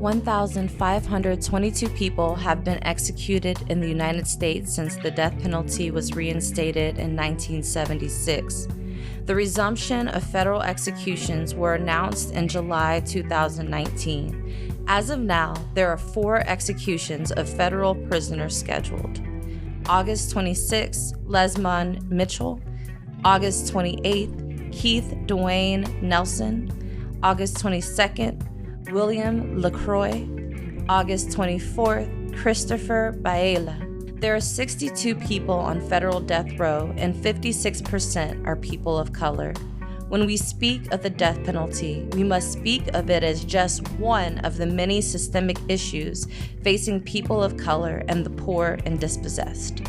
1,522 people have been executed in the United States since the death penalty was reinstated in 1976. The resumption of federal executions were announced in July 2019. As of now, there are 4 executions of federal prisoners scheduled. August 26, Lesmond Mitchell. August 28th, Keith Dwayne Nelson. August 22nd, William LaCroix. August 24th, Christopher Baela. There are 62 people on federal death row, and 56% are people of color. When we speak of the death penalty, we must speak of it as just one of the many systemic issues facing people of color and the poor and dispossessed.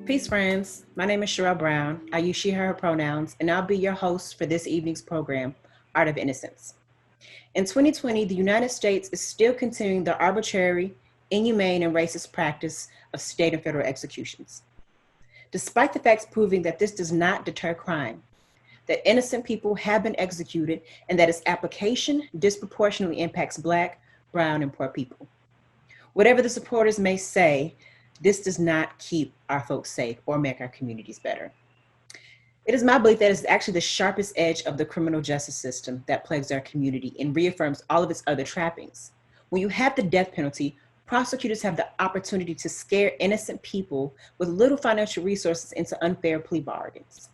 Peace, friends. My name is Sherelle Brown. I use she, her pronouns, and I'll be your host for this evening's program, Art of Innocence. In 2020, the United States is still continuing the arbitrary, inhumane, and racist practice of state and federal executions. Despite the facts proving that this does not deter crime, that innocent people have been executed, and that its application disproportionately impacts Black, brown, and poor people. Whatever the supporters may say, this does not keep our folks safe or make our communities better. It is my belief that it's actually the sharpest edge of the criminal justice system that plagues our community and reaffirms all of its other trappings. When you have the death penalty, prosecutors have the opportunity to scare innocent people with little financial resources into unfair plea bargains.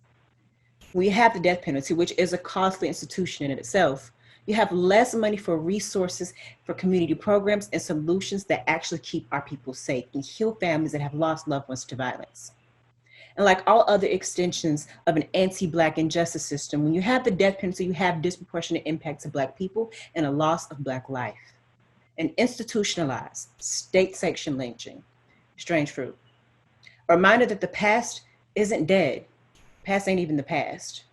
When you have the death penalty, which is a costly institution in itself, you have less money for resources for community programs and solutions that actually keep our people safe and heal families that have lost loved ones to violence. And like all other extensions of an anti-Black injustice system, when you have the death penalty, you have disproportionate impact to Black people and a loss of Black life. An institutionalized, state-sanctioned lynching. Strange fruit. A reminder that the past isn't dead. Past ain't even the past.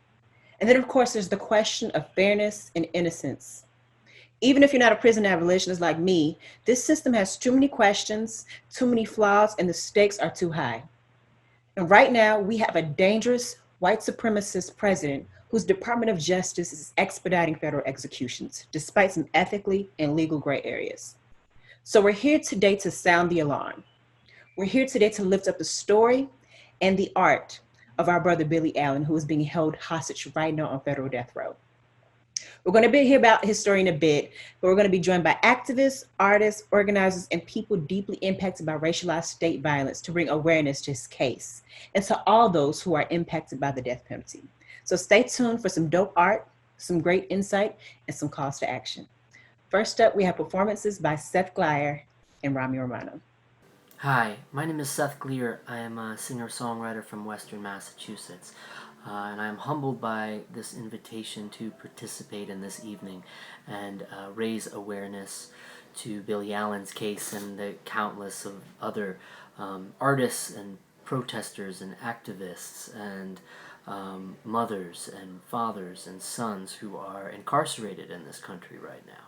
And then, of course, there's the question of fairness and innocence. Even if you're not a prison abolitionist like me, this system has too many questions, too many flaws, and the stakes are too high. And right now, we have a dangerous white supremacist president whose Department of Justice is expediting federal executions, despite some ethically and legal gray areas. So we're here today to sound the alarm. We're here today to lift up the story and the art of our brother Billie Allen, who is being held hostage right now on federal death row. We're going to hear about his story in a bit, but we're going to be joined by activists, artists, organizers, and people deeply impacted by racialized state violence to bring awareness to his case and to all those who are impacted by the death penalty. So stay tuned for some dope art, some great insight, and some calls to action. First up, we have performances by Seth Glyer and Rami Romano. Hi, my name is Seth Gleer. I am a singer-songwriter from Western Massachusetts, and I am humbled by this invitation to participate in this evening and raise awareness to Billie Allen's case and the countless of other artists and protesters and activists and mothers and fathers and sons who are incarcerated in this country right now.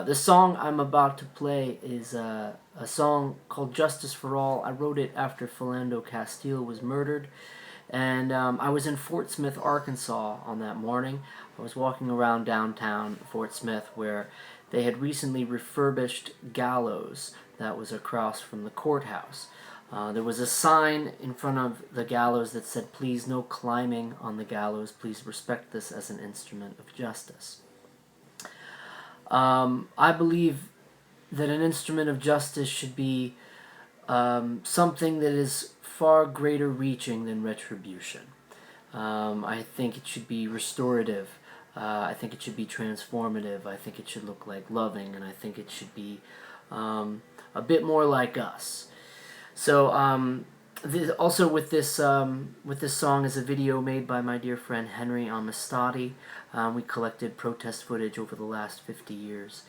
The song I'm about to play is a song called Justice for All. I wrote it after Philando Castile was murdered, and I was in Fort Smith, Arkansas on that morning. I was walking around downtown Fort Smith where they had recently refurbished gallows that was across from the courthouse. There was a sign in front of the gallows that said, "Please no climbing on the gallows. Please respect this as an instrument of justice." I believe that an instrument of justice should be something that is far greater reaching than retribution. I think it should be restorative. I think it should be transformative. I think it should look like loving, and I think it should be a bit more like us. So also with this song is a video made by my dear friend Henry Amistadi. We collected protest footage over the last 50 years.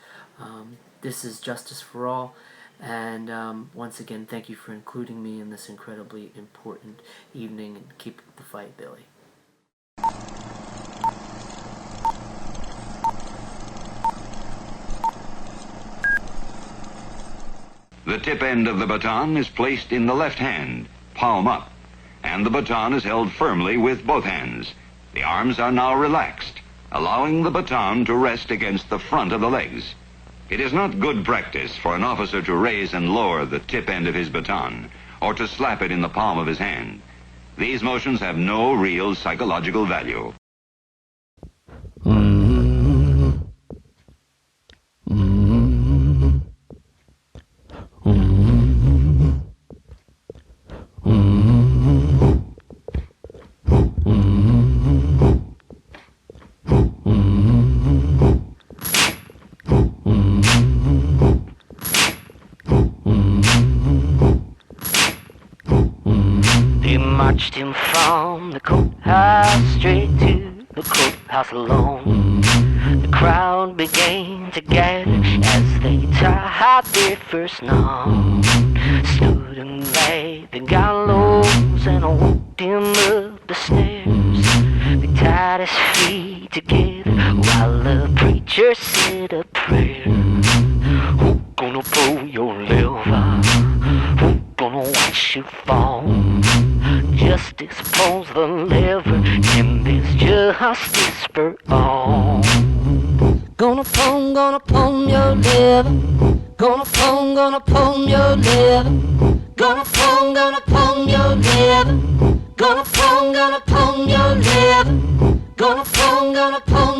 This is Justice for All, and once again, thank you for including me in this incredibly important evening, and keep the fight, Billie. The tip end of the baton is placed in the left hand, palm up, and the baton is held firmly with both hands. The arms are now relaxed, allowing the baton to rest against the front of the legs. It is not good practice for an officer to raise and lower the tip end of his baton, or to slap it in the palm of his hand. These motions have no real psychological value. Marched him from the courthouse straight to the courthouse alone. The crowd began to gather as they tied their first knot. Stood and laid the gallows and walked him up the stairs. They tied his feet together while the preacher said a prayer. Who gonna pull your lever? Who gonna watch you fall? Justice pulls the lever, and there's justice for all. Gonna pull your lever. Gonna pull your lever. Gonna pull your lever. Gonna pull your lever. Gonna pull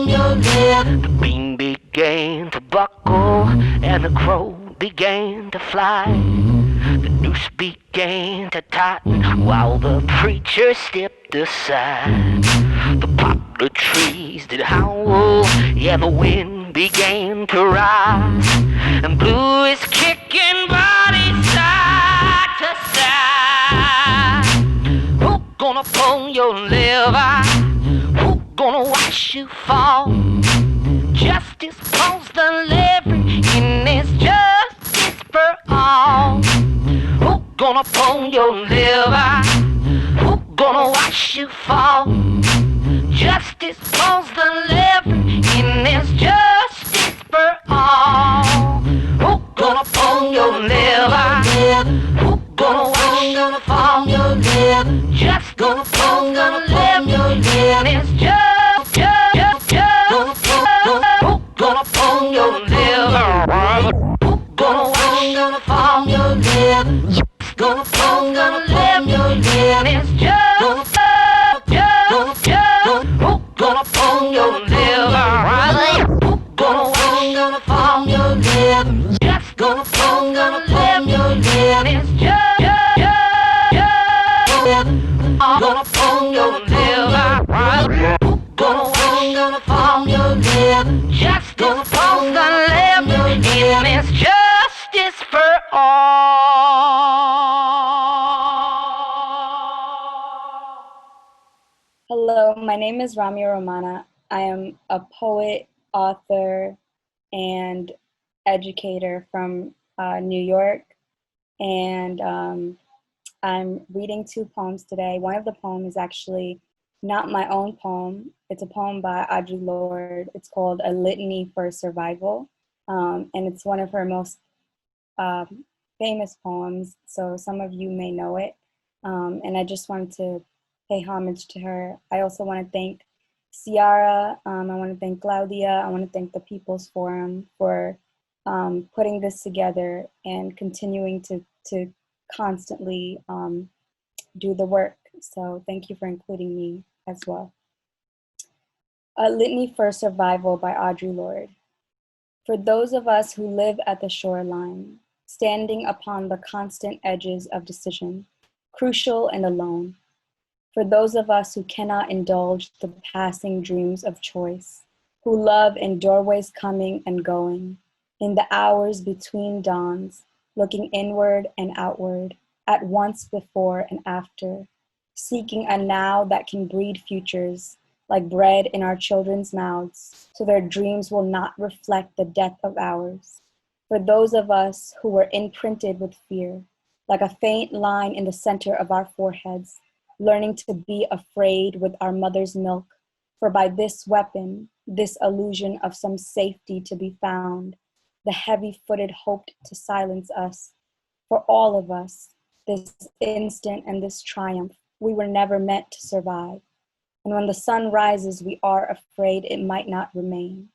your lever. The beam began to buckle, and the crow began to fly. The noose began to tighten while the preacher stepped aside. The poplar trees did howl, yeah, the wind began to rise, and blew his kicking body side to side. Who gonna pull your lever? Who gonna watch you fall? Justice pulls the lever, and there's justice for all. Who gonna pull your lever? Who gonna watch you fall? Justice pulls the lever, and there's justice for all. Who gonna pull your lever? Who gonna watch you fall? Just gonna pull the lever, and there's justice. Who gonna pull your lever? Who gonna watch you fall? Gonna pull your lever, and it's just who gonna pull your lever? Who gonna watch you fall? Your lever, just gonna pull your lever, and it's just gonna pull your lever. Who gonna watch you fall? Your lever, just gonna pull the lever, and it's justice for all. Hello, my name is Ramya Romana. I am a poet, author, and educator from New York, and I'm reading two poems today. One of the poems is actually not my own poem. It's a poem by Audre Lorde. It's called A Litany for Survival, and it's one of her most famous poems, so some of you may know it, and I just wanted to pay homage to her. I also want to thank Ciara, I want to thank Claudia, I want to thank the People's Forum for putting this together and continuing to constantly do the work. So thank you for including me as well. A Litany for Survival by Audre Lorde. For those of us who live at the shoreline, standing upon the constant edges of decision, crucial and alone. For those of us who cannot indulge the passing dreams of choice, who love in doorways coming and going, In the hours between dawns, looking inward and outward, at once before and after, seeking a now that can breed futures, like bread in our children's mouths, so their dreams will not reflect the death of ours. For those of us who were imprinted with fear, like a faint line in the center of our foreheads, learning to be afraid with our mother's milk, for by this weapon, this illusion of some safety to be found, the heavy-footed hoped to silence us. For all of us, this instant and this triumph, we were never meant to survive. And when the sun rises, we are afraid it might not remain.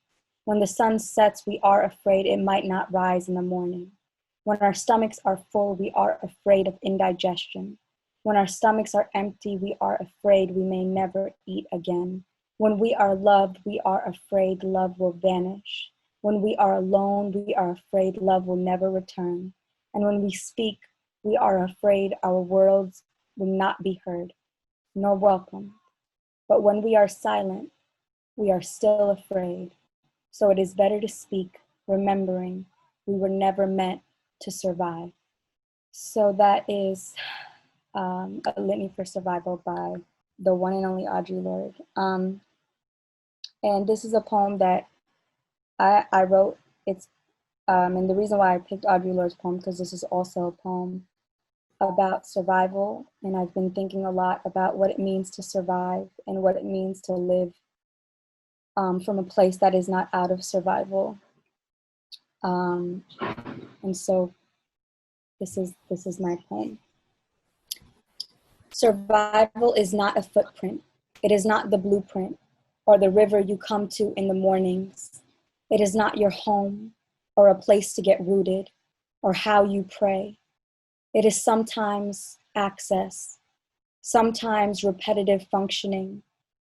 When the sun sets, we are afraid it might not rise in the morning. When our stomachs are full, we are afraid of indigestion. When our stomachs are empty, we are afraid we may never eat again. When we are loved, we are afraid love will vanish. When we are alone, we are afraid love will never return. And when we speak, we are afraid our words will not be heard, nor welcomed. But when we are silent, we are still afraid. So it is better to speak, remembering we were never meant to survive. So that is a litany for survival by the one and only Audre Lorde. And this is a poem that I wrote. It's and the reason why I picked Audre Lorde's poem, because this is also a poem about survival, and I've been thinking a lot about what it means to survive and what it means to live from a place that is not out of survival. And so this is my poem. Survival is not a footprint. It is not the blueprint or the river you come to in the mornings. It is not your home or a place to get rooted or how you pray. It is sometimes access, sometimes repetitive functioning,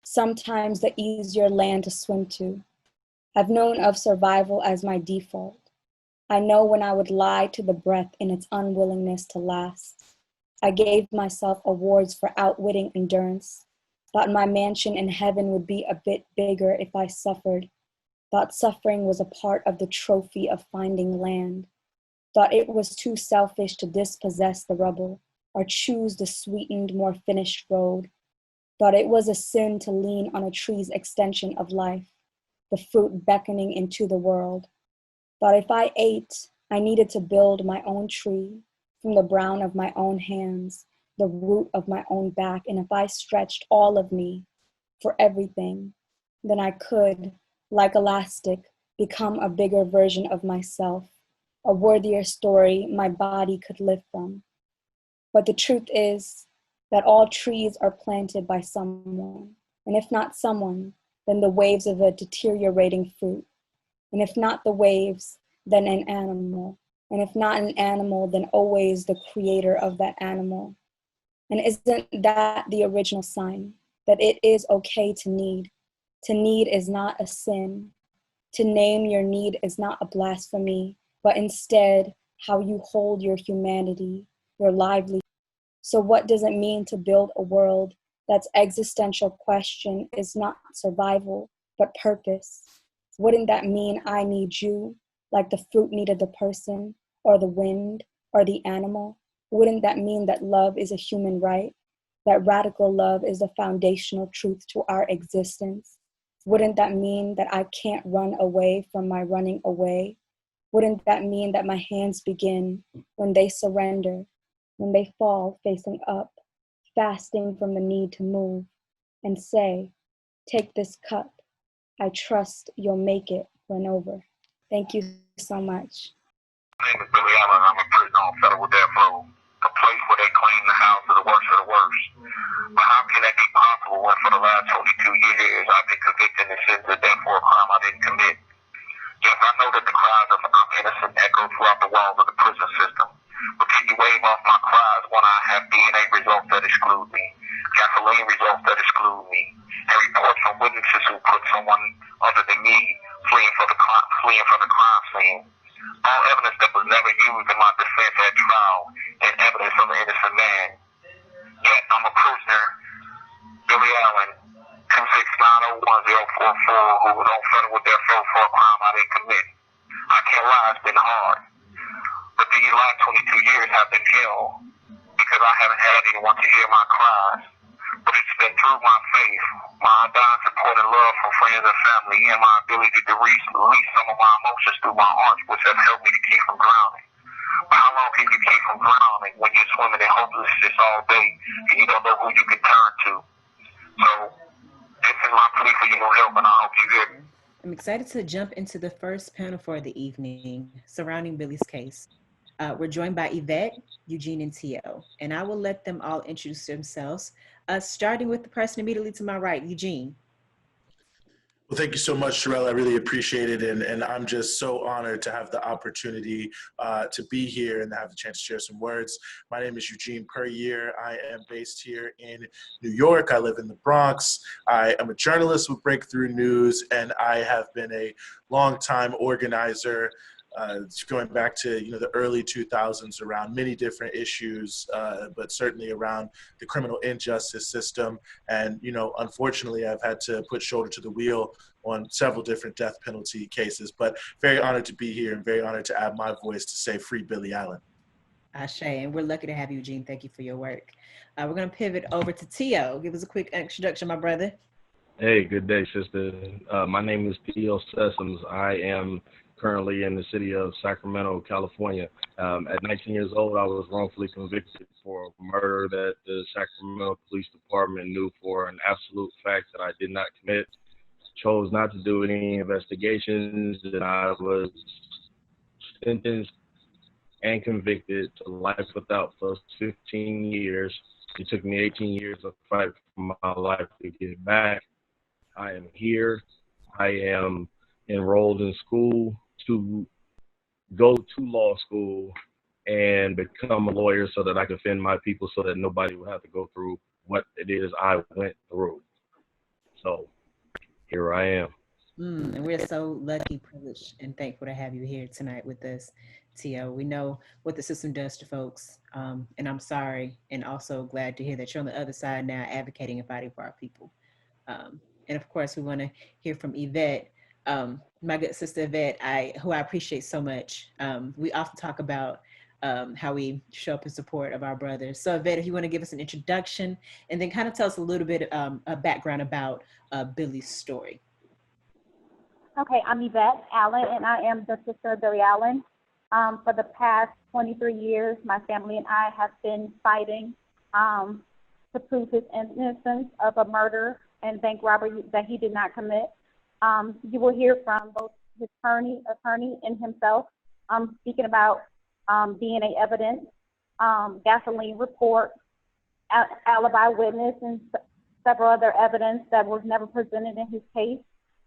sometimes the easier land to swim to. I've known of survival as my default. I know when I would lie to the breath in its unwillingness to last. I gave myself awards for outwitting endurance. Thought my mansion in heaven would be a bit bigger if I suffered. Thought suffering was a part of the trophy of finding land. Thought it was too selfish to dispossess the rubble or choose the sweetened, more finished road. Thought it was a sin to lean on a tree's extension of life, the fruit beckoning into the world. Thought if I ate, I needed to build my own tree from the brown of my own hands, the root of my own back, and if I stretched all of me for everything, then I could, like elastic, become a bigger version of myself, a worthier story my body could live from. But the truth is that all trees are planted by someone, and if not someone, then the waves of a deteriorating fruit. And if not the waves, then an animal. And if not an animal, then always the creator of that animal. And isn't that the original sign? That it is okay to need. To need is not a sin. To name your need is not a blasphemy, but instead how you hold your humanity, your livelihood. So what does it mean to build a world that's existential question is not survival, but purpose? Wouldn't that mean I need you, like the fruit needed the person, or the wind, or the animal? Wouldn't that mean that love is a human right? That radical love is the foundational truth to our existence? Wouldn't that mean that I can't run away from my running away? Wouldn't that mean that my hands begin when they surrender, when they fall facing up, fasting from the need to move, and say, take this cup, I trust you'll make it run over. Thank you so much. My name is Billie Allen. I'm a prisoner on federal death row, a place where they claim the house of the worst of the worst. But how can that be possible when for the last 22 years I've been convicted and sentenced to death for a crime I didn't commit? Yes, I know that the cries of I'm innocent echo throughout the walls of the prison system. But can you wave off my cries when I have DNA results that exclude me, gasoline results that exclude me, and reports from witnesses who put someone other than me fleeing from the crime scene? All evidence that was never used in my defense at trial and evidence of an innocent man. Yet I'm a prisoner, Billie Allen, 26901-044, who was on federal death row for a crime I didn't commit. I can't lie has been hard. But these last 22 years have been hell because I haven't had anyone to hear my cries. But it's been through my faith, my undying support and love from friends and family, and my ability to release some of my emotions through my art, which have helped me to keep from drowning. But how long can you keep from drowning when you're swimming in hopelessness all day and you don't know who you can turn to? So this is my plea for your help, and I hope you hear me. I'm excited to jump into the first panel for the evening surrounding Billie's case. We're joined by Yvette, Eugene, and Tio, and I will let them all introduce themselves, starting with the person immediately to my right, Eugene. Well, thank you so much, Sherelle. I really appreciate it. And I'm just so honored to have the opportunity to be here and have the chance to share some words. My name is Eugene Perez. I am based here in New York. I live in the Bronx. I am a journalist with Breakthrough News, and I have been a longtime organizer going back to the early 2000s around many different issues, but certainly around the criminal injustice system. And unfortunately, I've had to put shoulder to the wheel on several different death penalty cases. But very honored to be here and very honored to add my voice to say free Billie Allen. Ashe, and we're lucky to have you, Eugene. Thank you for your work. We're going to pivot over to Tio. Give us a quick introduction, my brother. Hey, good day, sister. My name is Tio Sessoms. I am currently in the city of Sacramento, California. At 19 years old, I was wrongfully convicted for a murder that the Sacramento Police Department knew for an absolute fact that I did not commit. Chose not to do any investigations, and I was sentenced and convicted to life without plus 15 years. It took me 18 years to fight for my life to get it back. I am here. I am enrolled in school to go to law school and become a lawyer so that I can defend my people so that nobody will have to go through what it is I went through. So here I am. And we're so lucky, privileged, and thankful to have you here tonight with us, Tio. We know what the system does to folks, and I'm sorry, and also glad to hear that you're on the other side now advocating and fighting for our people. And of course, we want to hear from Yvette, my good sister Yvette, who I appreciate so much. We often talk about how we show up in support of our brothers. So Yvette, if you want to give us an introduction and then kind of tell us a little bit a background about Billie's story. Okay, I'm Yvette Allen, and I am the sister of Billie Allen. For the past 23 years, my family and I have been fighting to prove his innocence of a murder and bank robbery that he did not commit. You will hear from both his attorney and himself speaking about DNA evidence, gasoline report, alibi witness, and several other evidence that was never presented in his case.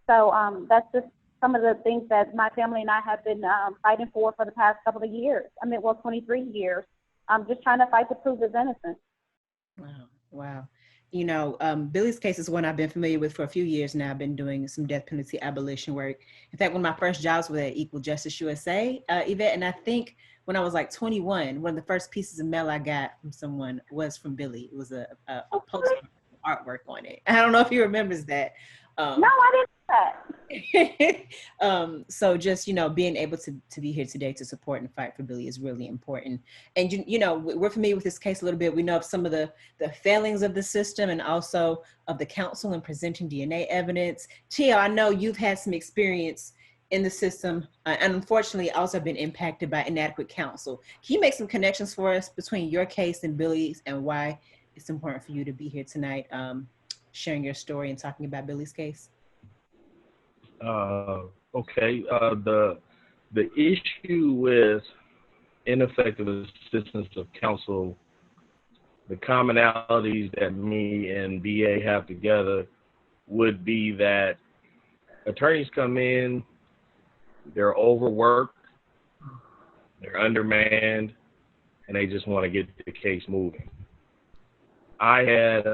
So that's just some of the things that my family and I have been fighting for the past couple of years. 23 years. Just trying to fight to prove his innocence. Wow. Billie's case is one I've been familiar with for a few years now. I've been doing some death penalty abolition work. In fact, one of my first jobs was at Equal Justice USA, Yvette, and I think when I was like 21, one of the first pieces of mail I got from someone was from Billie. It was a post artwork on it. I don't know if he remembers that. No, I didn't know that. So just, being able to be here today to support and fight for Billie is really important. And, we're familiar with this case a little bit. We know of some of the failings of the system and also of the counsel in presenting DNA evidence. Tio, I know you've had some experience in the system and unfortunately also been impacted by inadequate counsel. Can you make some connections for us between your case and Billie's and why it's important for you to be here tonight, sharing your story and talking about Billie's case? Okay. The issue with ineffective assistance of counsel, the commonalities that me and BA have together would be that attorneys come in, they're overworked, they're undermanned, and they just want to get the case moving. I had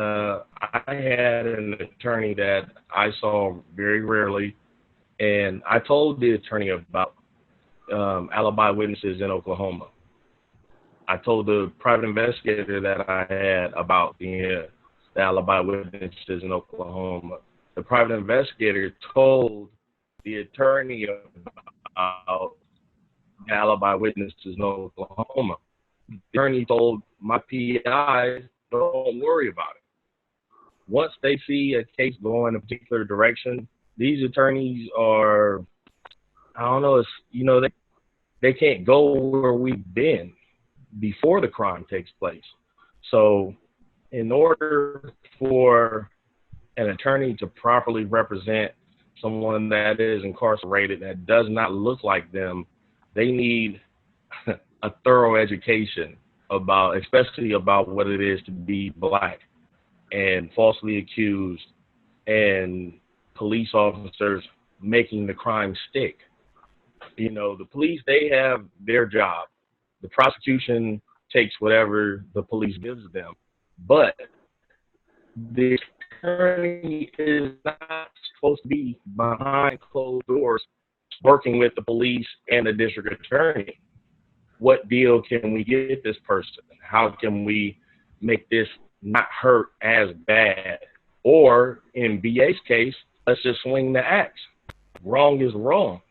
an attorney that I saw very rarely, and I told the attorney about alibi witnesses in Oklahoma. I told the private investigator that I had about the alibi witnesses in Oklahoma. The private investigator told the attorney about alibi witnesses in Oklahoma. The attorney told my PI, don't worry about it. Once they see a case going a particular direction, these attorneys are, I don't know, it's, you know, they can't go where we've been before the crime takes place. So in order for an attorney to properly represent someone that is incarcerated that does not look like them, they need a thorough education about, especially about what it is to be Black and falsely accused, and police officers making the crime stick. You know, the police, they have their job. The prosecution takes whatever the police gives them. But the attorney is not supposed to be behind closed doors working with the police and the district attorney. What deal can we get this person? How can we make this not hurt as bad? Or in BA's case, let's just swing the axe. Wrong is wrong.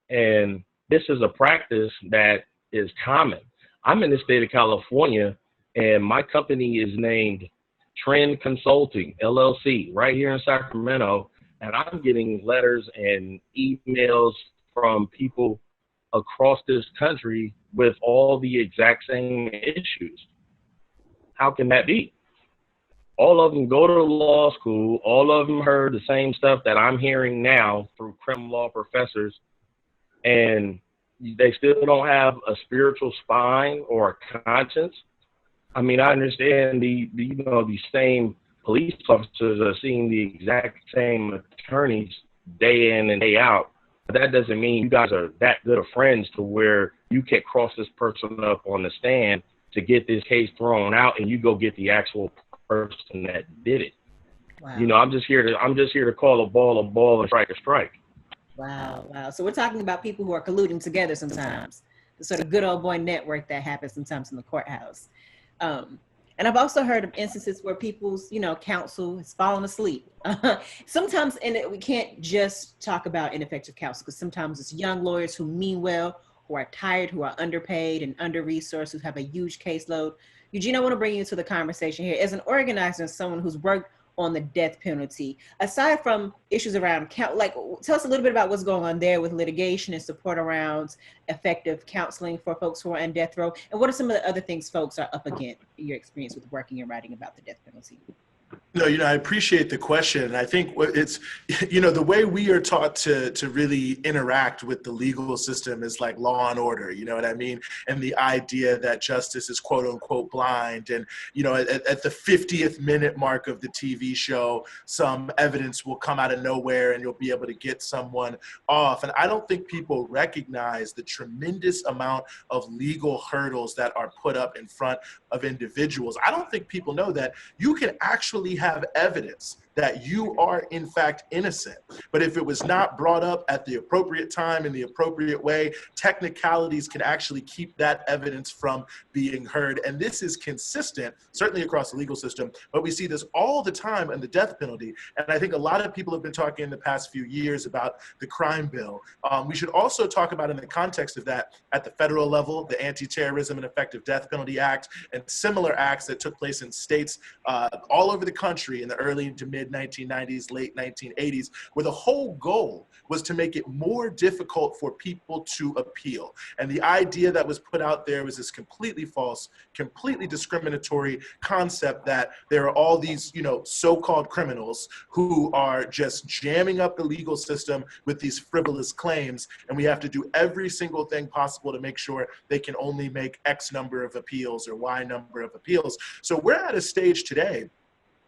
And this is a practice that is common. I'm in the state of California, and my company is named Trend Consulting, LLC, right here in Sacramento. And I'm getting letters and emails from people across this country with all the exact same issues. How can that be? All of them go to law school. All of them heard the same stuff that I'm hearing now through criminal law professors, and they still don't have a spiritual spine or a conscience. I mean, I understand the these same police officers are seeing the exact same attorneys day in and day out, but that doesn't mean you guys are that good of friends to where you can cross this person up on the stand to get this case thrown out and you go get the actual person that did it. Wow. You know, I'm just here to call a ball and strike a strike. Wow. So we're talking about people who are colluding together sometimes. The sort of good old boy network that happens sometimes in the courthouse. And I've also heard of instances where people's, counsel has fallen asleep. Sometimes, we can't just talk about ineffective counsel, because sometimes it's young lawyers who mean well, who are tired, who are underpaid and under-resourced, who have a huge caseload. Eugene, I want to bring you into the conversation here. As an organizer and someone who's worked on the death penalty, aside from issues around tell us a little bit about what's going on there with litigation and support around effective counseling for folks who are on death row, and what are some of the other things folks are up against in your experience with working and writing about the death penalty? No, I appreciate the question. And I think it's, the way we are taught to really interact with the legal system is like law and order, you know what I mean? And the idea that justice is quote unquote blind. And, at the 50th minute mark of the TV show, some evidence will come out of nowhere and you'll be able to get someone off. And I don't think people recognize the tremendous amount of legal hurdles that are put up in front of individuals. I don't think people know that you can actually have evidence that you are in fact innocent. But if it was not brought up at the appropriate time in the appropriate way, technicalities can actually keep that evidence from being heard. And this is consistent, certainly across the legal system, but we see this all the time in the death penalty. And I think a lot of people have been talking in the past few years about the crime bill. We should also talk about in the context of that at the federal level, the Anti-Terrorism and Effective Death Penalty Act and similar acts that took place in states all over the country in the early to mid-1990s, late 1980s, where the whole goal was to make it more difficult for people to appeal. And the idea that was put out there was this completely false, completely discriminatory concept that there are all these, so-called criminals who are just jamming up the legal system with these frivolous claims, and we have to do every single thing possible to make sure they can only make X number of appeals or Y number of appeals. So we're at a stage today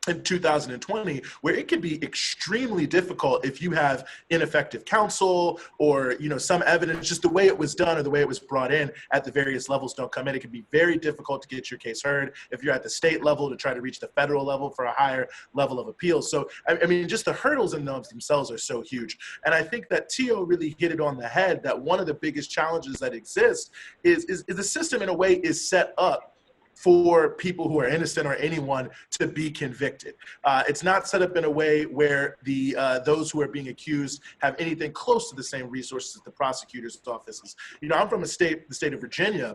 in 2020, where it can be extremely difficult if you have ineffective counsel or, some evidence, just the way it was done or the way it was brought in at the various levels don't come in. It can be very difficult to get your case heard if you're at the state level to try to reach the federal level for a higher level of appeals. So, I mean, just the hurdles in themselves are so huge. And I think that Tio really hit it on the head, that one of the biggest challenges that exist is the system in a way is set up for people who are innocent or anyone to be convicted. It's not set up in a way where those who are being accused have anything close to the same resources as the prosecutor's offices. You know, I'm from the state of Virginia,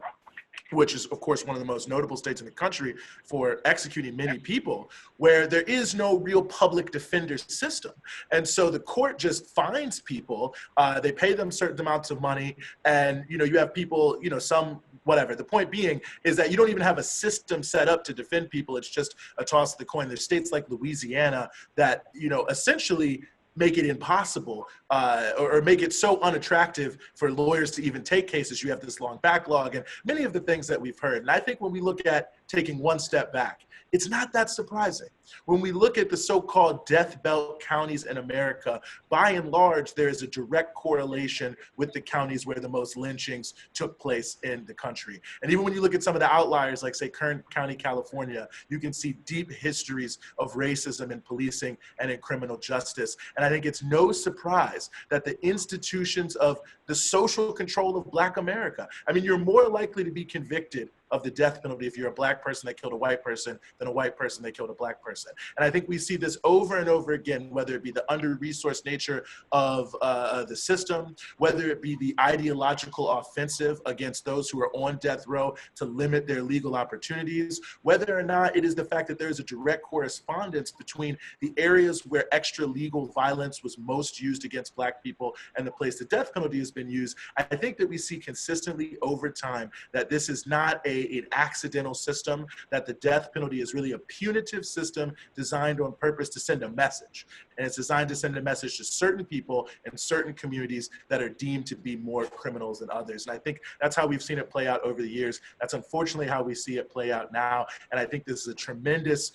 which is, of course, one of the most notable states in the country for executing many people, where there is no real public defender system. And so the court just fines people, they pay them certain amounts of money, and, you know, you have people, you know, some, whatever. The point being is that you don't even have a system set up to defend people. It's just a toss of the coin. There's states like Louisiana that, you know, essentially make it impossible or make it so unattractive for lawyers to even take cases. You have this long backlog and many of the things that we've heard. And I think when we look at taking one step back, it's not that surprising. When we look at the so-called death belt counties in America, by and large, there is a direct correlation with the counties where the most lynchings took place in the country. And even when you look at some of the outliers, like say Kern County, California, you can see deep histories of racism in policing and in criminal justice. And I think it's no surprise that the institutions of the social control of Black America, I mean, you're more likely to be convicted of the death penalty if you're a Black person that killed a white person than a white person that killed a Black person. And I think we see this over and over again, whether it be the under-resourced nature of the system, whether it be the ideological offensive against those who are on death row to limit their legal opportunities, whether or not it is the fact that there is a direct correspondence between the areas where extra-legal violence was most used against Black people and the place the death penalty has been used. I think that we see consistently over time that this is not an accidental system, that the death penalty is really a punitive system designed on purpose to send a message. And it's designed to send a message to certain people and certain communities that are deemed to be more criminals than others. And I think that's how we've seen it play out over the years. That's unfortunately how we see it play out now. And I think this is a tremendous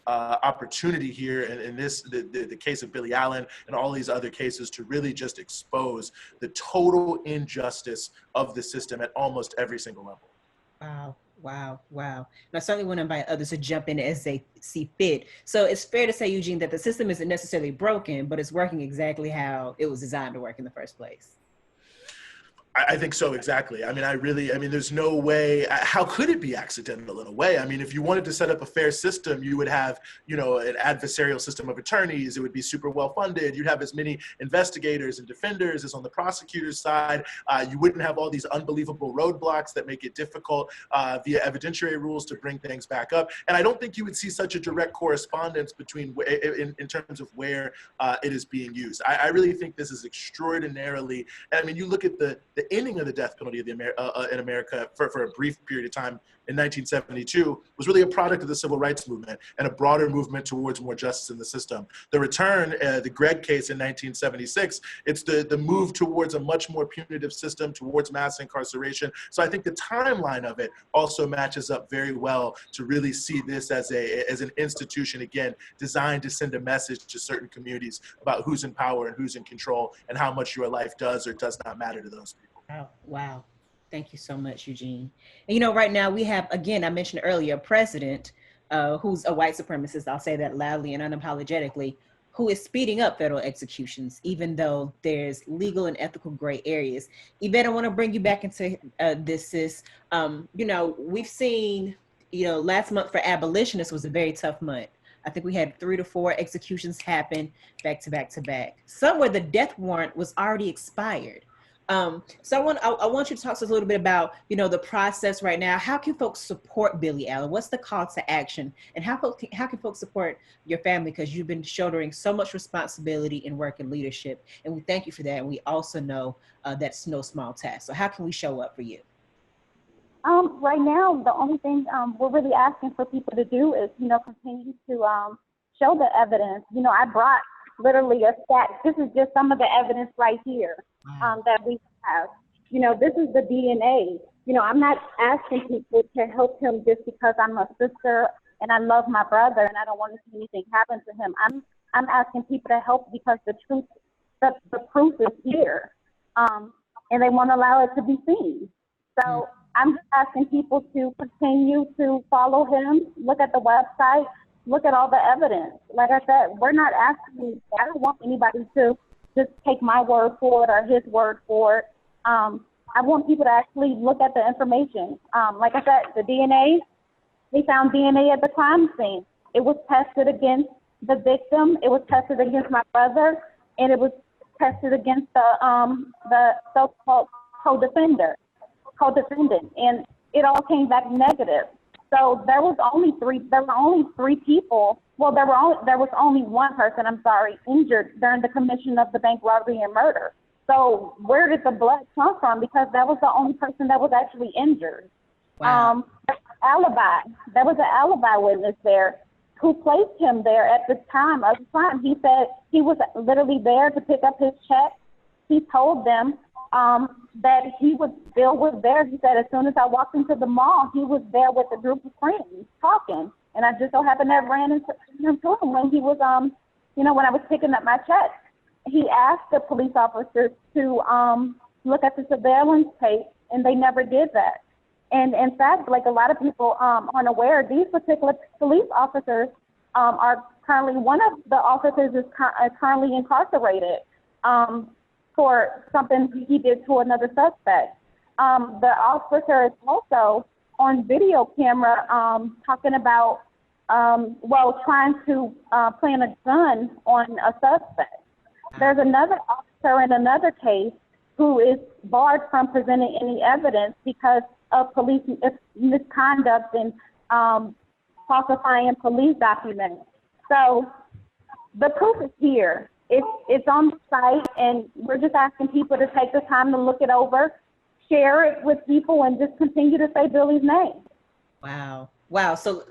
opportunity here in the case of Billie Allen and all these other cases to really just expose the total injustice of the system at almost every single level. Wow, wow, wow. And I certainly want to invite others to jump in as they see fit. So it's fair to say, Eugene, that the system isn't necessarily broken, but it's working exactly how it was designed to work in the first place. I think so, exactly. I mean, there's no way, how could it be accidental in a way? I mean, if you wanted to set up a fair system, you would have, you know, an adversarial system of attorneys. It would be super well funded. You'd have as many investigators and defenders as on the prosecutor's side. You wouldn't have all these unbelievable roadblocks that make it difficult via evidentiary rules to bring things back up. And I don't think you would see such a direct correspondence between, in terms of where it is being used. I really think this is extraordinarily, I mean, you look at the ending of the death penalty of in America for a brief period of time in 1972 was really a product of the civil rights movement and a broader movement towards more justice in the system. The return, the Gregg case in 1976, it's the move towards a much more punitive system, towards mass incarceration. So I think the timeline of it also matches up very well to really see this as an institution, again, designed to send a message to certain communities about who's in power and who's in control and how much your life does or does not matter to those people. Oh, wow. Thank you so much, Eugene. And you know, right now we have, again, I mentioned earlier, a president who's a white supremacist, I'll say that loudly and unapologetically, who is speeding up federal executions, even though there's legal and ethical gray areas. Yvette, I want to bring you back into this, sis. You know, we've seen, you know, last month for abolitionists was a very tough month. I think we had 3 to 4 executions happen back to back to back. Somewhere the death warrant was already expired. So I want you to talk to us a little bit about, you know, the process right now. How can folks support Billie Allen? What's the call to action? And how can folks support your family? Because you've been shouldering so much responsibility in work and leadership. And we thank you for that. And we also know that's no small task. So how can we show up for you? Right now, the only thing we're really asking for people to do is, you know, continue to show the evidence. You know, I brought literally a stack. This is just some of the evidence right here that we have. You know, this is the DNA. You know, I'm not asking people to help him just because I'm a sister and I love my brother and I don't want to see anything happen to him. I'm asking people to help because the proof is here, and they won't allow it to be seen. So I'm just asking people to continue to follow him, look at the website, look at all the evidence. Like I said, we're not asking, I don't want anybody to just take my word for it or his word for it. I want people to actually look at the information. Like I said, the DNA, they found DNA at the crime scene. It was tested against the victim. It was tested against my brother, and it was tested against the so-called co-defendant, and it all came back negative. So there were only three people. Well, there was only one person, injured during the commission of the bank robbery and murder. So where did the blood come from? Because that was the only person that was actually injured. Wow. There was an alibi witness there who placed him there at the time of the crime. He said he was literally there to pick up his check. He told them that he was there. He said, as soon as I walked into the mall, he was there with a group of friends talking. And I just so happened to have ran into him when he was, when I was picking up my check. He asked the police officers to look at the surveillance tape, and they never did that. And in fact, like a lot of people aren't aware, these particular police officers are currently, one of the officers is currently incarcerated for something he did to another suspect. The officer is also on video camera talking about, trying to plant a gun on a suspect. There's another officer in another case who is barred from presenting any evidence because of police misconduct and falsifying police documents. So the proof is here. It's on the site, and we're just asking people to take the time to look it over, share it with people, and just continue to say Billie's name. Wow. So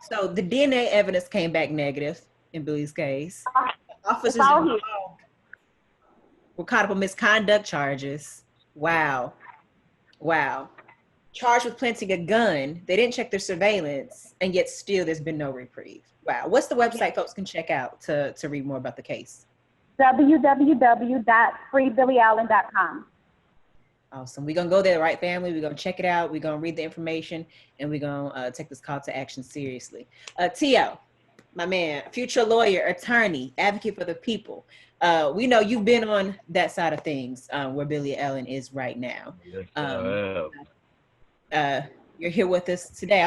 the DNA evidence came back negative in Billie's case. Officers involved were caught up on misconduct charges. Wow. Charged with planting a gun. They didn't check their surveillance, and yet still there's been no reprieve. Wow. What's the website folks can check out to read more about the case? www.freebillyallen.com. Awesome. We're going to go there, right, family? We're going to check it out. We're going to read the information, and we're going to take this call to action seriously. Tio, my man, future lawyer, attorney, advocate for the people. We know you've been on that side of things where Billie Allen is right now. You're here with us today.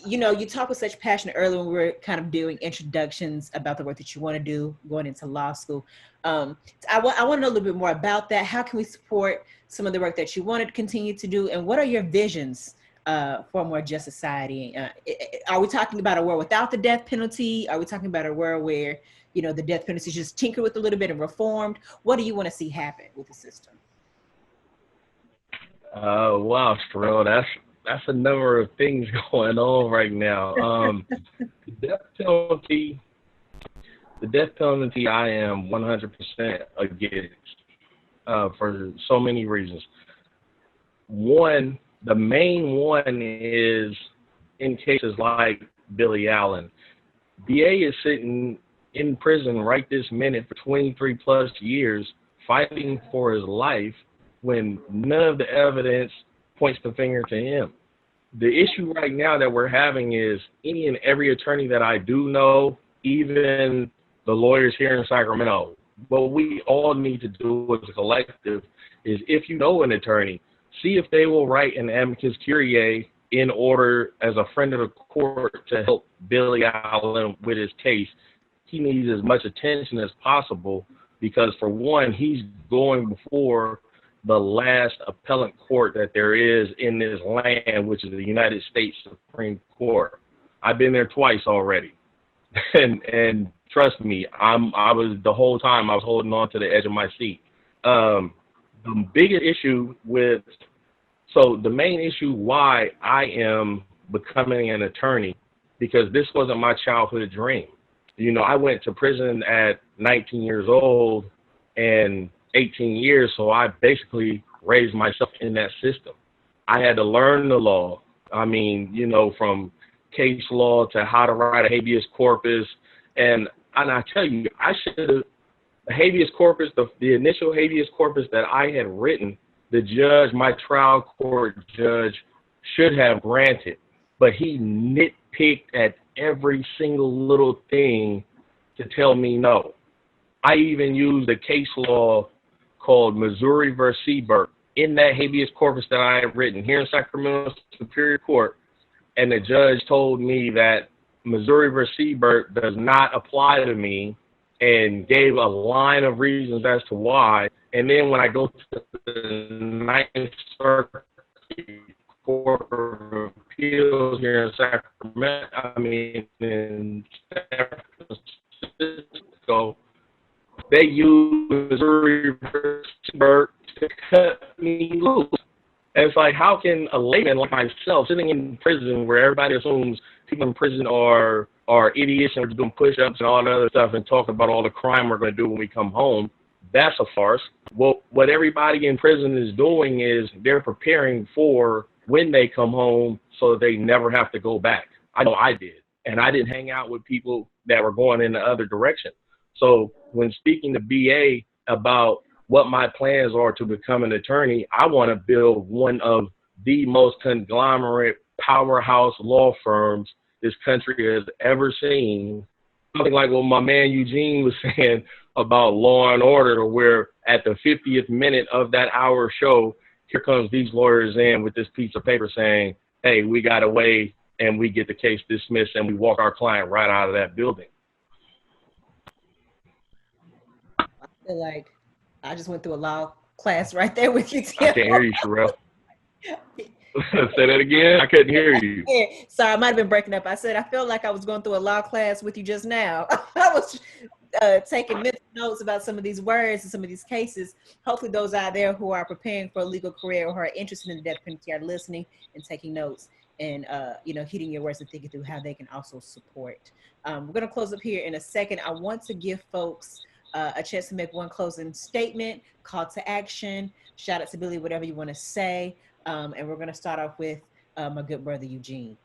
You talked with such passion earlier when we were kind of doing introductions about the work that you want to do going into law school. I want to know a little bit more about that. How can we support some of the work that you want to continue to do? And what are your visions for a more just society? Are we talking about a world without the death penalty? Are we talking about a world where, the death penalty is just tinkered with a little bit and reformed? What do you want to see happen with the system? Wow, Sherelle, that's a number of things going on right now. The death penalty, I am 100% against for so many reasons. One, the main one is in cases like Billie Allen. DA is sitting in prison right this minute for 23 plus years fighting for his life when none of the evidence points the finger to him. The issue right now that we're having is any and every attorney that I do know, even the lawyers here in Sacramento, what we all need to do as a collective is, if you know an attorney, see if they will write an amicus curiae in order as a friend of the court to help Billie Allen with his case. He needs as much attention as possible because, for one, he's going before the last appellate court that there is in this land, which is the United States Supreme Court. I've been there twice already. and trust me, the whole time I was holding on to the edge of my seat. The biggest issue the main issue why I am becoming an attorney, because this wasn't my childhood dream. I went to prison at 19 years old and 18 years, so I basically raised myself in that system. I had to learn the law. From case law to how to write a habeas corpus. And I tell you, I should have, the habeas corpus, the initial habeas corpus that I had written, my trial court judge should have granted, but he nitpicked at every single little thing to tell me no. I even used a case law called Missouri versus Seabird, in that habeas corpus that I had written here in Sacramento Superior Court, and the judge told me that Missouri v. Siebert does not apply to me and gave a line of reasons as to why. And then when I go to the Ninth Circuit Court of Appeals here in Sacramento, in San Francisco, they use Missouri v. Siebert to cut me loose. And it's like, how can a layman like myself, sitting in prison where everybody assumes people in prison are idiots and are doing push-ups and all that other stuff and talk about all the crime we're going to do when we come home, that's a farce. Well, what everybody in prison is doing is they're preparing for when they come home so that they never have to go back. I know I did. And I didn't hang out with people that were going in the other direction. So when speaking to BA about what my plans are to become an attorney, I want to build one of the most conglomerate powerhouse law firms this country has ever seen. Something like what my man Eugene was saying about Law and Order, where at the 50th minute of that hour show, here comes these lawyers in with this piece of paper saying, hey, we got away, and we get the case dismissed, and we walk our client right out of that building. I feel like I just went through a law class right there with you, Tim. I can't hear you, Sherelle. Say that again. I couldn't hear you. Sorry, I might have been breaking up. I said I felt like I was going through a law class with you just now. I was taking mental notes about some of these words and some of these cases. Hopefully those out there who are preparing for a legal career or who are interested in the death penalty are listening and taking notes and heeding your words and thinking through how they can also support. We're going to close up here in a second. I want to give folks a chance to make one closing statement, call to action, shout out to Billy, whatever you want to say. And we're going to start off with my good brother, Eugene.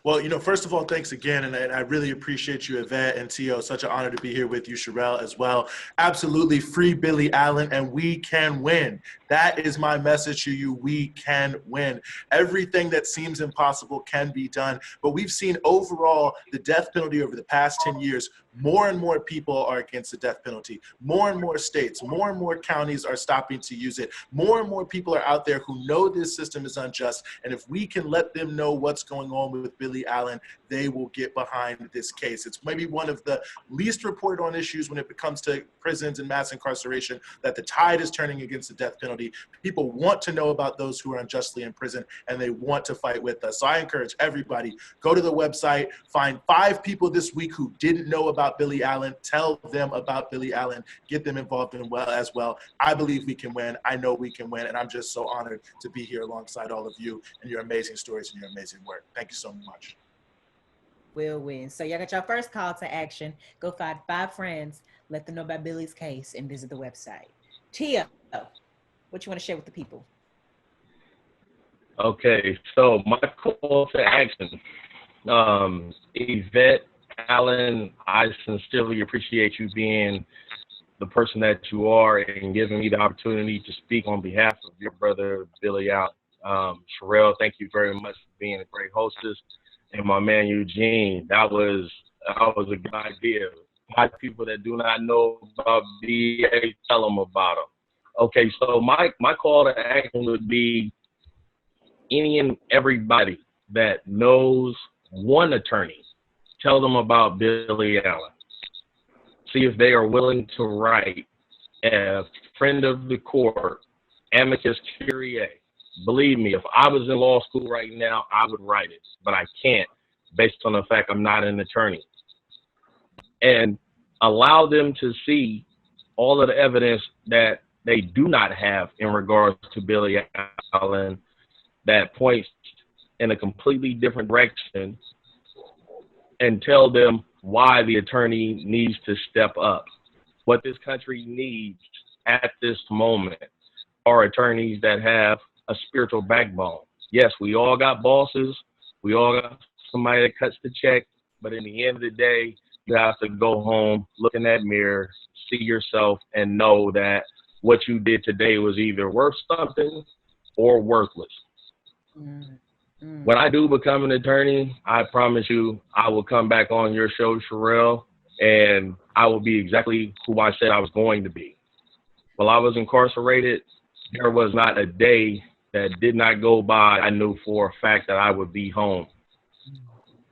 Well, first of all, thanks again. And I really appreciate you, Yvette and Tio. Such an honor to be here with you, Sherelle, as well. Absolutely free Billie Allen, and we can win. That is my message to you. We can win. Everything that seems impossible can be done. But we've seen overall the death penalty over the past 10 years. More and more people are against the death penalty. More and more states, more and more counties are stopping to use it. More and more people are out there who know this system is unjust. And if we can let them know what's going on with Billie Allen, they will get behind this case. It's maybe one of the least reported on issues when it comes to prisons and mass incarceration, that the tide is turning against the death penalty. People want to know about those who are unjustly in prison, and they want to fight with us. So I encourage everybody, go to the website, find 5 people this week who didn't know about Billie Allen, tell them about Billie Allen, get them involved as well. I believe we can win. I know we can win, and I'm just so honored to be here alongside all of you and your amazing stories and your amazing work. Thank you so much. Will win. So y'all got your first call to action. Go find 5 friends, let them know about Billie's case, and visit the website. Tia, what you want to share with the people? Okay, so my call to action, Yvette Allen, I sincerely appreciate you being the person that you are and giving me the opportunity to speak on behalf of your brother, Billie Allen. Sherelle, thank you very much for being a great hostess. And my man, Eugene, that was a good idea. A lot of people that do not know about BA, tell them about them. Okay, so my call to action would be any and everybody that knows one attorney, tell them about Billie Allen. See if they are willing to write a friend of the court, amicus curiae. Believe me, if I was in law school right now, I would write it, but I can't based on the fact I'm not an attorney. And allow them to see all of the evidence that they do not have in regards to Billie Allen that points in a completely different direction, and tell them why the attorney needs to step up. What this country needs at this moment are attorneys that have a spiritual backbone. Yes, we all got bosses. We all got somebody that cuts the check. But in the end of the day, you have to go home, look in that mirror, see yourself, and know that what you did today was either worth something or worthless. When I do become an attorney, I promise you I will come back on your show, Sherelle, and I will be exactly who I said I was going to be. While I was incarcerated, there was not a day that did not go by I knew for a fact that I would be home.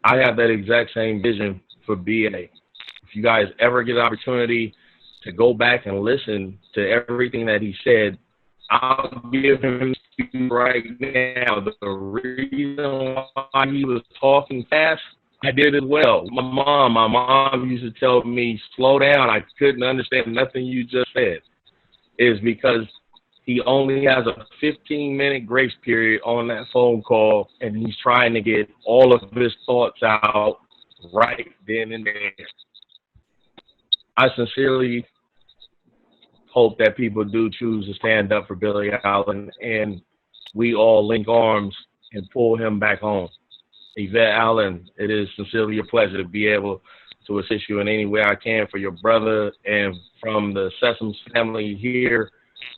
I have that exact same vision for BA. If you guys ever get an opportunity to go back and listen to everything that he said, I'll give him right now. The reason why he was talking fast, I did as well. My mom used to tell me, slow down. I couldn't understand nothing you just said. Is because he only has a 15-minute grace period on that phone call, and he's trying to get all of his thoughts out right then and there. I sincerely hope that people do choose to stand up for Billie Allen, and we all link arms and pull him back home. Yvette Allen, it is sincerely a pleasure to be able to assist you in any way I can for your brother, and from the Sesame family here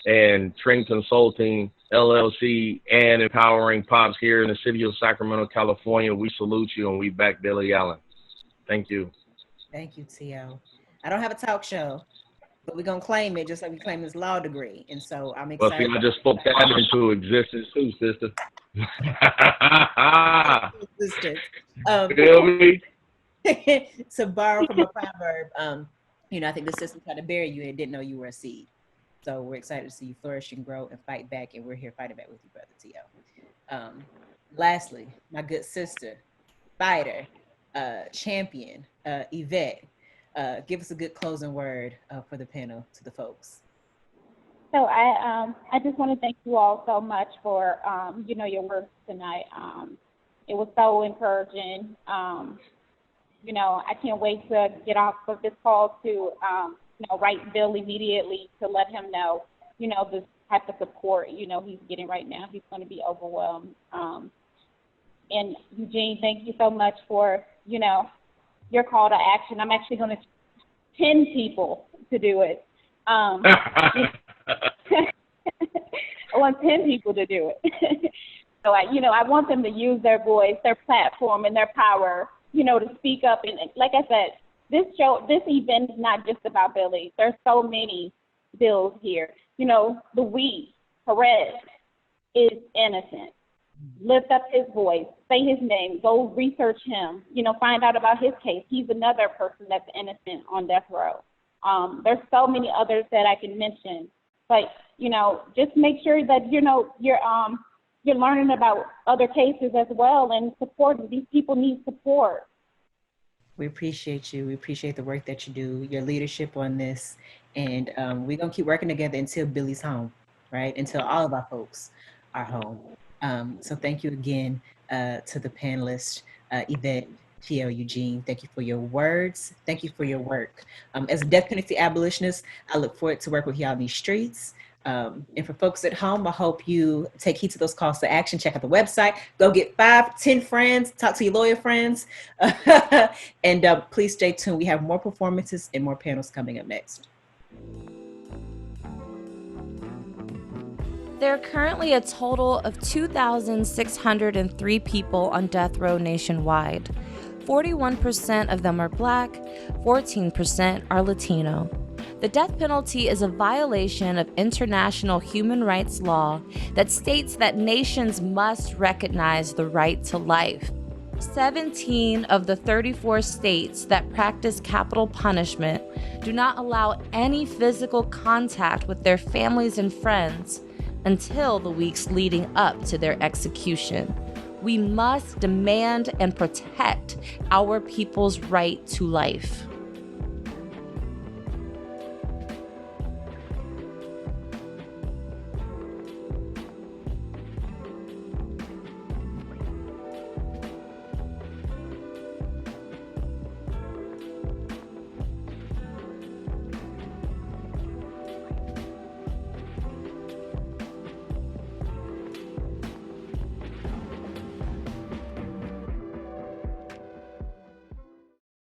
and Tring Consulting, LLC, and Empowering Pops here in the city of Sacramento, California. We salute you and we back Billie Allen. Thank you. Thank you, T.O. I don't have a talk show, but we're going to claim it just like we claim this law degree. And so I'm excited. Well, see, I just spoke that into existence too, sister. Sister. Feel me? To borrow from a proverb, I think the system tried to bury you and didn't know you were a seed. So we're excited to see you flourish and grow and fight back, and we're here fighting back with you, brother T.O. Lastly, my good sister, fighter, champion, Yvette, give us a good closing word for the panel to the folks. So I just want to thank you all so much for your work tonight. It was so encouraging. I can't wait to get off of this call to write Bill immediately to let him know this type of support he's getting right now. He's going to be overwhelmed. And Eugene, thank you so much for your call to action. I'm actually going to pin people to do it. I want 10 people to do it. So I want them to use their voice, their platform, and their power, to speak up. And like I said, this event is not just about Billie. There's so many bills here. Perez is innocent. Lift up his voice, say his name, go research him, find out about his case. He's another person that's innocent on death row. There's so many others that I can mention, but just make sure that you're learning about other cases as well and supporting. These people need support. We appreciate you. We appreciate the work that you do, your leadership on this, and we're gonna keep working together until Billie's home, right? Until all of our folks are home. So thank you again to the panelists, Yvette, T.O., Eugene. Thank you for your words. Thank you for your work. As a death penalty abolitionist, I look forward to work with y'all in these streets. And for folks at home, I hope you take heed to those calls to action. Check out the website. Go get 5, 10 friends. Talk to your lawyer friends. And please stay tuned. We have more performances and more panels coming up next. There are currently a total of 2,603 people on death row nationwide. 41% of them are Black, 14% are Latino. The death penalty is a violation of international human rights law that states that nations must recognize the right to life. 17 of the 34 states that practice capital punishment do not allow any physical contact with their families and friends until the weeks leading up to their execution. We must demand and protect our people's right to life.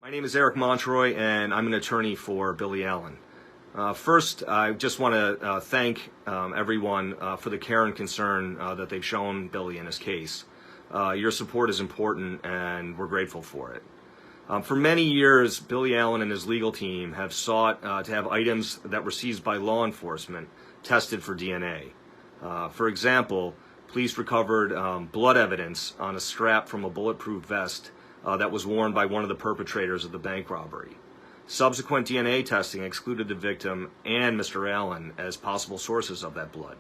My name is Eric Montroy, and I'm an attorney for Billie Allen. First, I just want to thank everyone for the care and concern that they've shown Billie in his case. Your support is important, and we're grateful for it. For many years, Billie Allen and his legal team have sought to have items that were seized by law enforcement tested for DNA. For example, police recovered blood evidence on a strap from a bulletproof vest that was worn by one of the perpetrators of the bank robbery. Subsequent DNA testing excluded the victim and Mr. Allen as possible sources of that blood.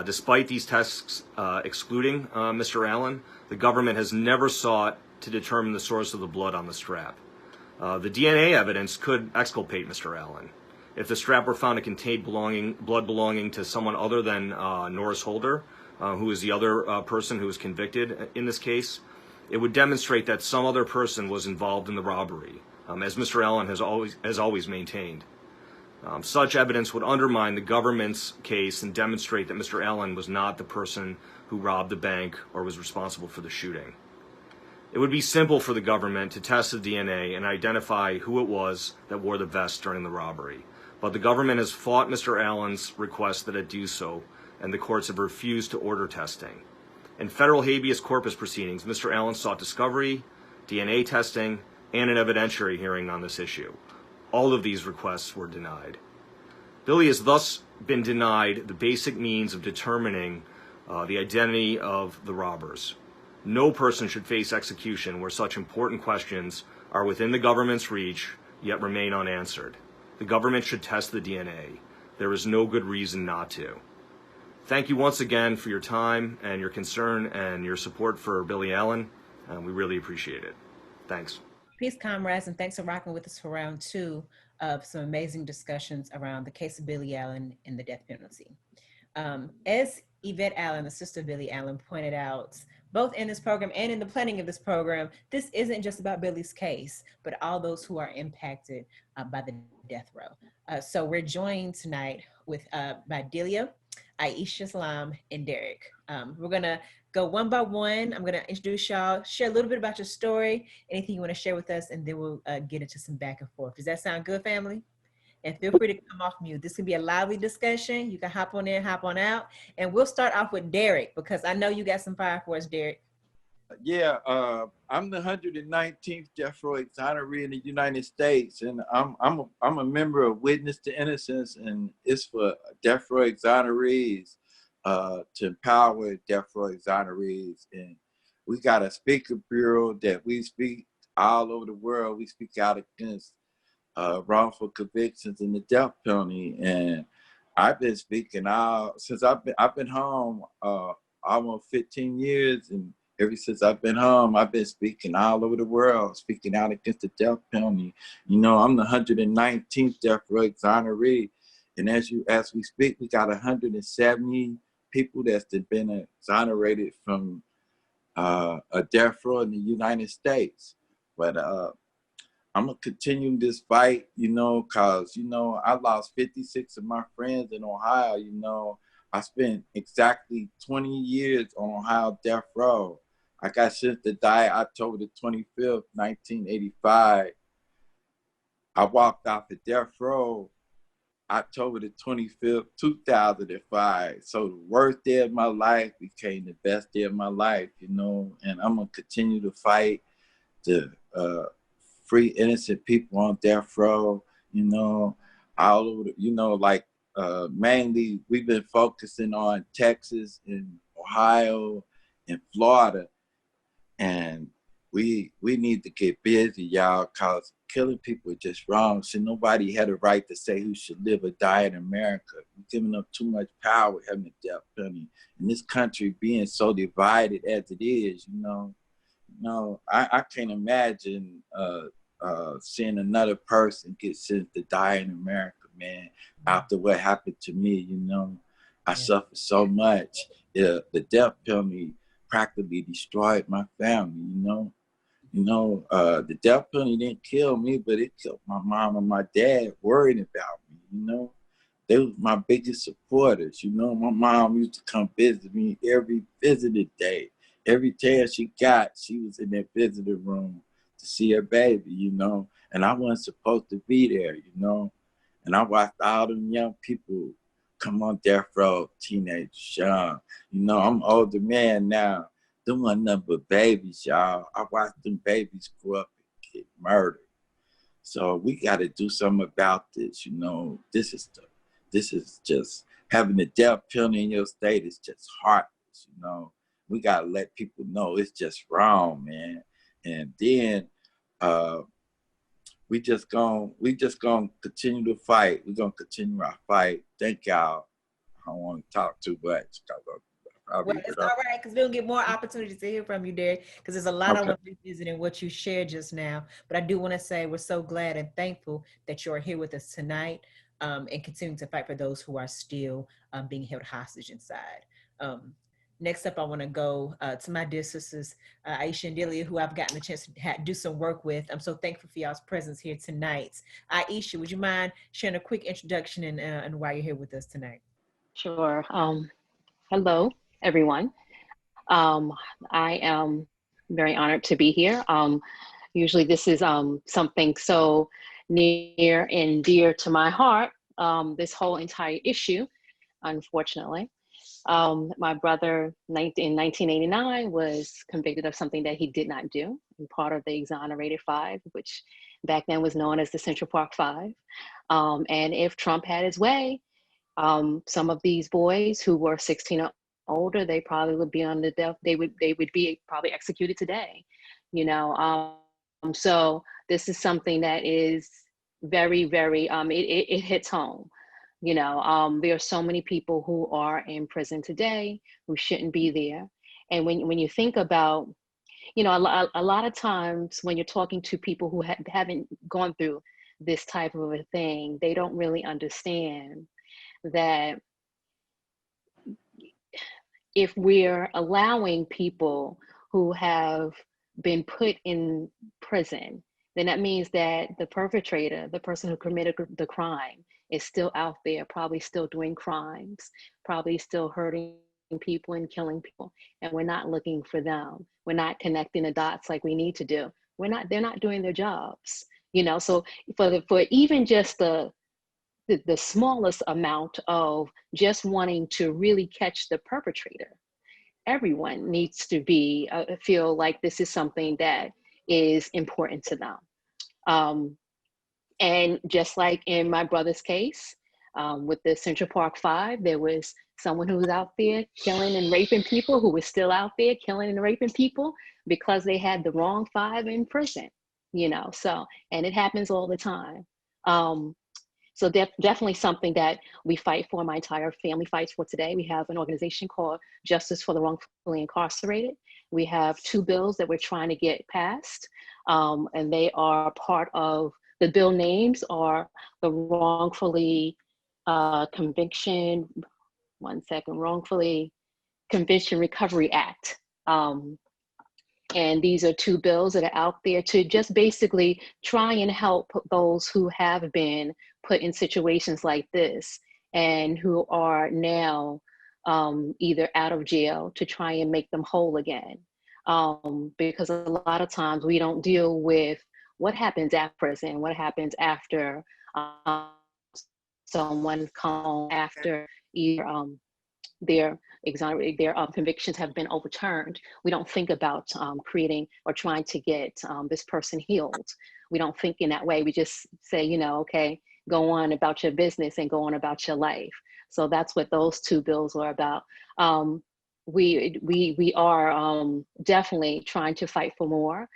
Despite these tests excluding Mr. Allen, the government has never sought to determine the source of the blood on the strap. The DNA evidence could exculpate Mr. Allen. If the strap were found to contain blood belonging to someone other than Norris Holder, who is the other person who was convicted in this case, it would demonstrate that some other person was involved in the robbery, as Mr. Allen has always maintained. Such evidence would undermine the government's case and demonstrate that Mr. Allen was not the person who robbed the bank or was responsible for the shooting. It would be simple for the government to test the DNA and identify who it was that wore the vest during the robbery. But the government has fought Mr. Allen's request that it do so, and the courts have refused to order testing. In federal habeas corpus proceedings, Mr. Allen sought discovery, DNA testing, and an evidentiary hearing on this issue. All of these requests were denied. Billie has thus been denied the basic means of determining the identity of the robbers. No person should face execution where such important questions are within the government's reach, yet remain unanswered. The government should test the DNA. There is no good reason not to. Thank you once again for your time and your concern and your support for Billie Allen. We really appreciate it. Thanks. Peace, comrades, and thanks for rocking with us for round 2 of some amazing discussions around the case of Billie Allen and the death penalty. As Yvette Allen, the sister of Billie Allen, pointed out, both in this program and in the planning of this program, this isn't just about Billie's case, but all those who are impacted by the death row. So we're joined tonight by Delia, Aisha Salam, and Derrick. We're gonna go one by one. I'm gonna introduce y'all, share a little bit about your story, anything you wanna share with us, and then we'll get into some back and forth. Does that sound good, family? And feel free to come off mute. This can be a lively discussion. You can hop on in, hop on out. And we'll start off with Derrick, because I know you got some fire for us, Derrick. Yeah, I'm the 119th death row exoneree in the United States, and I'm a member of Witness to Innocence, and it's for death row exonerees to empower death row exonerees. And we got a speaker bureau that we speak all over the world. We speak out against wrongful convictions and the death penalty. And I've been speaking out since I've been home almost 15 years, and ever since I've been home, I've been speaking all over the world, speaking out against the death penalty. You know, I'm the 119th death row exoneree, and as we speak, we got 170 people that's been exonerated from a death row in the United States. But I'm gonna continue this fight, you know, cause I lost 56 of my friends in Ohio. You know, I spent exactly 20 years on Ohio death row. I got sentenced to die October the 25th, 1985. I walked off the death row October the 25th, 2005. So the worst day of my life became the best day of my life, you know, and I'm gonna continue to fight to free innocent people on death row, you know, all over, mainly we've been focusing on Texas and Ohio and Florida. And we need to get busy, y'all, cause killing people is just wrong. See, nobody had a right to say who should live or die in America. We're giving up too much power having the death penalty. In this country being so divided as it is, you know, I can't imagine seeing another person get sentenced to die in America, man, after what happened to me, you know. I suffered so much. The death penalty practically destroyed my family, you know. The death penalty didn't kill me, but it killed my mom and my dad worried about me, you know. They were my biggest supporters, you know. My mom used to come visit me every visitor day. Every chance she got, she was in that visitor room to see her baby, you know. And I wasn't supposed to be there, you know. And I watched all them young people come on death row, teenagers, young. You know, I'm an older man now. Them wasn't nothing but babies, y'all. I watched them babies grow up and get murdered. So we got to do something about this, you know. This is just having the death penalty in your state is just heartless, you know. We gotta let people know it's just wrong, man. And then we just gonna continue to fight. We're gonna continue our fight. Thank y'all. I don't want to talk too much. Well, it's all right, because we'll get more opportunities to hear from you, Derrick, because there's a lot I want to revisit in what you shared just now. But I do want to say we're so glad and thankful that you're here with us tonight, and continuing to fight for those who are still being held hostage inside. Next up, I want to go to my dear sisters, Aisha and Delia, who I've gotten a chance to do some work with. I'm so thankful for y'all's presence here tonight. Aisha, would you mind sharing a quick introduction and why you're here with us tonight? Sure. Hello, everyone. I am very honored to be here. Usually this is something so near and dear to my heart, this whole entire issue, unfortunately. My brother in 1989 was convicted of something that he did not do, and part of the exonerated five, which back then was known as the Central Park Five. And if Trump had his way, some of these boys who were 16 or older, they probably would be on the death. They would be probably executed today, you know. So this is something that is very, very. It hits home. You know, there are so many people who are in prison today who shouldn't be there. And when you think about, you know, a lot of times when you're talking to people who haven't gone through this type of a thing, they don't really understand that if we're allowing people who have been put in prison, then that means that the perpetrator, the person who committed the crime, is still out there, probably still doing crimes, probably still hurting people and killing people. And we're not looking for them. We're not connecting the dots like we need to do. They're not doing their jobs, you know? So for even just the smallest amount of just wanting to really catch the perpetrator, everyone needs to feel like this is something that is important to them. And just like in my brother's case, with the Central Park Five, there was someone who was out there killing and raping people who was still out there killing and raping people because they had the wrong five in prison, you know, so, and it happens all the time. So definitely something that we fight for, my entire family fights for today. We have an organization called Justice for the Wrongfully Incarcerated. We have 2 bills that we're trying to get passed, and they are part of, the bill names are the Wrongfully Conviction, Wrongfully Conviction Recovery Act. And these are 2 bills that are out there to just basically try and help those who have been put in situations like this and who are now either out of jail, to try and make them whole again. Because a lot of times we don't deal with what happens at prison, what happens after someone comes after either their convictions have been overturned. We don't think about creating or trying to get this person healed. We don't think in that way. We just say, you know, okay, go on about your business and go on about your life. So that's what those 2 bills are about. We are definitely trying to fight for more,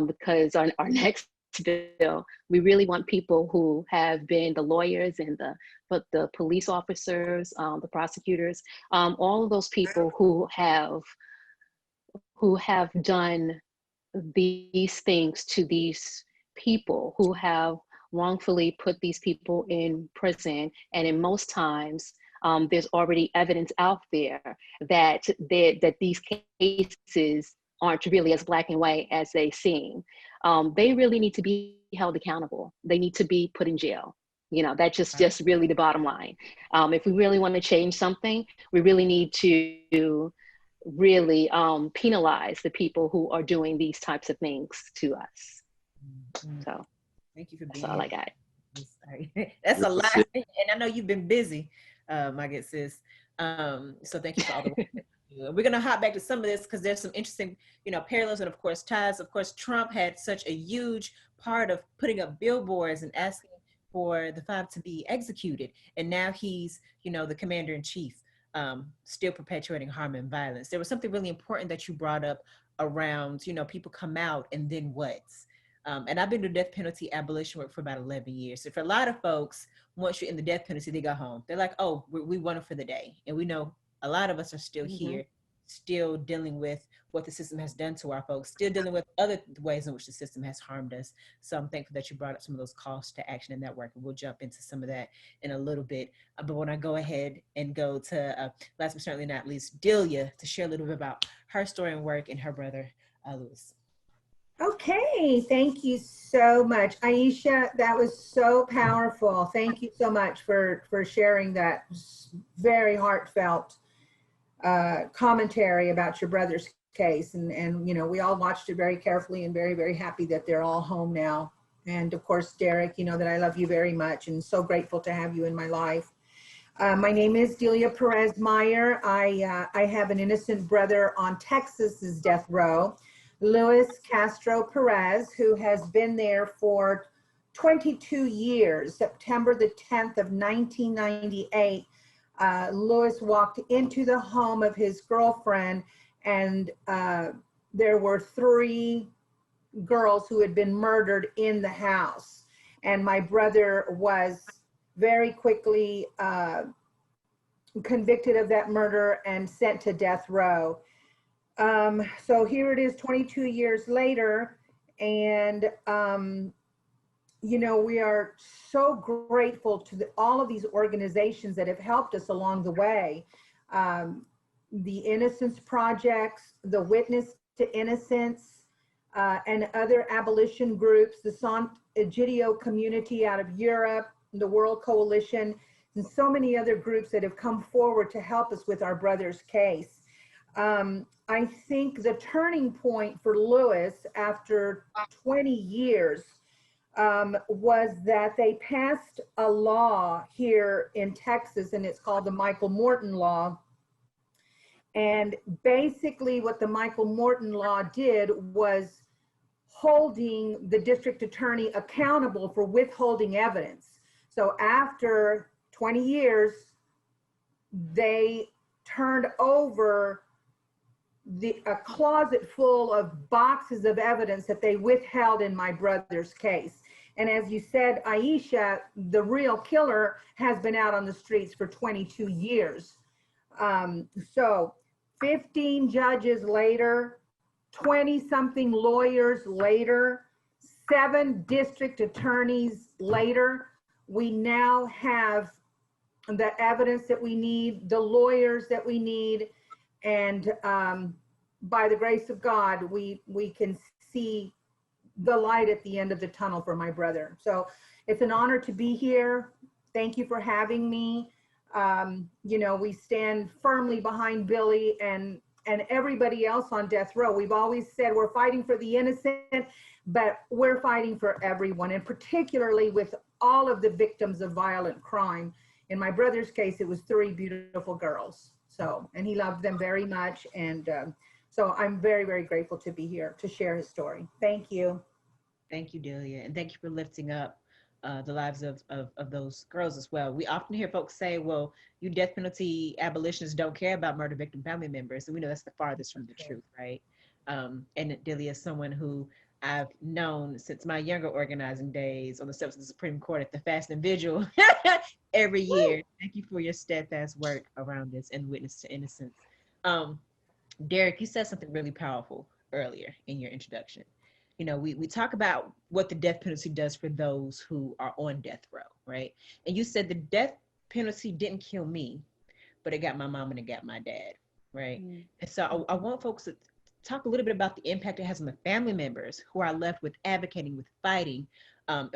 because our next bill, we really want people who have been the lawyers and the police officers, the prosecutors, all of those people who have done these things to these people, who have wrongfully put these people in prison. And in most times, there's already evidence out there that these cases aren't really as black and white as they seem. They really need to be held accountable. They need to be put in jail. You know, that's just really the bottom line. If we really want to change something, we really need to really penalize the people who are doing these types of things to us. So thank you for being that's all I got. That's a lot. And I know you've been busy, my good sis. So thank you for all the work. We're going to hop back to some of this because there's some interesting, you know, parallels and of course ties. Of course, Trump had such a huge part of putting up billboards and asking for the 5 to be executed. And now he's, you know, the commander in chief, still perpetuating harm and violence. There was something really important that you brought up around, you know, people come out and then what? And I've been doing death penalty abolition work for about 11 years. So for a lot of folks, once you're in the death penalty, they go home. They're like, oh, we won it for the day. And we know a lot of us are still here, still dealing with what the system has done to our folks, still dealing with other ways in which the system has harmed us. So I'm thankful that you brought up some of those calls to action in that work, and we'll jump into some of that in a little bit. But when I go ahead and go to, last but certainly not least, Delia, to share a little bit about her story and work and her brother, Louis. Okay, thank you so much. Aisha, that was so powerful. Thank you so much for sharing that very heartfelt commentary about your brother's case. And you know, we all watched it very carefully and very, very happy that they're all home now. And of course, Derrick, you know that I love you very much and so grateful to have you in my life. My name is Delia Perez Meyer. I have an innocent brother on Texas's death row, Luis Castro Perez, who has been there for 22 years. September the 10th of 1998, Luis walked into the home of his girlfriend, and there were 3 girls who had been murdered in the house. And my brother was very quickly convicted of that murder and sent to death row. So here it is 22 years later, and you know, we are so grateful to all of these organizations that have helped us along the way. The Innocence Projects, the Witness to Innocence, and other abolition groups, the Sant'Egidio community out of Europe, the World Coalition, and so many other groups that have come forward to help us with our brother's case. I think the turning point for Luis after 20 years was that they passed a law here in Texas, and it's called the Michael Morton Law. And basically what the Michael Morton Law did was holding the district attorney accountable for withholding evidence. So after 20 years, they turned over a closet full of boxes of evidence that they withheld in my brother's case. And as you said, Aisha, the real killer has been out on the streets for 22 years. So 15 judges later, 20-something lawyers later, 7 district attorneys later, we now have the evidence that we need, the lawyers that we need, and by the grace of God, we can see the light at the end of the tunnel for my brother. So it's an honor to be here. Thank you for having me. You know, we stand firmly behind Billie and everybody else on death row. We've always said we're fighting for the innocent, but we're fighting for everyone, and particularly with all of the victims of violent crime. In my brother's case, it was 3 beautiful girls. So, and he loved them very much. And so I'm very, very grateful to be here to share his story. Thank you. Thank you, Delia. And thank you for lifting up the lives of those girls as well. We often hear folks say, well, you death penalty abolitionists don't care about murder victim family members. And we know that's the farthest from the truth, right? And Delia is someone who I've known since my younger organizing days on the steps of the Supreme Court at the Fast and Vigil every year. Thank you for your steadfast work around this and Witness to Innocence. Derrick, you said something really powerful earlier in your introduction. You know, we talk about what the death penalty does for those who are on death row, right? And you said the death penalty didn't kill me, but it got my mom and it got my dad, right? And so I want folks to talk a little bit about the impact it has on the family members who are left with advocating, with fighting, and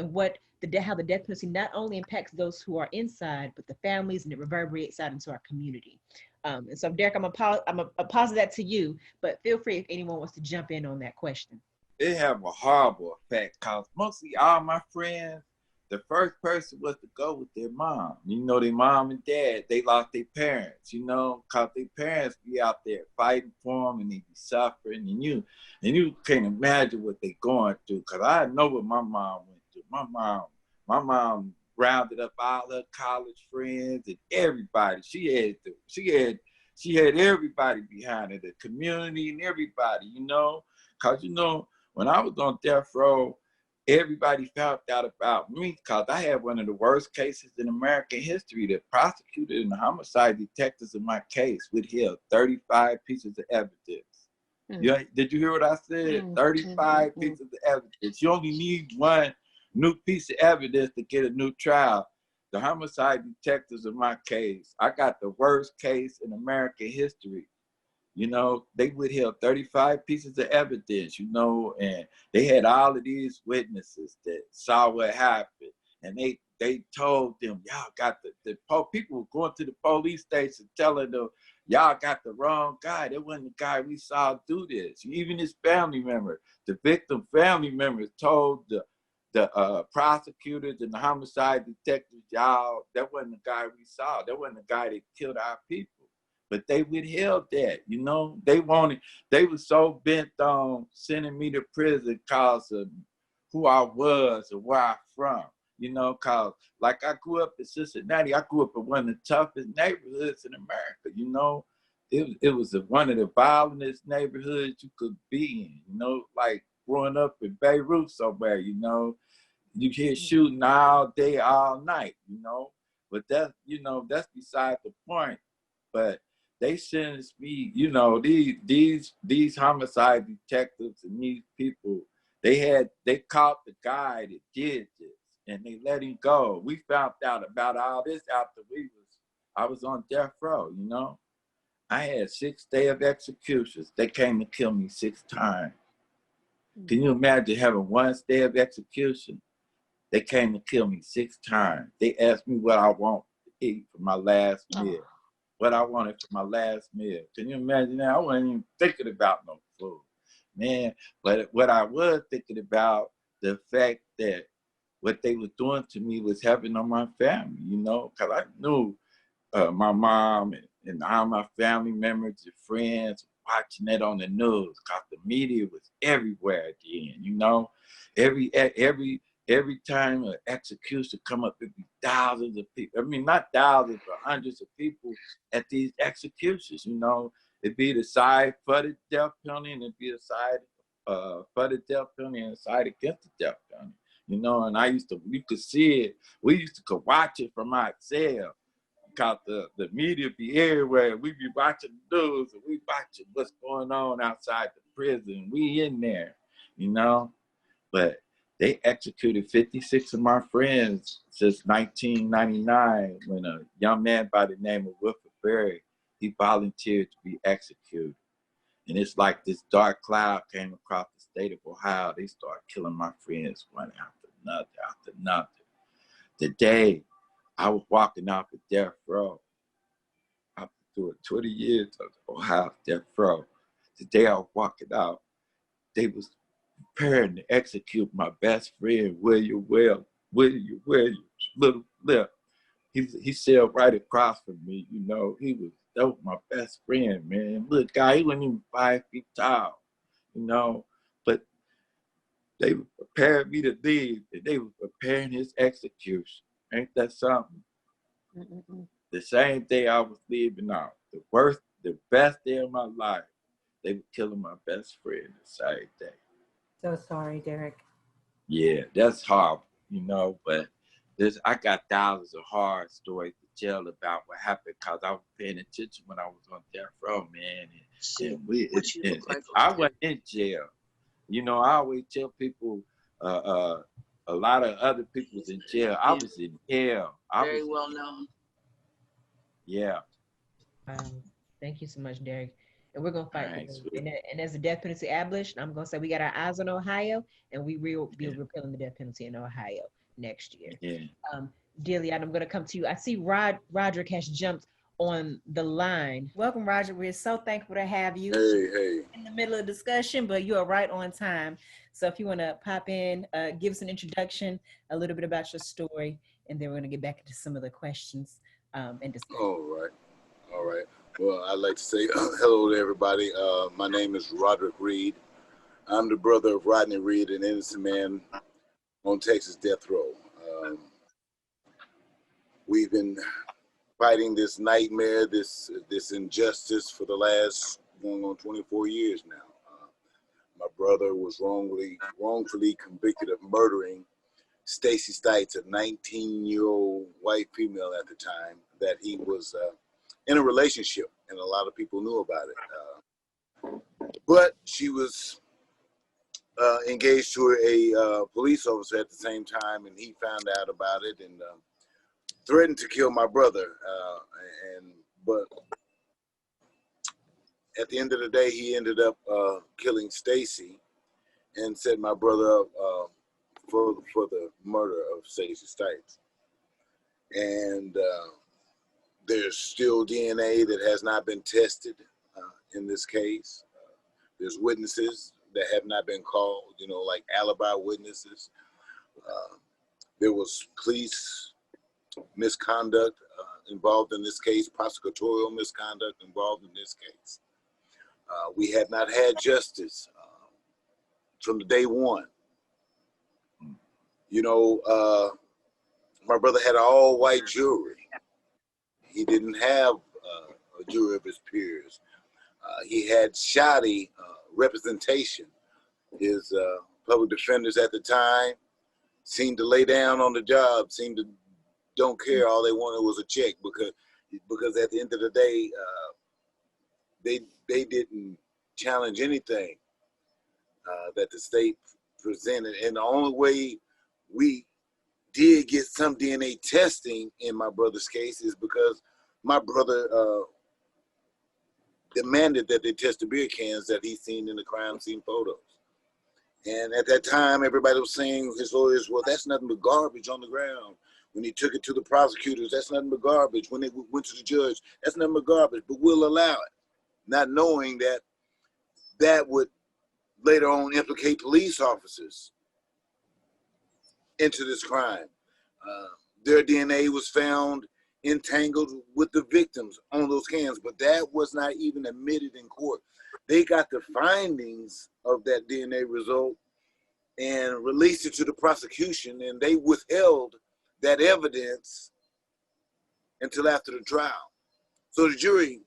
how the death penalty not only impacts those who are inside, but the families, and it reverberates out into our community. And so, Derrick, I'm gonna pause that to you, but feel free if anyone wants to jump in on that question. It have a horrible effect because mostly all my friends, the first person was to go with their mom. You know, their mom and dad, they lost their parents, you know, because their parents be out there fighting for them and they be suffering. And you can't imagine what they going through, because I know what my mom went through. My mom rounded up all her college friends and everybody. She had everybody behind her, the community and everybody, you know. Cause you know, when I was on death row, everybody found out about me because I had one of the worst cases in American history. The prosecutor and the homicide detectives in my case withheld 35 pieces of evidence. Yeah, did you hear what I said? 35 pieces of evidence. You only need one new piece of evidence to get a new trial. The homicide detectives in my case, I got the worst case in American history. You know, they withheld 35 pieces of evidence, you know, and they had all of these witnesses that saw what happened. And they told them, y'all got the people were going to the police station telling them, y'all got the wrong guy. That wasn't the guy we saw do this. Even his family member, the victim family members told the prosecutors and the homicide detectives, y'all, that wasn't the guy we saw. That wasn't the guy that killed our people. But they withheld that, you know. They were so bent on sending me to prison because of who I was and where I'm from, you know, because like I grew up in Cincinnati, I grew up in one of the toughest neighborhoods in America, you know. It was one of the violentest neighborhoods you could be in, you know, like growing up in Beirut somewhere, you know. You hear shooting all day, all night, you know. But that's, you know, that's beside the point. But they sentenced me, you know, these homicide detectives and these people, they caught the guy that did this and they let him go. We found out about all this after I was on death row, you know. I had 6 days of executions. They came to kill me 6 times. Can you imagine having 1 day of execution? They came to kill me 6 times. They asked me what I want to eat for my last meal. What I wanted for my last meal. Can you imagine that? I wasn't even thinking about no food, man. But what I was thinking about, the fact that what they were doing to me was having on my family, you know, because I knew my mom and all my family members and friends watching that on the news, because the media was everywhere at the end, you know. Every time an execution come up, it'd be thousands of people. I mean, not thousands, but hundreds of people at these executions, you know. It'd be the side for the death penalty and it'd be the side for the death penalty and the side against the death penalty, you know. And you could see it. We used to go watch it from our cell because the media be everywhere. We be watching the news and we watching what's going on outside the prison. We in there, you know. But they executed 56 of my friends since 1999 when a young man by the name of Wilford Berry, he volunteered to be executed. And it's like this dark cloud came across the state of Ohio. They started killing my friends one after another. The day I was walking off the death row, after doing 20 years of Ohio death row, the day I was walking out, they was preparing to execute my best friend, William Williams, little lip. He sailed right across from me, you know. That was my best friend, man. Little guy, he wasn't even 5 feet tall, you know. But they were preparing me to leave, and they were preparing his execution. Ain't that something? The same day I was leaving out, the best day of my life, they were killing my best friend the same day. So sorry, Derrick. Yeah, that's horrible, you know, but I got thousands of horror stories to tell about what happened because I was paying attention when I was on death row, man. And I wasn't in jail. You know, I always tell people, a lot of other people was in jail. I was in hell. Very well known. Yeah. Thank you so much, Derrick. And we're gonna fight Thanks. for them. And as the death penalty abolished, I'm gonna say we got our eyes on Ohio, and we will be repealing the death penalty in Ohio next year. Yeah. Delia, I'm gonna come to you. I see Roderick has jumped on the line. Welcome, Roger. We're so thankful to have you. Hey. In the middle of discussion, but you are right on time. So if you want to pop in, give us an introduction, a little bit about your story, and then we're gonna get back into some of the questions and discussion. All right. Well, I'd like to say hello to everybody. My name is Roderick Reed. I'm the brother of Roderick Reed, an innocent man on Texas death row. We've been fighting this nightmare, this injustice for the last going on 24 years now. My brother was wrongfully convicted of murdering Stacy Stites, a 19-year-old white female at the time that he was in a relationship, and a lot of people knew about it. But she was engaged to a police officer at the same time, and he found out about it and threatened to kill my brother. But at the end of the day, he ended up killing Stacy and set my brother up for the murder of Stacy Stites. And there's still DNA that has not been tested in this case. There's witnesses that have not been called, like alibi witnesses. There was police misconduct involved in this case, prosecutorial misconduct involved in this case. We had not had justice from the day one. My brother had an all-white jury. He didn't have a jury of his peers. He had shoddy representation. His public defenders at the time seemed to lay down on the job, seemed to don't care. All they wanted was a check because at the end of the day, they didn't challenge anything that the state presented. And the only way we did get some DNA testing in my brother's case is because my brother demanded that they test the beer cans that he seen in the crime scene photos. And at that time, everybody was saying, his lawyers, well, that's nothing but garbage on the ground. When he took it to the prosecutors, that's nothing but garbage. When they went to the judge, that's nothing but garbage, but we'll allow it. Not knowing that that would later on implicate police officers into this crime. Their DNA was found entangled with the victims on those cans, but that was not even admitted in court. They got the findings of that DNA result and released it to the prosecution, and they withheld that evidence until after the trial. So the jury,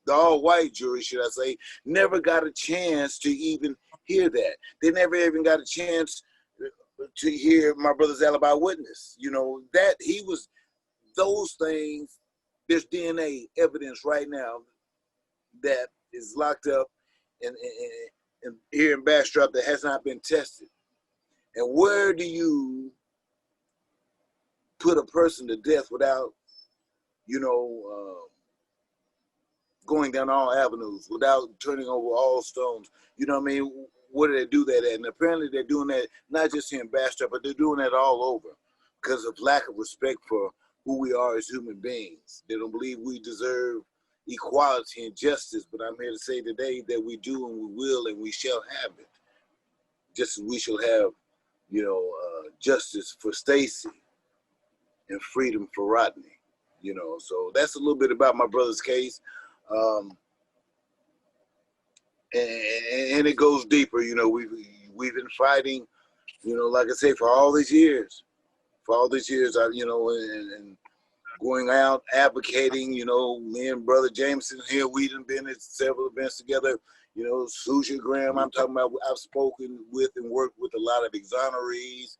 the all-white jury, should I say, never got a chance to even hear that. They never even got a chance to hear my brother's alibi witness. That he was, those things, there's DNA evidence right now that is locked up and here in Bastrop that has not been tested. And where do you put a person to death without, going down all avenues, without turning over all stones? You know what I mean? Where do they do that at? And apparently they're doing that not just here in Bastrop, but they're doing that all over because of lack of respect for who we are as human beings. They don't believe we deserve equality and justice, but I'm here to say today that we do and we will and we shall have it. Just as we shall have, justice for Stacy and freedom for Rodney. So that's a little bit about my brother's case. And it goes deeper. We've been fighting, like I say, for all these years. And going out advocating. Me and Brother Jamison here, we done been at several events together. Suja Graham, I'm talking about. I've spoken with and worked with a lot of exonerees,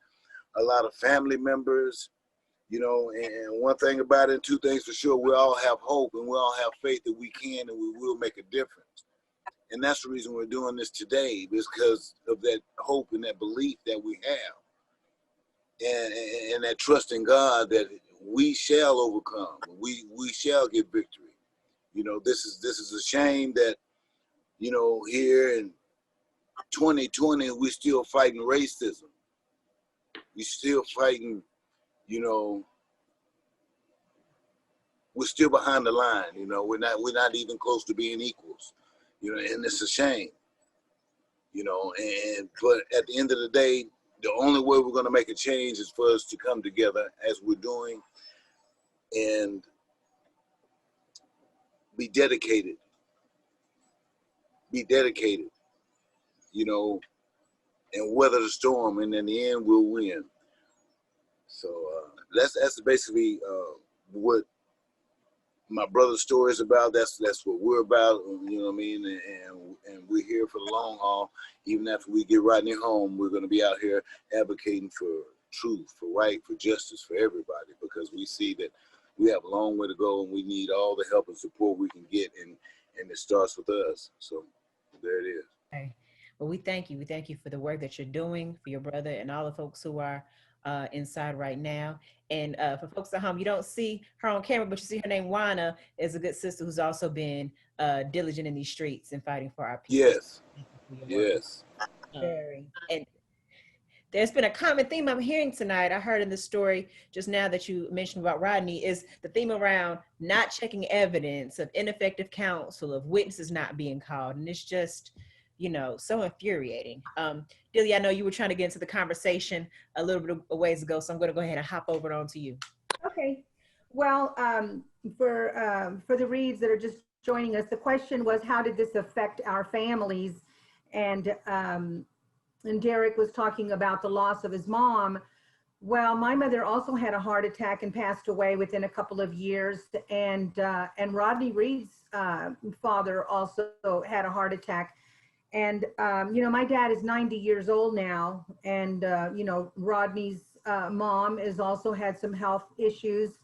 a lot of family members. And one thing about it, and two things for sure, we all have hope and we all have faith that we can and we will make a difference. And that's the reason we're doing this today, because of that hope and that belief that we have. And that trust in God that we shall overcome. We shall get victory. This is a shame that, here in 2020, we're still fighting racism. We're still fighting, we're still behind the line. We're not even close to being equals. And it's a shame. But at the end of the day, the only way we're going to make a change is for us to come together as we're doing and be dedicated. And weather the storm, and in the end, we'll win. So that's basically what my brother's story is about. That's what we're about. You know what I mean? And we're here for the long haul. Even after we get Rodney home, we're going to be out here advocating for truth, for right, for justice, for everybody, because we see that we have a long way to go, and we need all the help and support we can get, and it starts with us. So there it is. Okay. Well, we thank you. We thank you for the work that you're doing for your brother and all the folks who are inside right now. And for folks at home, you don't see her on camera, but you see her name, Wana, is a good sister who's also been diligent in these streets and fighting for our people. Yes. Yes. Very. And there's been a common theme I'm hearing tonight. I heard in the story just now that you mentioned about Rodney is the theme around not checking evidence, of ineffective counsel, of witnesses not being called. And it's just, you know, so infuriating. Delia, I know you were trying to get into the conversation a little bit of ways ago, so I'm going to go ahead and hop over on to you. Okay. Well, for the Reeds that are just joining us, the question was, how did this affect our families? And Derrick was talking about the loss of his mom. Well, my mother also had a heart attack and passed away within a couple of years. And Rodney Reed's father also had a heart attack. And, you know, my dad is 90 years old now. And, you know, Rodney's mom has also had some health issues.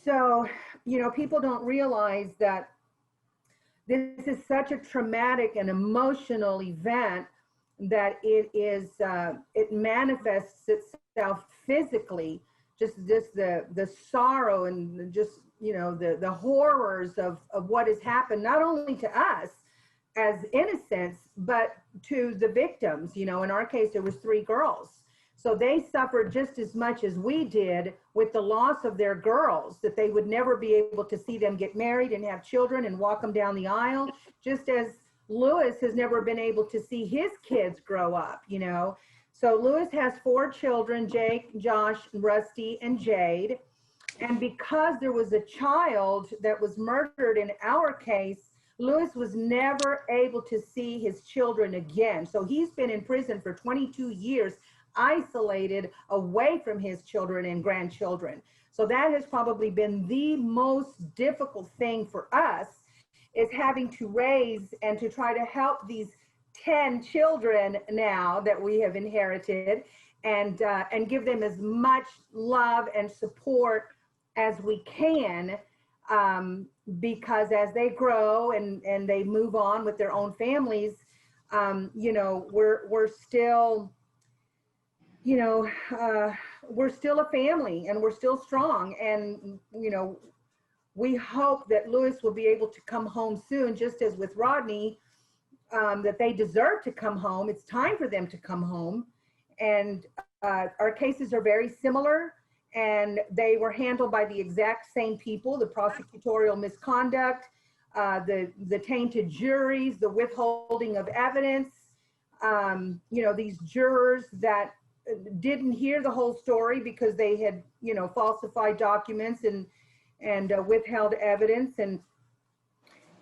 So, you know, people don't realize that this is such a traumatic and emotional event that it manifests itself physically, just the sorrow and just, you know, the horrors of what has happened, not only to us as innocents, but to the victims. You know, in our case, there was 3 girls. So they suffered just as much as we did with the loss of their girls, that they would never be able to see them get married and have children and walk them down the aisle, just as Lewis has never been able to see his kids grow up, you know. So Lewis has 4 children, Jake, Josh, Rusty, and Jade. And because there was a child that was murdered in our case, Lewis was never able to see his children again. So he's been in prison for 22 years, isolated away from his children and grandchildren. So that has probably been the most difficult thing for us, is having to raise and to try to help these 10 children now that we have inherited, and give them as much love and support as we can, because as they grow and they move on with their own families, you know, we're still, you know, we're still a family and we're still strong. And, you know, we hope that Lewis will be able to come home soon, just as with Rodney, that they deserve to come home. It's time for them to come home. And our cases are very similar, and they were handled by the exact same people: the prosecutorial misconduct, the tainted juries, the withholding of evidence, you know, these jurors that didn't hear the whole story because they had, you know, falsified documents and withheld evidence.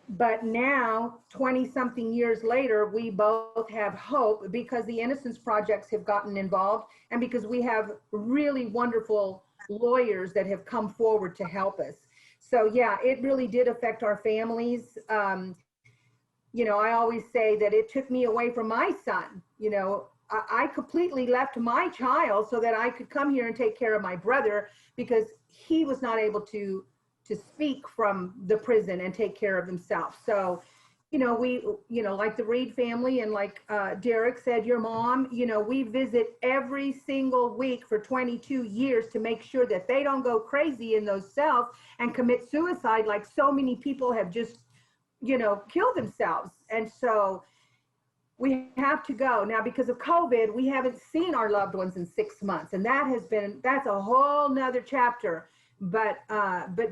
But now, 20-something years later, we both have hope because the Innocence Projects have gotten involved, and because we have really wonderful lawyers that have come forward to help us. So yeah, it really did affect our families. You know, I always say that it took me away from my son. You know, I completely left my child so that I could come here and take care of my brother, because he was not able to speak from the prison and take care of himself. So, you know, we, you know, like the Reed family, and like Derrick said, your mom, you know, we visit every single week for 22 years to make sure that they don't go crazy in those cells and commit suicide like so many people have just, you know, killed themselves. And so we have to go. Now, because of COVID, we haven't seen our loved ones in 6 months, and that's a whole nother chapter. But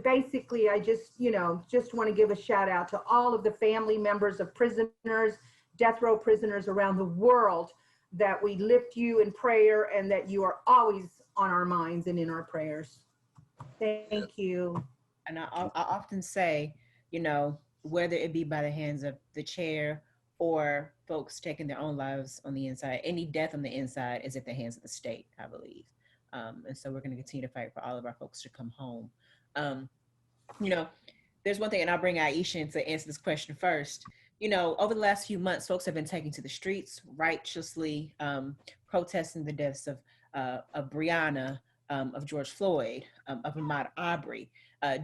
basically, I just want to give a shout out to all of the family members of prisoners, death row prisoners around the world, that we lift you in prayer and that you are always on our minds and in our prayers. Thank you. And I often say, you know, whether it be by the hands of the chair or folks taking their own lives on the inside, any death on the inside is at the hands of the state, I believe. And so we're going to continue to fight for all of our folks to come home. You know, there's one thing, and I'll bring Aisha in to answer this question first. You know, over the last few months, folks have been taking to the streets righteously protesting the deaths of Breonna, of George Floyd, of Ahmaud Arbery.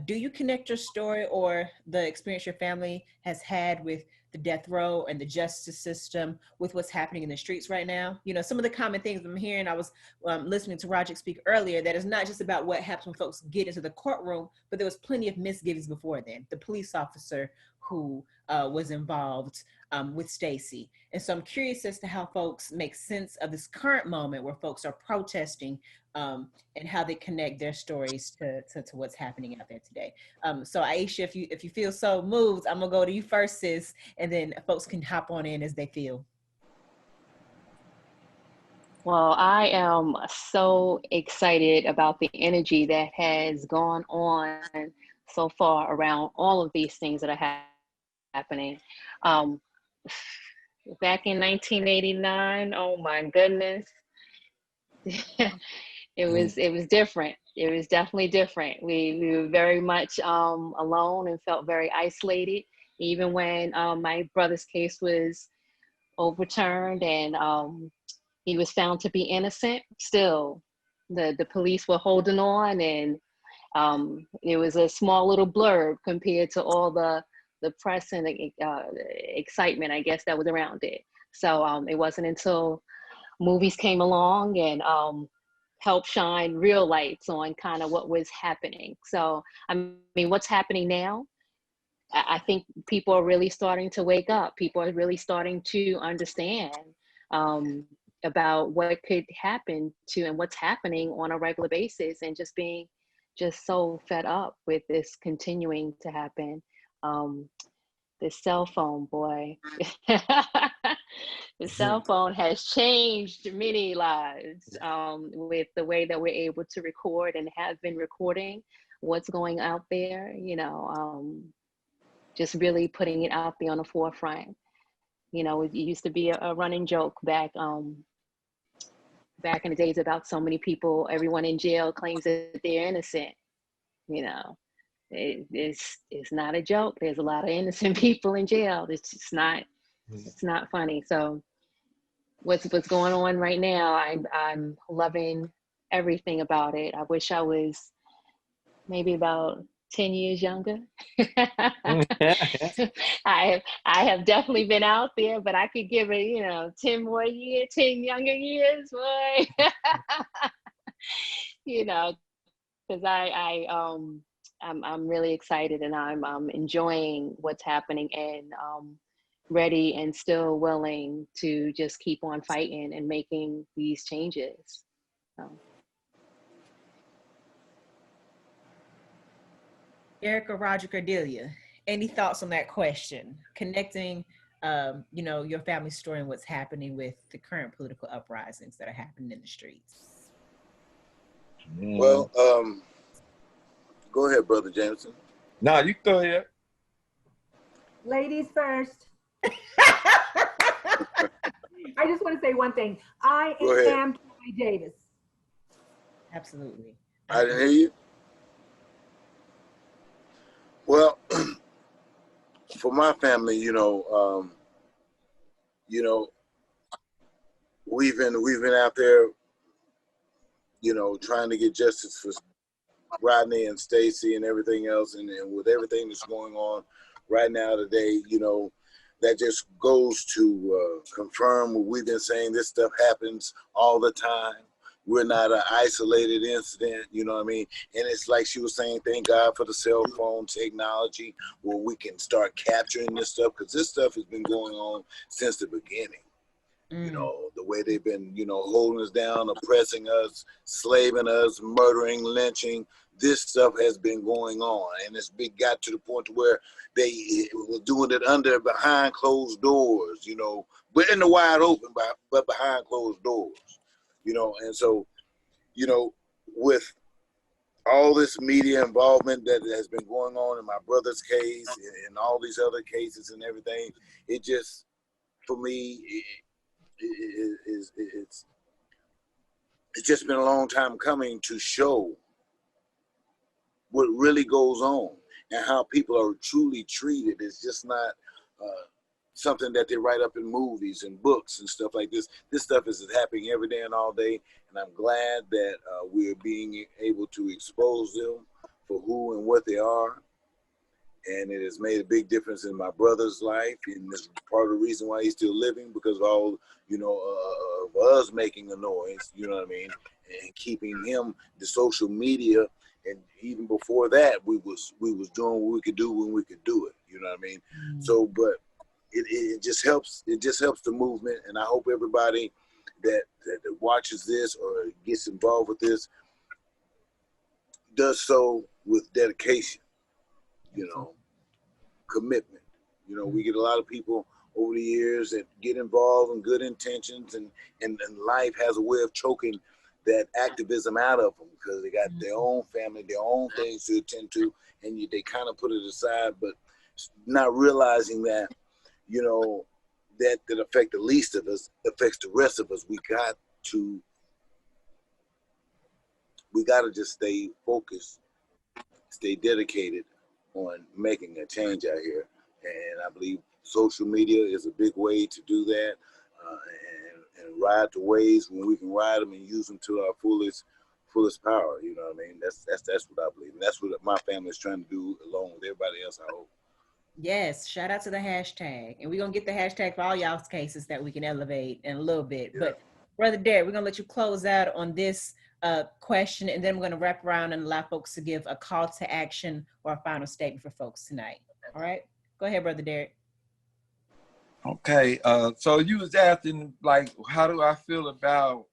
Do you connect your story or the experience your family has had with the death row and the justice system with what's happening in the streets right now? You know, some of the common things I'm hearing, I was listening to Roderick speak earlier, that it's not just about what happens when folks get into the courtroom, but there was plenty of misgivings before then. The police officer who was involved with Stacy. And so I'm curious as to how folks make sense of this current moment where folks are protesting and how they connect their stories to what's happening out there today. So Aisha, if you feel so moved, I'm gonna go to you first, sis, and then folks can hop on in as they feel. Well, I am so excited about the energy that has gone on so far around all of these things that are happening. Back in 1989, oh my goodness, it was different. It was definitely different. We were very much alone and felt very isolated. Even when my brother's case was overturned and he was found to be innocent, still the police were holding on, and it was a small little blurb compared to all the press and the excitement, I guess, that was around it. So it wasn't until movies came along and helped shine real lights on kind of what was happening. So, I mean, what's happening now? I think people are really starting to wake up. People are really starting to understand about what could happen to and what's happening on a regular basis, and just being just so fed up with this continuing to happen. The cell phone, boy. The cell phone has changed many lives with the way that we're able to record and have been recording what's going out there, you know, just really putting it out there on the forefront. You know, it used to be a running joke back in the days about so many people, everyone in jail claims that they're innocent, you know. It's not a joke. There's a lot of innocent people in jail. It's just not, it's not funny. So what's going on right now, I'm loving everything about it. I wish I was maybe about 10 years younger. I have definitely been out there, but I could give it, you know, 10 more years, 10 younger years, boy. You know, because I'm really excited, and I'm enjoying what's happening, and ready and still willing to just keep on fighting and making these changes. So. Erica, Roderick, or Delia, any thoughts on that question? Connecting, you know, your family's story and what's happening with the current political uprisings that are happening in the streets. Well, go ahead, Brother Jamison. No, you go ahead. Ladies first. I just want to say one thing. I am Troy Davis. Absolutely. I didn't hear you. Well, for my family, you know, we've been out there, you know, trying to get justice for Rodney and Stacy and everything else, and with everything that's going on right now today, you know, that just goes to confirm what we've been saying. This stuff happens all the time. We're not an isolated incident, you know what I mean? And it's like she was saying, thank God for the cell phone technology where we can start capturing this stuff, because this stuff has been going on since the beginning. You know, the way they've been, you know, holding us down, oppressing us, slaving us, murdering, lynching. This stuff has been going on, and it's got to the point to where they were doing it behind closed doors, you know, but in the wide open, but behind closed doors, you know. And so, you know, with all this media involvement that has been going on in my brother's case and all these other cases and everything, it just, for me, it's just been a long time coming to show what really goes on and how people are truly treated. It's just not something that they write up in movies and books and stuff like this. This stuff is happening every day and all day, and I'm glad that we're being able to expose them for who and what they are. And it has made a big difference in my brother's life, and it's part of the reason why he's still living, because of all, of us making a noise, you know what I mean, and keeping him, the social media, and even before that, we was doing what we could do when we could do it, you know what I mean. So, but it just helps. It just helps the movement, and I hope everybody that watches this or gets involved with this does so with dedication. Commitment. We get a lot of people over the years that get involved in good intentions, and life has a way of choking that activism out of them because they got their own family, their own things to attend to, and they kind of put it aside, but not realizing that, that affect the least of us affects the rest of us. We got to just stay focused, stay dedicated on making a change out here, and I believe social media is a big way to do that, and ride the waves when we can ride them and use them to our fullest power. You know what I mean? That's what I believe, and that's what my family is trying to do along with everybody else, I hope. Yes, shout out to the hashtag, and we're gonna get the hashtag for all y'all's cases that we can elevate in a little bit. Yeah. But Brother Derrick, we're gonna let you close out on this question, and then we're going to wrap around and allow folks to give a call to action or a final statement for folks tonight. All right, go ahead, Brother Derrick. Okay, so you was asking, like, how do I feel about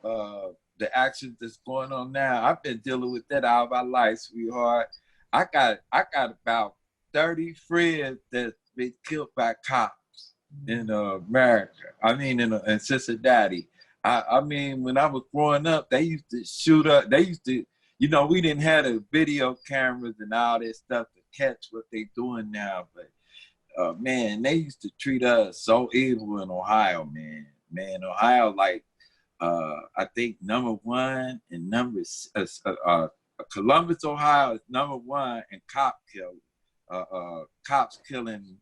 the actions that's going on now? I've been dealing with that all my life, sweetheart. I got about 30 friends that's been killed by cops in America. I mean, in Cincinnati. I mean, when I was growing up, they used to shoot up. They used to, we didn't have the video cameras and all that stuff to catch what they doing now. But man, they used to treat us so evil in Ohio, man. Man, Ohio, like, I think #1 and Columbus, Ohio is #1 in cops killing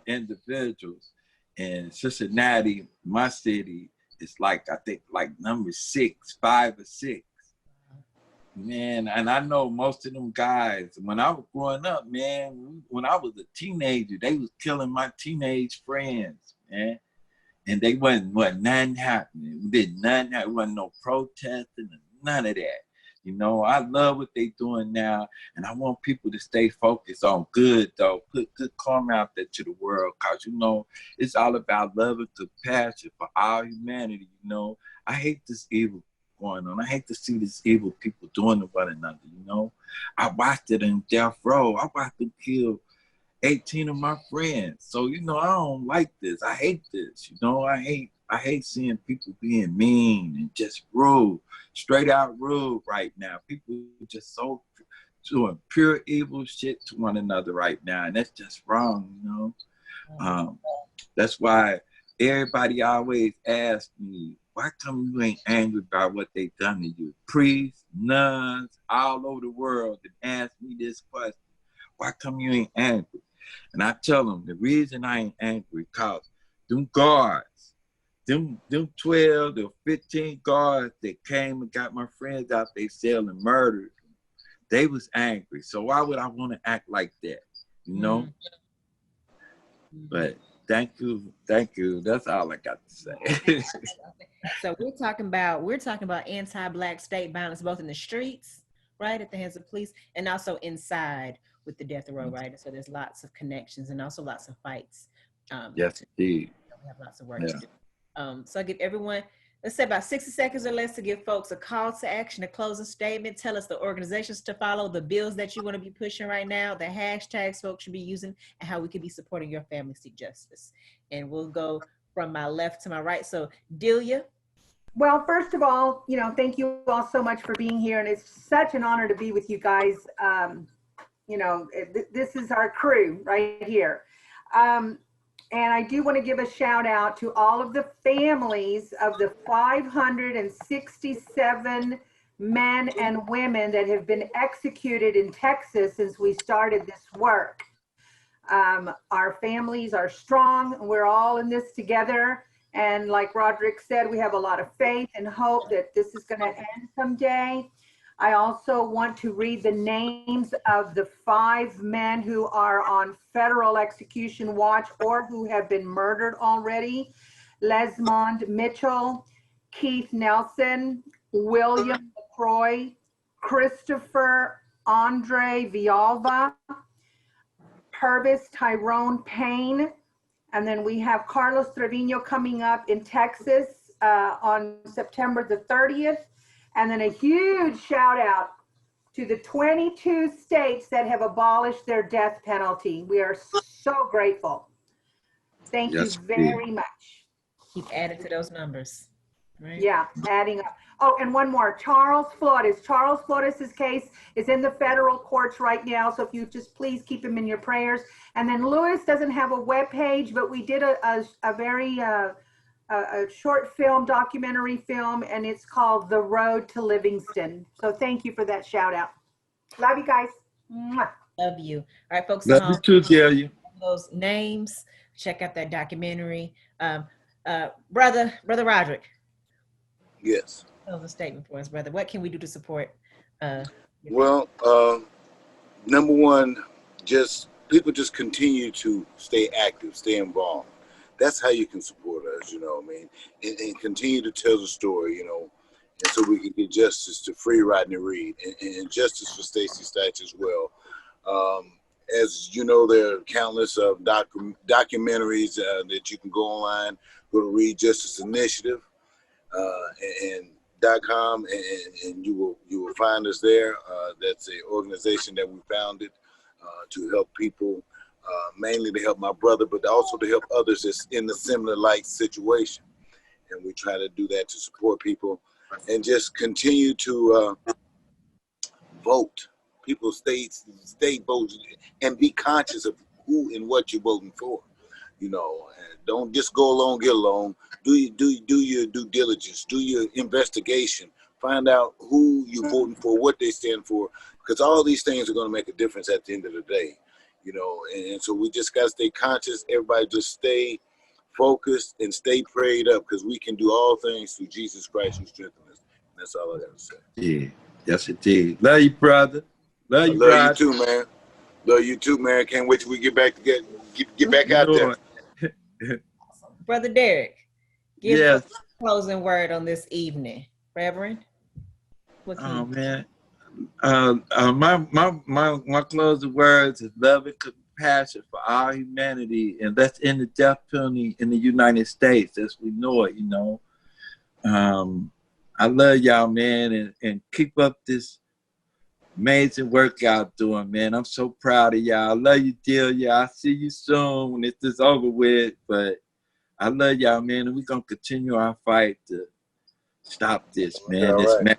individuals. And Cincinnati, my city, it's like, I think, like #6, 5 or 6. Man, and I know most of them guys, when I was growing up, man, when I was a teenager, they was killing my teenage friends, man. And they wasn't nothing happening. There wasn't no protesting, none of that. I love what they doing now, and I want people to stay focused on good, though. Put good karma out there to the world, because, it's all about love and compassion for all humanity, I hate this evil going on. I hate to see this evil people doing to one another, I watched it in Death Row. I watched them kill 18 of my friends. So, I don't like this. I hate this, I hate seeing people being mean and just rude, straight out rude right now. People are just so doing pure evil shit to one another right now, and that's just wrong, That's why everybody always asks me, why come you ain't angry about what they done to you? Priests, nuns, all over the world that ask me this question. Why come you ain't angry? And I tell them the reason I ain't angry, because them guards, them 12 to 15 guards that came and got my friends out they cell and murdered them, they was angry. So why would I want to act like that, But thank you. That's all I got to say. So we're talking about anti-Black state violence, both in the streets, right, at the hands of police, and also inside with the death row, right? And so there's lots of connections and also lots of fights. Yes, indeed. We have lots of work to do. So I give everyone, let's say about 60 seconds or less to give folks a call to action, a closing statement. Tell us the organizations to follow, the bills that you want to be pushing right now, the hashtags folks should be using, and how we could be supporting your family seek justice. And we'll go from my left to my right. So Delia. Well, first of all, thank you all so much for being here. And it's such an honor to be with you guys. This is our crew right here. And I do want to give a shout out to all of the families of the 567 men and women that have been executed in Texas since we started this work. Our families are strong. We're all in this together. And like Roderick said, we have a lot of faith and hope that this is going to end someday. I also want to read the names of the 5 men who are on federal execution watch or who have been murdered already. Lesmond Mitchell, Keith Nelson, William LaCroix, Christopher Audre Villalba, Purvis Tyrone Payne, and then we have Carlos Trevino coming up in Texas on September the 30th. And then a huge shout out to the 22 states that have abolished their death penalty. We are so grateful. Thank you very much. Keep adding to those numbers, right? Yeah, adding up. Oh, and one more, Charles Flores. Charles Flores' case is in the federal courts right now, so if you just please keep him in your prayers. And then Lewis doesn't have a web page, but we did a very short film, documentary film, and it's called The Road to Livingston. So thank you for that shout out. Love you guys. Mwah. Love you. All right, folks. Love you too, Delia. Those names. Check out that documentary. Brother Roderick. Yes. Tell a statement for us, brother. What can we do to support? Well, number one, people just continue to stay active, stay involved. That's how you can support us, you know what I mean? And continue to tell the story, you know, and so we can get justice to free Roderick Reed and justice for Stacey Stites as well. As you know, there are countless of documentaries that you can go online, go to Reed Justice Initiative and .com, and you will find us there. That's an organization that we founded to help people, mainly to help my brother, but also to help others that's in a similar like situation. And we try to do that to support people and just continue to vote. People stay voting and be conscious of who and what you're voting for. You know, and don't just go along, get along. Do your due diligence, do your investigation, find out who you're voting for, what they stand for, because all these things are going to make a difference at the end of the day. You know, and so we just got to stay conscious. Everybody just stay focused and stay prayed up, because we can do all things through Jesus Christ who strengthens us. And that's all I got to say. Yeah, yes indeed. Love you, brother. Love you, love you too, man. Love you too, man. Can't wait till we get back to get back out there. Brother Derrick, give yes. us a closing word on this evening, Reverend. Oh man, my closing words is love and compassion for all humanity, and that's in the death penalty in the United States as we know it. You know, I love y'all, man, and keep up this amazing work y'all doing, man. I'm so proud of y'all. I love you, Delia. I'll see you soon when this is over with, but I love y'all, man, and we're going to continue our fight to stop this, man. This man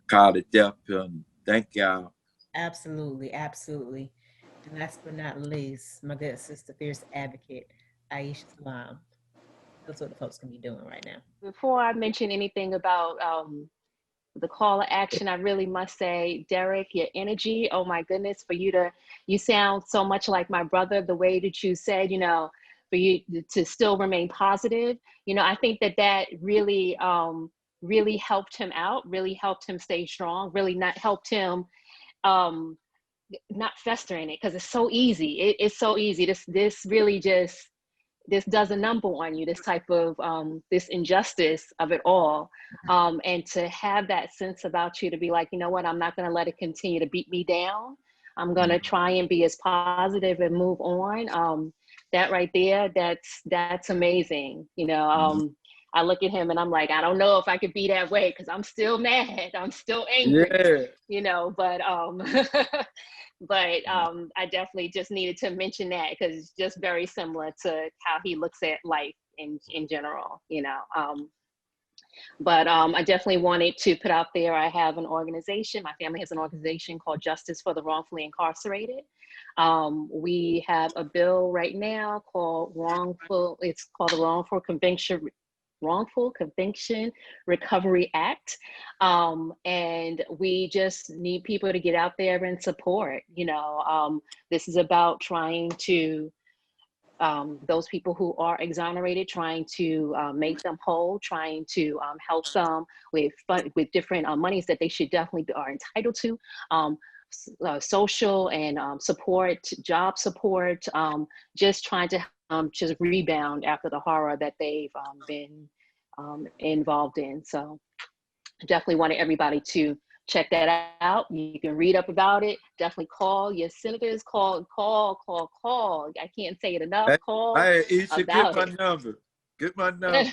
called the death penalty. Thank y'all. Absolutely, absolutely. And last but not least, my good sister, fierce advocate, Aisha Salam. That's what the folks can be doing right now. Before I mention anything about the call to action, I really must say, Derrick, your energy, oh my goodness, you sound so much like my brother, the way that you said, you know, for you to still remain positive. You know, I think that really, really helped him out, really helped him stay strong, really not helped him not fester in it, because it's so easy. It's so easy. This really just, this does a number on you, this type of, this injustice of it all. And to have that sense about you to be like, you know what, I'm not gonna let it continue to beat me down. I'm gonna try and be as positive and move on. That right there, that's amazing. You know, I look at him and I'm like, I don't know if I could be that way, because I'm still mad, I'm still angry, you know, but I definitely just needed to mention that, because it's just very similar to how he looks at life in general, you know. I definitely wanted to put out there, I have an organization, my family has an organization called Justice for the Wrongfully Incarcerated. We have a bill right now called Wrongful, it's called the Wrongful Conviction Wrongful Conviction Recovery Act. And we just need people to get out there and support. This is about trying to those people who are exonerated, trying to make them whole, trying to help them with different monies that they should definitely are entitled to, social and support, job support, just trying to just rebound after the horror that they've been involved in. So definitely wanted everybody to check that out. You can read up about it. Definitely call your senators. Call. I can't say it enough. Call You should get about my it. number. Get my number.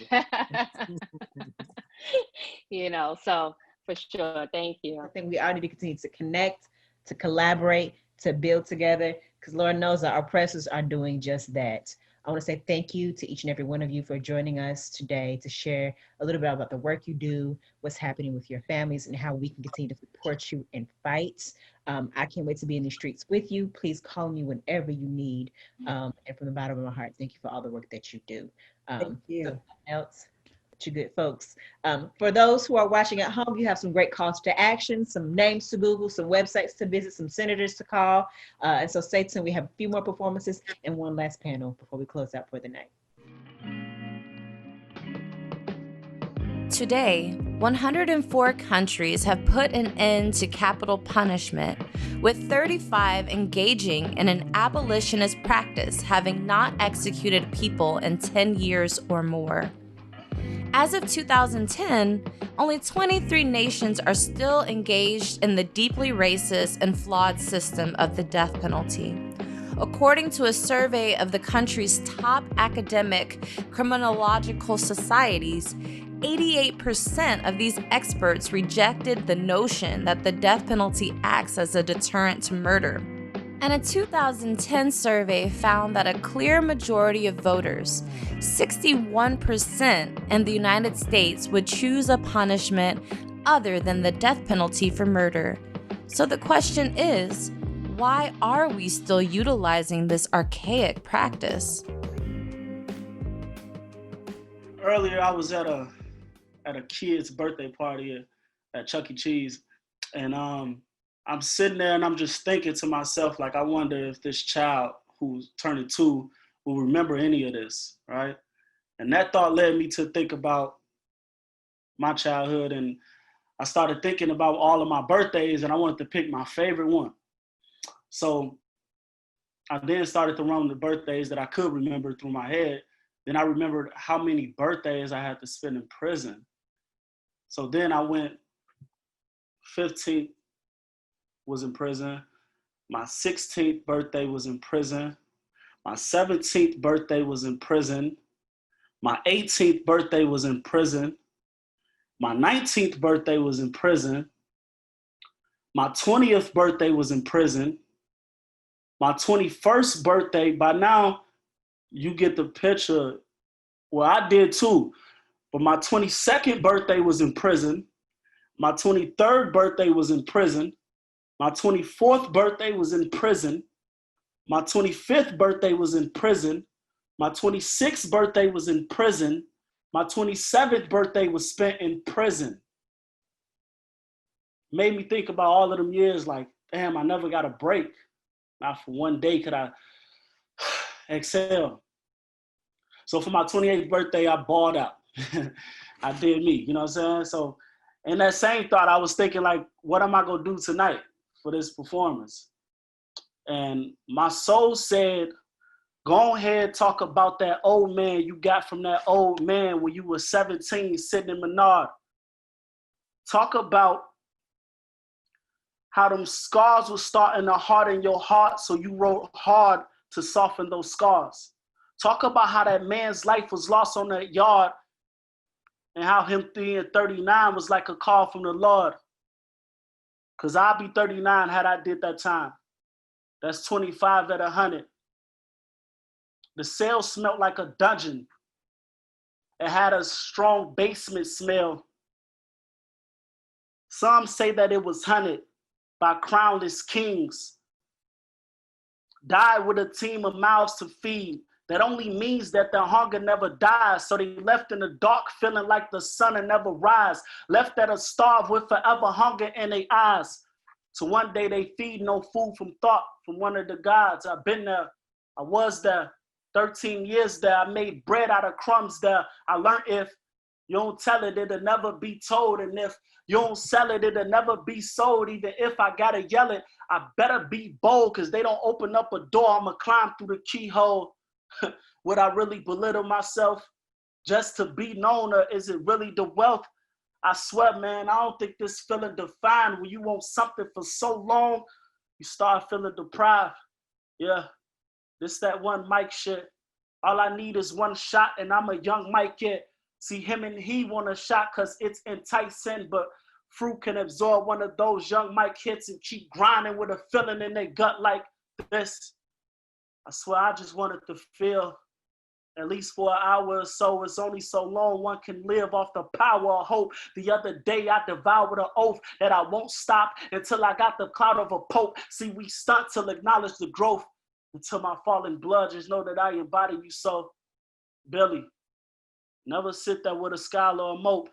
So for sure. Thank you. I think we all need to continue to connect, to collaborate, to build together, because Lord knows that our oppressors are doing just that. I want to say thank you to each and every one of you for joining us today to share a little bit about the work you do, what's happening with your families, and how we can continue to support you and fight. I can't wait to be in the streets with you. Please call me whenever you need. And from the bottom of my heart, thank you for all the work that you do. Thank you. Else, but you good folks. For those who are watching at home, you have some great calls to action, some names to Google, some websites to visit, some senators to call. And so stay tuned. We have a few more performances and one last panel before we close out for the night. Today, 104 countries have put an end to capital punishment, with 35 engaging in an abolitionist practice having not executed people in 10 years or more. As of 2010, only 23 nations are still engaged in the deeply racist and flawed system of the death penalty. According to a survey of the country's top academic criminological societies, 88% of these experts rejected the notion that the death penalty acts as a deterrent to murder. And a 2010 survey found that a clear majority of voters, 61% in the United States, would choose a punishment other than the death penalty for murder. So the question is, why are we still utilizing this archaic practice? Earlier, I was at a kid's birthday party at Chuck E. Cheese, and I'm sitting there and I'm just thinking to myself, like, I wonder if this child who's turning 2 will remember any of this, right? And that thought led me to think about my childhood, and I started thinking about all of my birthdays, and I wanted to pick my favorite one. So I then started to run the birthdays that I could remember through my head. Then I remembered how many birthdays I had to spend in prison. So then I went 15th was in prison. My 16th birthday was in prison. My 17th birthday was in prison. My 18th birthday was in prison. My 19th birthday was in prison. My 20th birthday was in prison. My 21st birthday, by now, you get the picture. Well, I did too. But my 22nd birthday was in prison. My 23rd birthday was in prison. My 24th birthday was in prison. My 25th birthday was in prison. My 26th birthday was in prison. My 27th birthday was spent in prison. Made me think about all of them years like, damn, I never got a break. Not for one day could I exhale. So for my 28th birthday, I balled out. I did me, you know what I'm saying? So in that same thought, I was thinking like, what am I gonna do tonight for this performance? And my soul said, go ahead, talk about that old man you got from that old man when you were 17 sitting in Menard. Talk about how them scars will start in the heart in your heart, so you wrote hard to soften those scars. Talk about how that man's life was lost on that yard and how him being 39 was like a call from the Lord. Because I'll be 39 had I did that time. That's 25 at 100. The cell smelled like a dungeon. It had a strong basement smell. Some say that it was hunted by crownless kings. Died with a team of mouths to feed, that only means that their hunger never dies. So they left in the dark feeling like the sun will never rise, left that are starved with forever hunger in their eyes. So one day they feed no food from thought from one of the gods. I've been there, I was there, 13 years there. I made bread out of crumbs there. I learned if you don't tell it, it'll never be told. And if you don't sell it, it'll never be sold. Even if I gotta yell it, I better be bold, because they don't open up a door, I'ma climb through the keyhole. Would I really belittle myself just to be known, or is it really the wealth? I swear, man, I don't think this feeling defined. When you want something for so long, you start feeling deprived. Yeah, this that one mic shit. All I need is one shot, and I'm a young Mike kid. See, him and he want a shot because it's enticing, but fruit can absorb one of those young Mike hits and keep grinding with a feeling in their gut like this. I swear I just wanted to feel, at least for an hour or so. It's only so long one can live off the power of hope. The other day I devoured an oath that I won't stop until I got the clout of a pope. See, we stunt till acknowledge the growth. Until my fallen blood, just know that I embody you. So, Billy, never sit there with a scholar or a mope.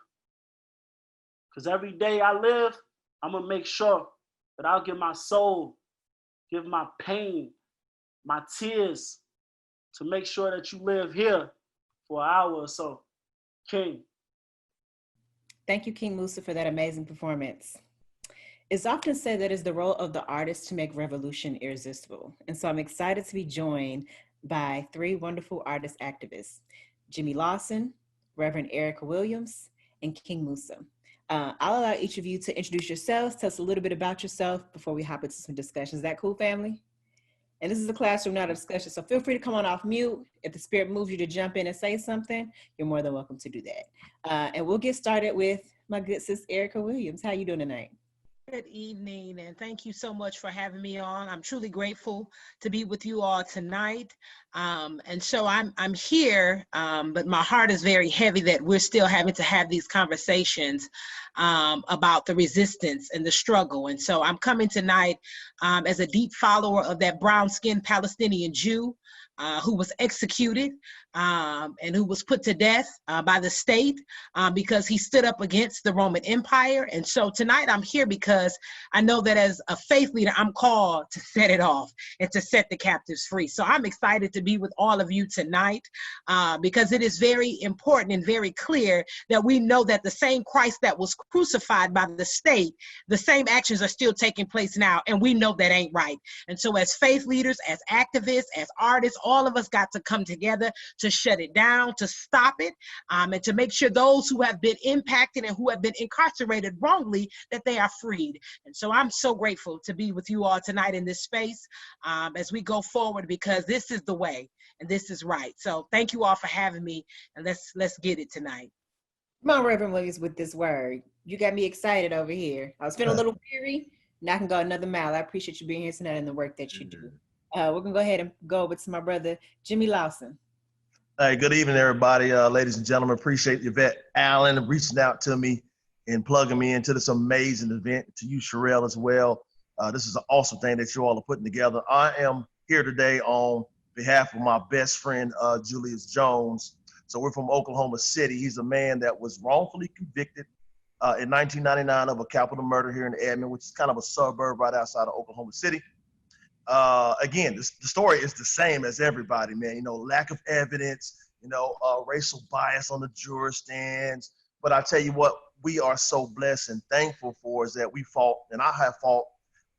Because every day I live, I'm going to make sure that I'll give my soul, give my pain, my tears, to make sure that you live here for an hour or so. King. Thank you, King Moosa, for that amazing performance. It's often said that it's the role of the artist to make revolution irresistible. And so I'm excited to be joined by three wonderful artist activists, Jimmy Lawson, Reverend Erica Williams, and King Moosa. I'll allow each of you to introduce yourselves, tell us a little bit about yourself before we hop into some discussions. Is that cool, family? And this is a classroom, not a discussion, so feel free to come on off mute. If the spirit moves you to jump in and say something, you're more than welcome to do that. And we'll get started with my good sis, Erica Williams. How you doing tonight? Good evening, and thank you so much for having me on. I'm truly grateful to be with you all tonight. And so I'm here, but my heart is very heavy that we're still having to have these conversations about the resistance and the struggle. And so I'm coming tonight as a deep follower of that brown-skinned Palestinian Jew who was executed and who was put to death by the state because he stood up against the Roman Empire. And so tonight I'm here because I know that as a faith leader, I'm called to set it off and to set the captives free. So I'm excited to be with all of you tonight because it is very important and very clear that we know that the same Christ that was crucified by the state, the same actions are still taking place now, and we know that ain't right. And so as faith leaders, as activists, as artists, all of us got to come together to shut it down, to stop it, and to make sure those who have been impacted and who have been incarcerated wrongly, that they are freed. And so I'm so grateful to be with you all tonight in this space as we go forward, because this is the way and this is right. So thank you all for having me, and let's get it tonight. Come on, Reverend Williams, with this word. You got me excited over here. I was feeling a little weary. Now I can go another mile. I appreciate you being here tonight and the work that you do. We're going to go ahead and go over to my brother, Jimmy Lawson. Hey, good evening, everybody. Ladies and gentlemen, appreciate Yvette Allen reaching out to me and plugging me into this amazing event. To you, Sherelle, as well. This is an awesome thing that you all are putting together. I am here today on behalf of my best friend, Julius Jones. So we're from Oklahoma City. He's a man that was wrongfully convicted in 1999 of a capital murder here in Edmond, which is kind of a suburb right outside of Oklahoma City. Again, the story is the same as everybody, man. You know, lack of evidence, you know, racial bias on the juror stands. But I tell you what, we are so blessed and thankful for is that we fought, and I have fought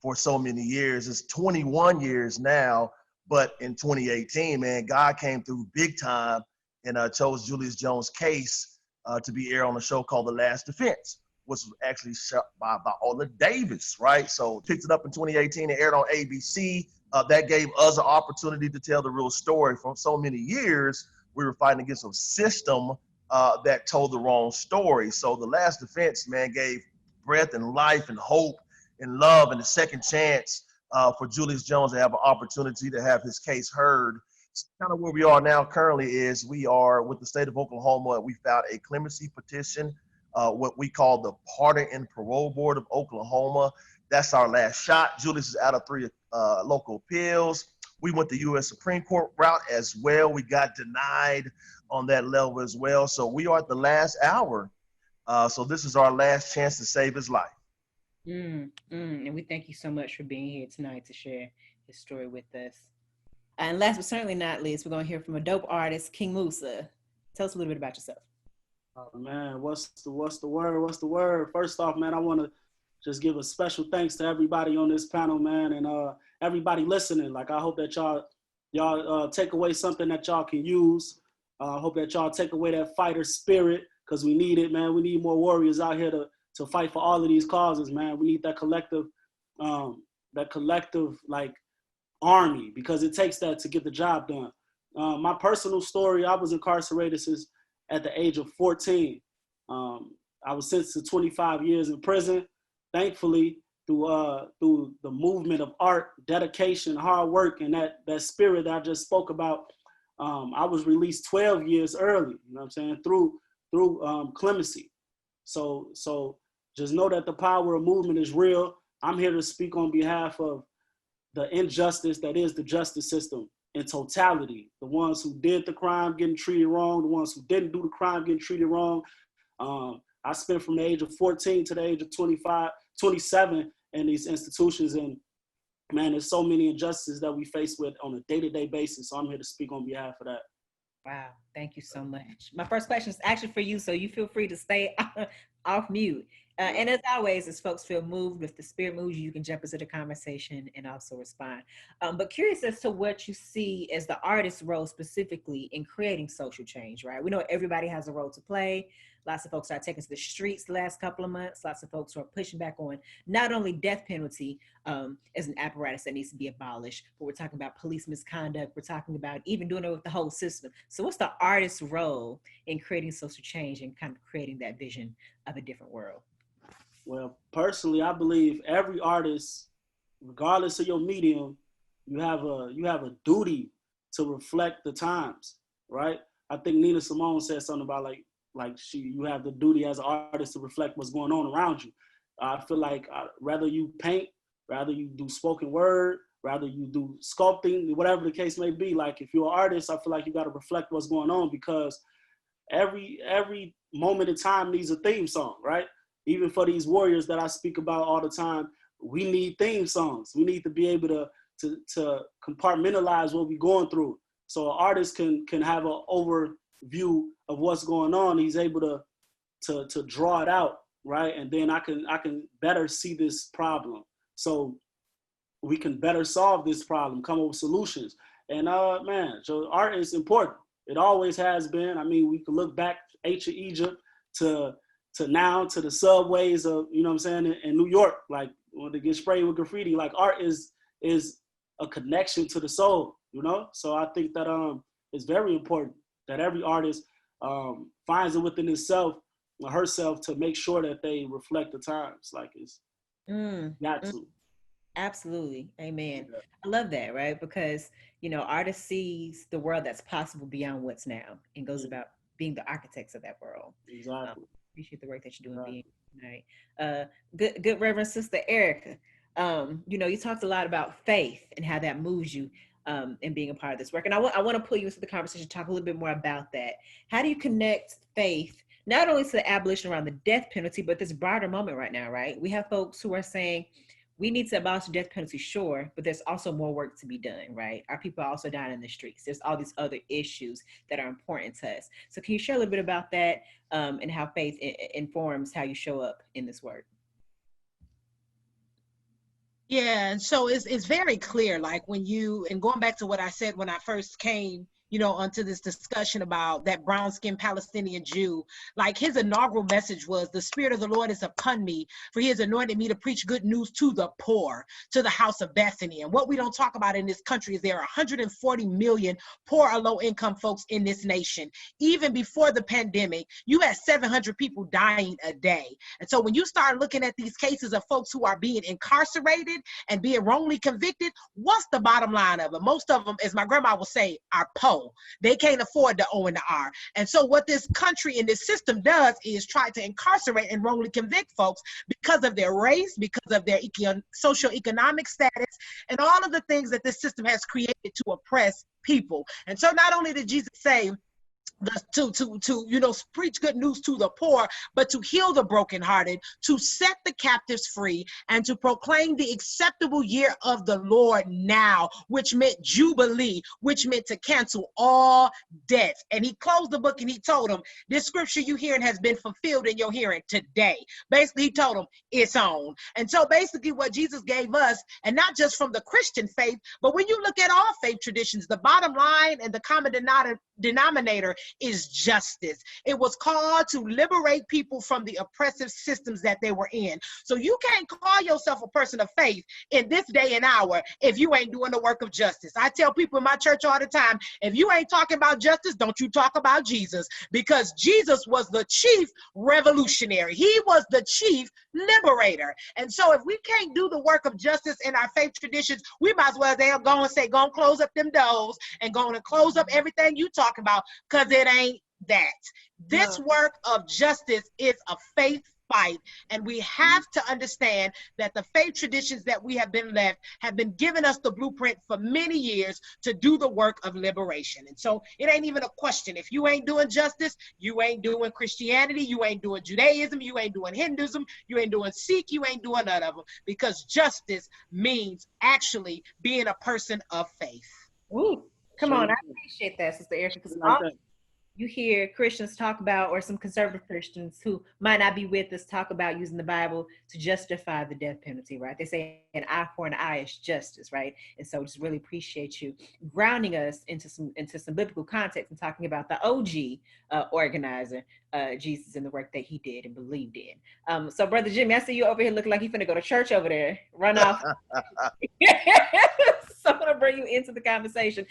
for so many years. It's 21 years now, but in 2018, man, God came through big time and chose Julius Jones' case to be aired on a show called The Last Defense, which was actually shot by Viola Davis, right? So picked it up in 2018 and aired on ABC. That gave us an opportunity to tell the real story. For so many years, we were fighting against a system that told the wrong story. So The Last Defense, man, gave breath and life and hope and love and a second chance for Julius Jones to have an opportunity to have his case heard. So kind of where we are now currently is we are with the state of Oklahoma. We filed a clemency petition, what we call the Pardon and Parole Board of Oklahoma. That's our last shot. Julius is out of 3 local appeals. We went the U.S. Supreme Court route as well. We got denied on that level as well. So we are at the last hour. So this is our last chance to save his life. And we thank you so much for being here tonight to share his story with us. And last but certainly not least, we're going to hear from a dope artist, King Moosa. Tell us a little bit about yourself. Oh man, what's the word? What's the word? First off, man, I want to just give a special thanks to everybody on this panel, man, and everybody listening. Like, I hope that y'all take away something that y'all can use. I hope that y'all take away that fighter spirit, because we need it, man. We need more warriors out here to fight for all of these causes, man. We need that collective like army, because it takes that to get the job done. My personal story, I was incarcerated since at the age of 14. I was sentenced to 25 years in prison. Thankfully, through the movement of art, dedication, hard work, and that spirit that I just spoke about, I was released 12 years early, you know what I'm saying, through clemency. So just know that the power of movement is real. I'm here to speak on behalf of the injustice that is the justice system in totality. The ones who did the crime getting treated wrong, the ones who didn't do the crime getting treated wrong. I spent from the age of 14 to the age of 27 in these institutions, and man, there's so many injustices that we face with on a day-to-day basis. So I'm here to speak on behalf of that. Wow, thank you so much. My first question is actually for you, so you feel free to stay off mute. And as always, as folks feel moved, if the spirit moves you, you can jump into the conversation and also respond. But curious as to what you see as the artist's role specifically in creating social change, right? We know everybody has a role to play. Lots of folks are taking to the streets the last couple of months. Lots of folks who are pushing back on not only death penalty as an apparatus that needs to be abolished, but we're talking about police misconduct. We're talking about even doing it with the whole system. So what's the artist's role in creating social change and kind of creating that vision of a different world? Well, personally, I believe every artist, regardless of your medium, you have a duty to reflect the times, right? I think Nina Simone said something about you have the duty as an artist to reflect what's going on around you. I feel like rather you paint, rather you do spoken word, rather you do sculpting, whatever the case may be. Like, if you're an artist, I feel like you got to reflect what's going on, because every moment in time needs a theme song, right? Even for these warriors that I speak about all the time, we need theme songs. We need to be able to compartmentalize what we're going through. So an artist can have an overview of what's going on. He's able to draw it out, right? And then I can better see this problem. So we can better solve this problem, come up with solutions. And man, so art is important. It always has been. I mean, we can look back ancient Egypt to now, to the subways of, you know what I'm saying, in New York, like when they get sprayed with graffiti. Like, art is a connection to the soul, you know? So I think that it's very important that every artist finds it within himself or herself to make sure that they reflect the times. Like, it's got to. Absolutely. Amen. Yeah. I love that, right? Because, you know, artist sees the world that's possible beyond what's now and goes about being the architects of that world. Exactly. Appreciate the work that you're doing being tonight. Good Reverend Sister Erica. You know, you talked a lot about faith and how that moves you in being a part of this work. And I want to pull you into the conversation, talk a little bit more about that. How do you connect faith, not only to the abolition around the death penalty, but this broader moment right now, right? We have folks who are saying, we need to abolish the death penalty, sure, but there's also more work to be done, right? Our people are also dying in the streets. There's all these other issues that are important to us. So can you share a little bit about that and how faith informs how you show up in this work? Yeah, and so it's very clear, like when you, and going back to what I said when I first came, you know, onto this discussion about that brown-skinned Palestinian Jew, like his inaugural message was, the Spirit of the Lord is upon me, for he has anointed me to preach good news to the poor, to the house of Bethany. And what we don't talk about in this country is there are 140 million poor or low-income folks in this nation. Even before the pandemic, you had 700 people dying a day. And so when you start looking at these cases of folks who are being incarcerated and being wrongly convicted, what's the bottom line of it? Most of them, as my grandma would say, are poor. owe. They can't afford the O and the R. And so what this country and this system does is try to incarcerate and wrongly convict folks because of their race, because of their socioeconomic status, and all of the things that this system has created to oppress people. And so not only did Jesus say, to preach good news to the poor, but to heal the brokenhearted, to set the captives free, and to proclaim the acceptable year of the Lord now, which meant Jubilee, which meant to cancel all debts. And he closed the book and he told them, this scripture you hearing has been fulfilled in your hearing today. Basically, he told them it's on. And so basically what Jesus gave us, and not just from the Christian faith, but when you look at all faith traditions, the bottom line and the common denominator is justice. It was called to liberate people from the oppressive systems that they were in. So you can't call yourself a person of faith in this day and hour if you ain't doing the work of justice. I tell people in my church all the time, if you ain't talking about justice, don't you talk about Jesus, because Jesus was the chief revolutionary. He was the chief liberator. And so if we can't do the work of justice in our faith traditions, we might as well go and close up them doors and go and close up everything you talking about, because it ain't that. This work of justice is a faith fight, and we have to understand that the faith traditions that we have been left have been giving us the blueprint for many years to do the work of liberation. And so it ain't even a question. If you ain't doing justice, you ain't doing Christianity, you ain't doing Judaism, you ain't doing Hinduism, you ain't doing Sikh, you ain't doing none of them, because justice means actually being a person of faith. Ooh, come on, I appreciate that, Sister Erica, because you hear Christians talk about, or some conservative Christians who might not be with us, talk about using the Bible to justify the death penalty, right? They say an eye for an eye is justice, right? And so just really appreciate you grounding us into some biblical context and talking about the OG organizer, Jesus, and the work that he did and believed in. So Brother Jimmy, I see you over here looking like you're finna go to church over there. Run off. So I'm gonna bring you into the conversation.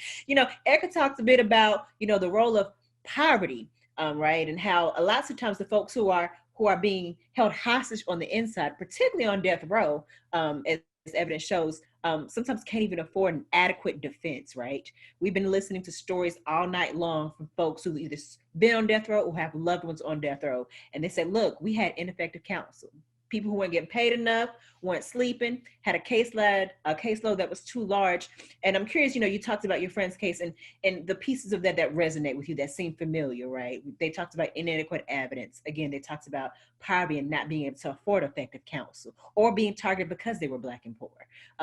Erica talked a bit about, the role of poverty, right? And how a lot of times the folks who are being held hostage on the inside, particularly on death row, as evidence shows, sometimes can't even afford an adequate defense, right? We've been listening to stories all night long from folks who either been on death row or have loved ones on death row. And they said, look, we had ineffective counsel. People who weren't getting paid enough, weren't sleeping, had a caseload that was too large. And I'm curious, you talked about your friend's case and the pieces of that resonate with you, that seem familiar, right? They talked about inadequate evidence. Again, they talked about poverty and not being able to afford effective counsel, or being targeted because they were Black and poor.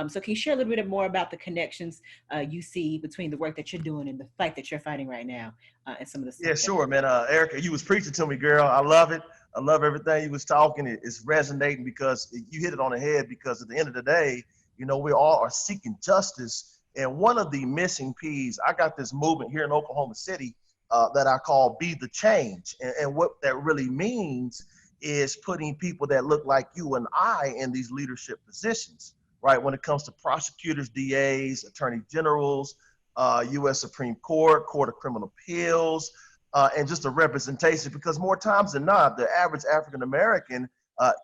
So can you share a little bit more about the connections you see between the work that you're doing and the fight that you're fighting right now, and some of the stuff? Yeah, sure, man. Erica, you was preaching to me, girl. I love it. I love everything you was talking. It's resonating because you hit it on the head, because at the end of the day, we all are seeking justice. And one of the missing pieces, I got this movement here in Oklahoma City that I call Be the Change. And what that really means is putting people that look like you and I in these leadership positions, right? When it comes to prosecutors, DAs, attorney generals, U.S. Supreme Court, Court of Criminal Appeals, and just a representation, because more times than not, the average African-American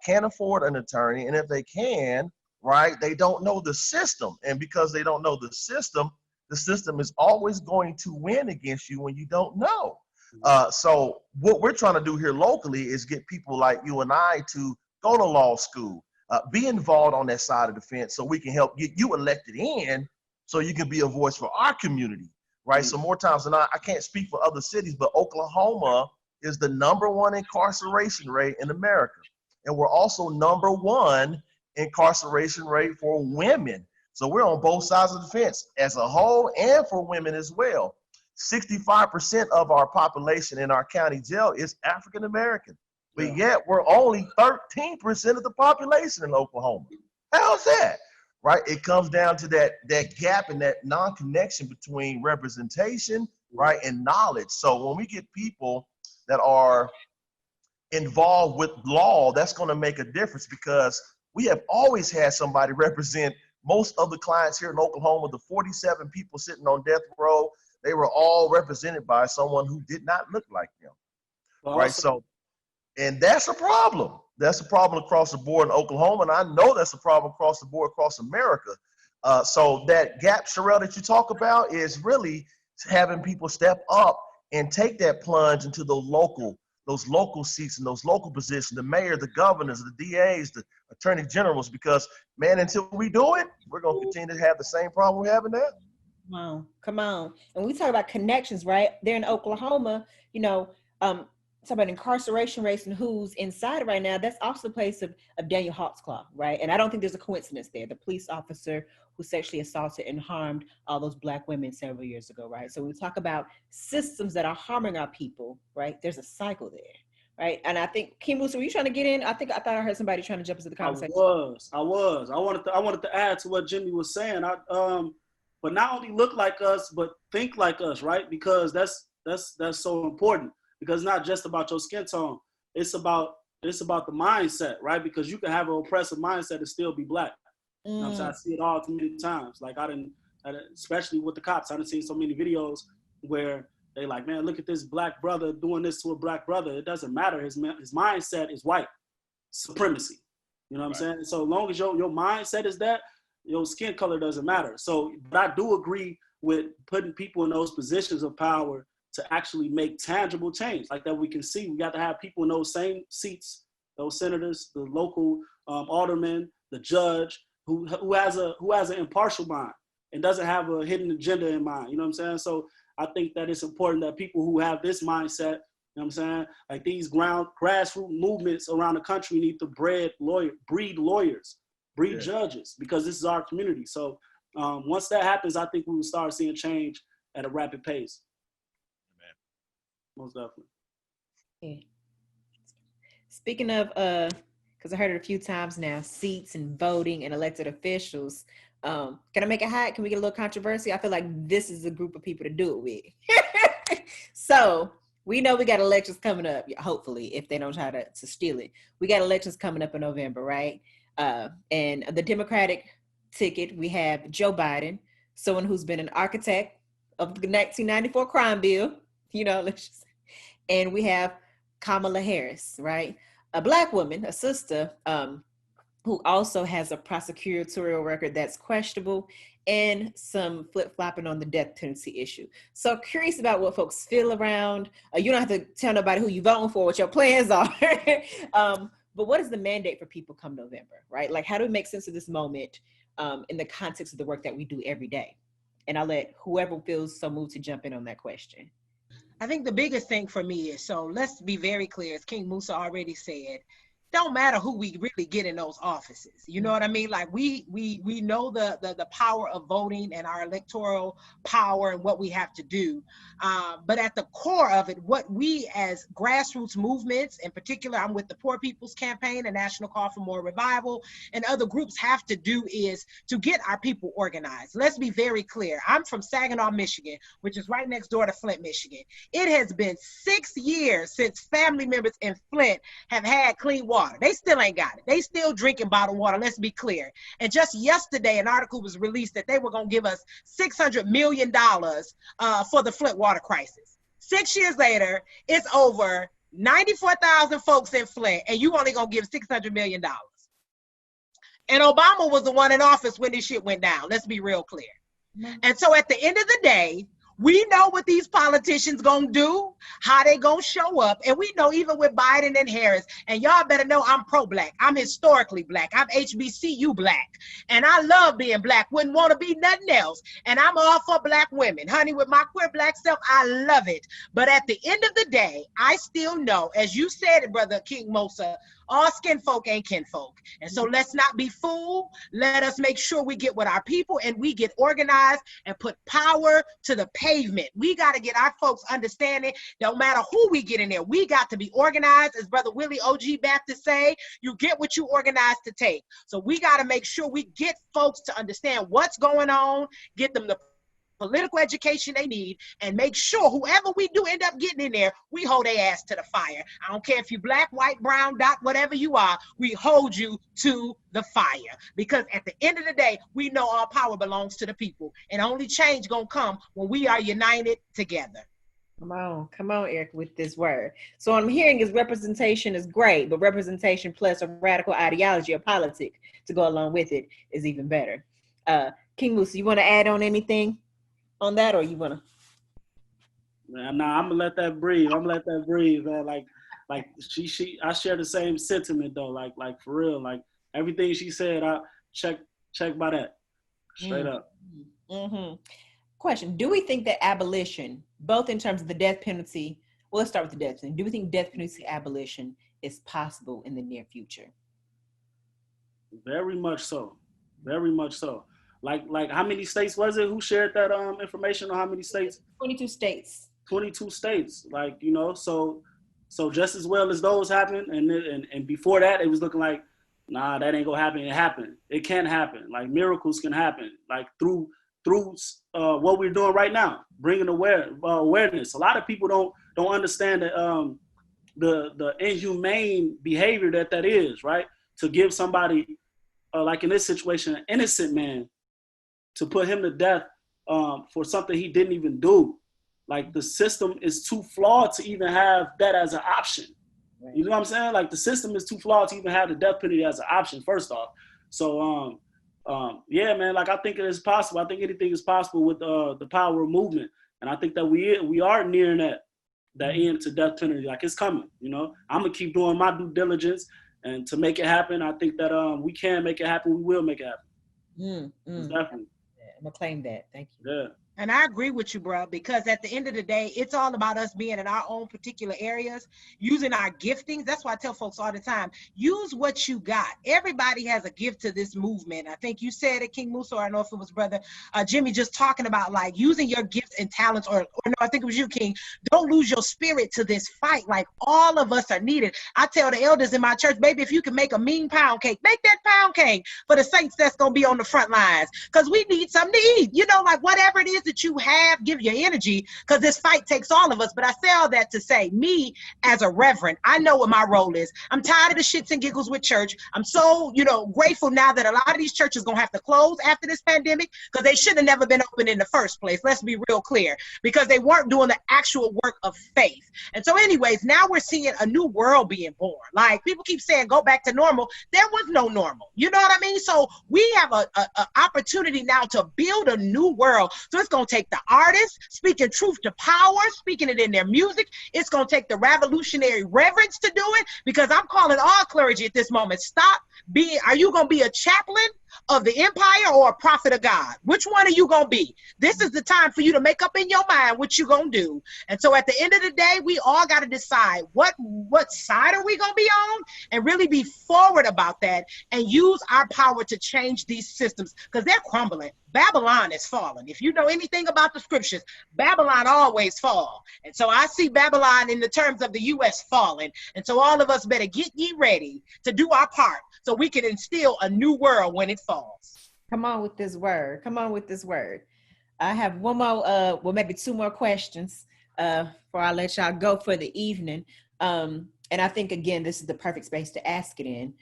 can't afford an attorney. And if they can, right, they don't know the system. And because they don't know the system is always going to win against you when you don't know. So what we're trying to do here locally is get people like you and I to go to law school, be involved on that side of the fence, so we can help get you elected in, so you can be a voice for our community. Right. So more times than not, I can't speak for other cities, but Oklahoma is the #1 incarceration rate in America. And we're also #1 incarceration rate for women. So we're on both sides of the fence as a whole, and for women as well. 65% of our population in our county jail is African American, but yet we're only 13% of the population in Oklahoma. How's that? Right? It comes down to that gap and that non-connection between representation, right, and knowledge. So when we get people that are involved with law, that's going to make a difference, because we have always had somebody represent most of the clients here in Oklahoma. The 47 people sitting on death row, they were all represented by someone who did not look like them. Well, right? So, and that's a problem. That's a problem across the board in Oklahoma, and I know that's a problem across the board across America. So that gap, Sherelle, that you talk about is really having people step up and take that plunge into those local seats and those local positions, the mayor, the governors, the DAs, the attorney generals, because man, until we do it, we're going to continue to have the same problem we're having now. Come on. And we talk about connections, right? They're in Oklahoma, talk about incarceration rates and who's inside right now. That's also the place of Daniel Hawksclaw, right? And I don't think there's a coincidence there. The police officer who sexually assaulted and harmed all those Black women several years ago, right? So when we talk about systems that are harming our people, right? There's a cycle there, right? And I think, King Moosa, were you trying to get in? I thought I heard somebody trying to jump into the conversation. I wanted to add to what Jimmy was saying. But not only look like us, but think like us, right? Because that's so important. Because it's not just about your skin tone. It's about the mindset, right? Because you can have an oppressive mindset and still be Black. You know what I'm saying? I see it all too many times. Like especially with the cops, I done seen so many videos where they like, man, look at this Black brother doing this to a Black brother. It doesn't matter. His mindset is white supremacy. You know what I'm saying? So as long as your mindset is that, your skin color doesn't matter. So, but I do agree with putting people in those positions of power to actually make tangible change like that we can see. We got to have people in those same seats, those senators, the local aldermen, the judge, who has an impartial mind and doesn't have a hidden agenda in mind. You know what I'm saying? So I think that it's important that people who have this mindset, you know what I'm saying, like these grassroots movements around the country need to breed lawyers, breed judges, because this is our community. So once that happens, I think we will start seeing change at a rapid pace. Most definitely. Yeah. Speaking of, because I heard it a few times now, seats and voting and elected officials. Can I make it hot? Can we get a little controversy? I feel like this is a group of people to do it with. So we know we got elections coming up, hopefully, if they don't try to steal it. We got elections coming up in November, right? And the Democratic ticket, we have Joe Biden, someone who's been an architect of the 1994 crime bill, and we have Kamala Harris, right? A Black woman, a sister, who also has a prosecutorial record that's questionable and some flip-flopping on the death penalty issue. So curious about what folks feel around. You don't have to tell nobody who you're voting for, what your plans are. But what is the mandate for people come November, right? Like, how do we make sense of this moment in the context of the work that we do every day? And I'll let whoever feels so moved to jump in on that question. I think the biggest thing for me is, so let's be very clear, as King Moosa already said, don't matter who we really get in those offices. You know what I mean? Like we know the power of voting and our electoral power and what we have to do. But at the core of it, what we as grassroots movements, in particular, I'm with the Poor People's Campaign, a national call for more revival, and other groups have to do is to get our people organized. Let's be very clear. I'm from Saginaw, Michigan, which is right next door to Flint, Michigan. It has been 6 years since family members in Flint have had clean water. They still ain't got it. They still drinking bottled water, let's be clear. And just yesterday, an article was released that they were gonna give us $600 million for the Flint water crisis. 6 years later, it's over 94,000 folks in Flint, and you only gonna give $600 million. And Obama was the one in office when this shit went down, let's be real clear. And so at the end of the day, we know what these politicians gonna do, how they gonna show up, and we know even with Biden and Harris, and y'all better know I'm pro-Black. I'm historically Black. I'm HBCU Black, and I love being Black. Wouldn't want to be nothing else, and I'm all for Black women. Honey, with my queer Black self, I love it. But at the end of the day, I still know, as you said it, Brother King Moosa, all skin folk ain't kinfolk. And so let's not be fooled. Let us make sure we get with our people and we get organized and put power to the pavement. We got to get our folks understanding, no matter who we get in there, we got to be organized. As Brother Willie O.G. Baptist say, you get what you organize to take. So we got to make sure we get folks to understand what's going on, get them the political education they need, and make sure whoever we do end up getting in there, we hold their ass to the fire. I don't care if you Black, white, brown, dot, whatever you are, we hold you to the fire. Because at the end of the day, we know all power belongs to the people, and only change gonna come when we are united together. Come on, Eric, with this word. So what I'm hearing is representation is great, but representation plus a radical ideology or politic to go along with it is even better. King Moosa, you want to add on anything on that, or you want to? Man, nah, I'm gonna let that breathe. Man. Like I share the same sentiment though. Like for real. Like everything she said, I check by that. Straight up. Mm-hmm. Question: do we think that abolition, both in terms of the death penalty, well, let's start with the death penalty. Do we think death penalty abolition is possible in the near future? Very much so. Very much so. Like how many states was it who shared that information on how many states? 22 states. 22 states. Like, you know, so just as well as those happened, and before that it was looking like, nah, that ain't gonna happen. It happened. It can happen. Like miracles can happen. Like through what we're doing right now, bringing awareness. A lot of people don't understand that the inhumane behavior that is, right? To give somebody, like in this situation, an innocent man, to put him to death for something he didn't even do. Like the system is too flawed to even have that as an option. Right. You know what I'm saying? Like the system is too flawed to even have the death penalty as an option, first off. So yeah, man, like I think it is possible. I think anything is possible with the power of movement. And I think that we are nearing that end to death penalty. Like it's coming, you know. I'm gonna keep doing my due diligence and to make it happen. I think that we can make it happen. We will make it happen. Definitely. I'm gonna claim that. Thank you. Yeah. And I agree with you, bro, because at the end of the day, it's all about us being in our own particular areas, using our giftings. That's why I tell folks all the time, use what you got. Everybody has a gift to this movement. I think you said it, King Moosa, or I don't know if it was Brother Jimmy, just talking about like using your gifts and talents, or no, I think it was you, King. Don't lose your spirit to this fight. Like all of us are needed. I tell the elders in my church, baby, if you can make a mean pound cake, make that pound cake for the saints that's going to be on the front lines, because we need something to eat. You know, like whatever it is that you have, give your energy, because this fight takes all of us. But I say all that to say, me as a reverend, I know what my role is. I'm tired of the shits and giggles with church. I'm so, grateful now that a lot of these churches gonna have to close after this pandemic, because they should have never been open in the first place. Let's be real clear, because they weren't doing the actual work of faith. And so anyways, now we're seeing a new world being born. Like people keep saying, go back to normal. There was no normal. You know what I mean? So we have a opportunity now to build a new world. So it's gonna take the artists speaking truth to power, speaking it in their music. It's going to take the revolutionary reverence to do it, because I'm calling all clergy at this moment. Stop being, are you going to be a chaplain of the empire or a prophet of God? Which one are you going to be? This is the time for you to make up in your mind what you're going to do. And so at the end of the day, we all got to decide what side are we going to be on, and really be forward about that and use our power to change these systems, because they're crumbling. Babylon is falling. If you know anything about the scriptures, Babylon always fall. And so I see Babylon in the terms of the U.S. falling. And so all of us better get ye ready to do our part so we can instill a new world when it falls. Come on with this word. Come on with this word. I have one more, maybe two more questions before I let y'all go for the evening. And I think, again, this is the perfect space to ask it in.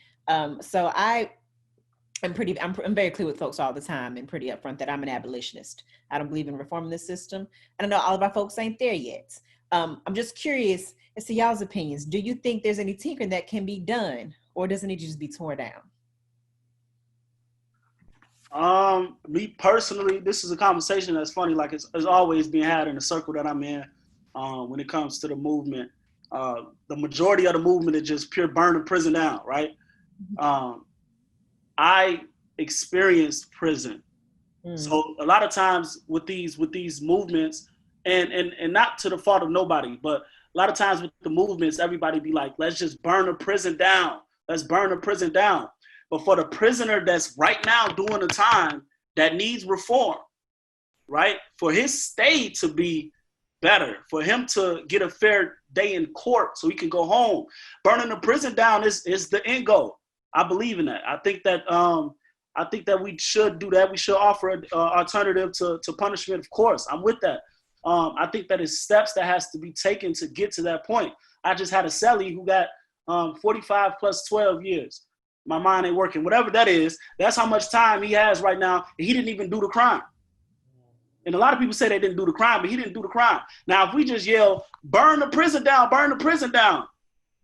So I'm very clear with folks all the time and pretty upfront that I'm an abolitionist. I don't believe in reforming the system. I don't know, all of our folks ain't there yet. I'm just curious as to y'all's opinions. Do you think there's any tinkering that can be done, or does it need to just be torn down? Me personally, this is a conversation that's funny, like it's always being had in the circle that I'm in when it comes to the movement. The majority of the movement is just pure burn the prison down, right? I experienced prison. So a lot of times with these movements, and not to the fault of nobody, but a lot of times with the movements, everybody be like, let's just burn the prison down. Let's burn the prison down. But for the prisoner that's right now doing the time that needs reform, right? For his stay to be better, for him to get a fair day in court so he can go home, burning the prison down is the end goal. I believe in that. I think that we should do that. We should offer an alternative to punishment, of course. I'm with that. I think that it's steps that has to be taken to get to that point. I just had a cellie who got 45 plus 12 years. My mind ain't working. Whatever that is, that's how much time he has right now. And he didn't even do the crime. And a lot of people say they didn't do the crime, but he didn't do the crime. Now, if we just yell, burn the prison down,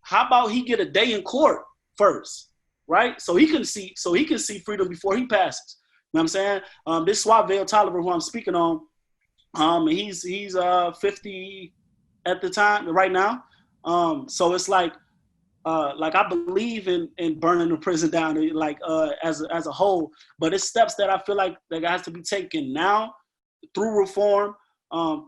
how about he get a day in court first? Right? So he can see freedom before he passes. You know what I'm saying? This Suave Tolliver, who I'm speaking on, He's 50 at the time right now. So it's like I believe in burning the prison down, as a whole. But it's steps that I feel like that has to be taken now through reform,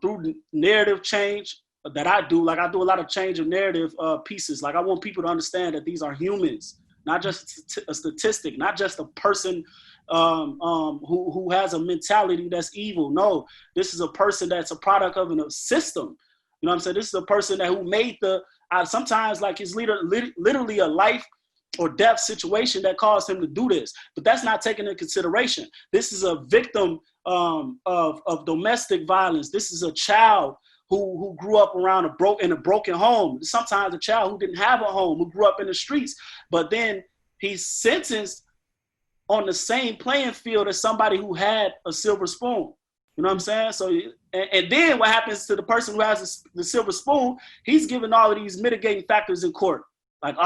through narrative change that I do. Like I do a lot of change of narrative pieces. Like I want people to understand that these are humans, not just a statistic, not just a person who has a mentality that's evil. No, this is a person that's a product of a system. You know what I'm saying? This is a person who made sometimes like it's literally a life or death situation that caused him to do this. But that's not taken into consideration. This is a victim of domestic violence. This is a child who grew up around in a broken home. Sometimes a child who didn't have a home, who grew up in the streets, but then he's sentenced on the same playing field as somebody who had a silver spoon. You know what I'm saying? So, and then what happens to the person who has the silver spoon? He's given all of these mitigating factors in court. Like,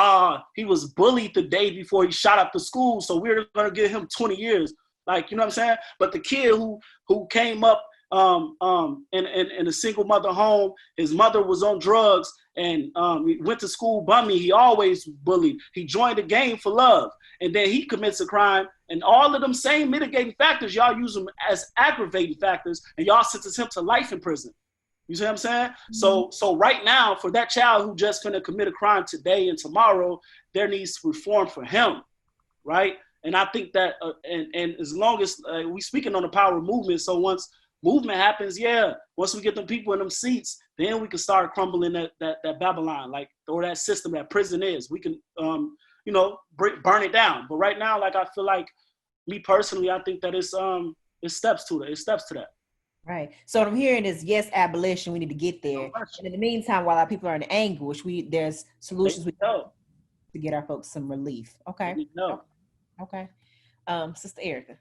he was bullied the day before he shot up the school, so we're gonna give him 20 years. Like, you know what I'm saying? But the kid who came up in a single mother home, his mother was on drugs, and he went to school bummy. He always bullied. He joined the gang for love, and then he commits a crime. And all of them same mitigating factors, y'all use them as aggravating factors, and y'all sentence him to life in prison. You see what I'm saying? Mm-hmm. So right now, for that child who just finna commit a crime today and tomorrow, there needs reform for him, right? And I think that, and as long as we speaking on the power of movement, so once movement happens, once we get them people in them seats, then we can start crumbling that Babylon, or that system that prison is. We can, burn it down. But right now, I feel like, me personally, I think that it's steps to that. It's steps to that. Right. So what I'm hearing is, yes, abolition, we need to get there. And in the meantime, while our people are in anguish, there's solutions we know to get our folks some relief. Okay. Okay. Sister Erica.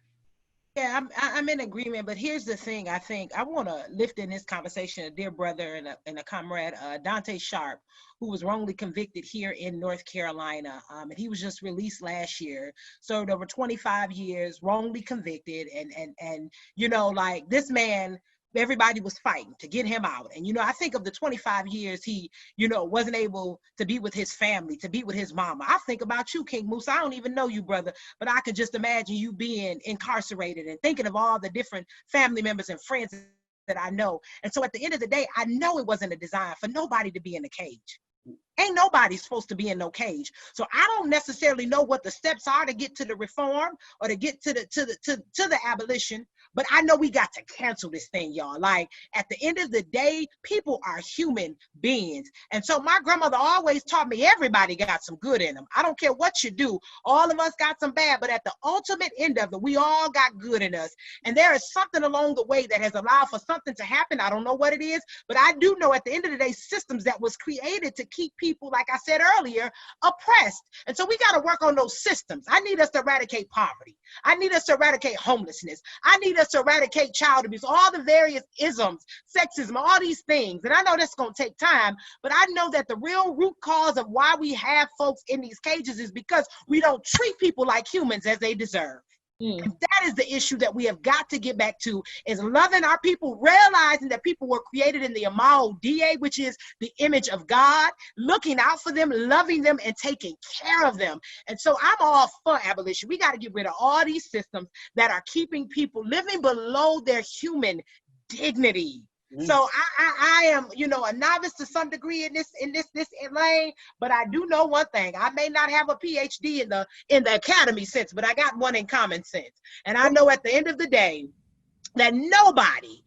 Yeah, I'm in agreement, but here's the thing. I think I want to lift in this conversation a dear brother and a comrade, Dante Sharp, who was wrongly convicted here in North Carolina. And he was just released last year, served over 25 years, wrongly convicted. And this man, everybody was fighting to get him out. And, I think of the 25 years he, wasn't able to be with his family, to be with his mama. I think about you, King Moosa. I don't even know you, brother, but I could just imagine you being incarcerated and thinking of all the different family members and friends that I know. And so at the end of the day, I know it wasn't a design for nobody to be in a cage. Ain't nobody supposed to be in no cage. So I don't necessarily know what the steps are to get to the reform or to get to the abolition, but I know we got to cancel this thing, y'all. Like, at the end of the day, people are human beings. And so my grandmother always taught me everybody got some good in them. I don't care what you do. All of us got some bad, but at the ultimate end of it, we all got good in us. And there is something along the way that has allowed for something to happen. I don't know what it is, but I do know at the end of the day, systems that was created to keep people, like I said earlier, oppressed. And so we got to work on those systems. I need us to eradicate poverty. I need us to eradicate homelessness. I need us to eradicate child abuse, all the various isms, sexism, all these things. And I know that's going to take time, but I know that the real root cause of why we have folks in these cages is because we don't treat people like humans as they deserve. And that is the issue that we have got to get back to, is loving our people, realizing that people were created in the Imago Dei, which is the image of God, looking out for them, loving them, and taking care of them. And so I'm all for abolition. We got to get rid of all these systems that are keeping people living below their human dignity. So I am, a novice to some degree in this lane, but I do know one thing. I may not have a PhD in the academy sense, but I got one in common sense. And I know at the end of the day that nobody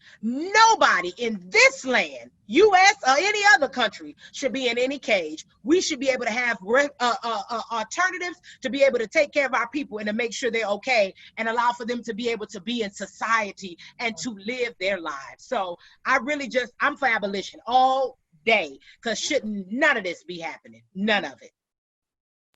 in this land, U.S. or any other country, should be in any cage. We should be able to have alternatives to be able to take care of our people and to make sure they're okay and allow for them to be able to be in society and to live their lives. So I'm for abolition all day, because shouldn't none of this be happening? None of it.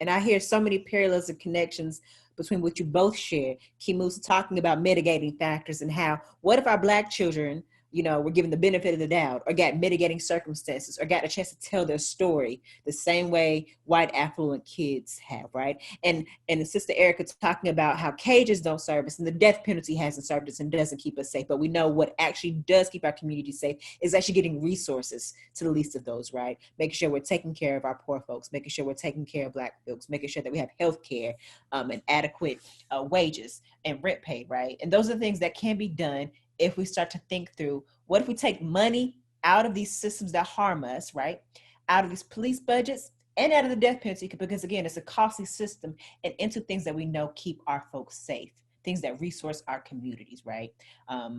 And I hear so many parallels and connections between what you both share. Moosa talking about mitigating factors and how, what if our Black children were given the benefit of the doubt, or got mitigating circumstances, or got a chance to tell their story the same way white affluent kids have, right? And Sister Erica talking about how cages don't serve us and the death penalty hasn't served us and doesn't keep us safe. But we know what actually does keep our community safe is actually getting resources to the least of those, right? Making sure we're taking care of our poor folks, making sure we're taking care of Black folks, making sure that we have health care and adequate wages and rent paid, right? And those are the things that can be done if we start to think through, what if we take money out of these systems that harm us, right? Out of these police budgets and out of the death penalty, because again, it's a costly system, and into things that we know keep our folks safe, things that resource our communities, right?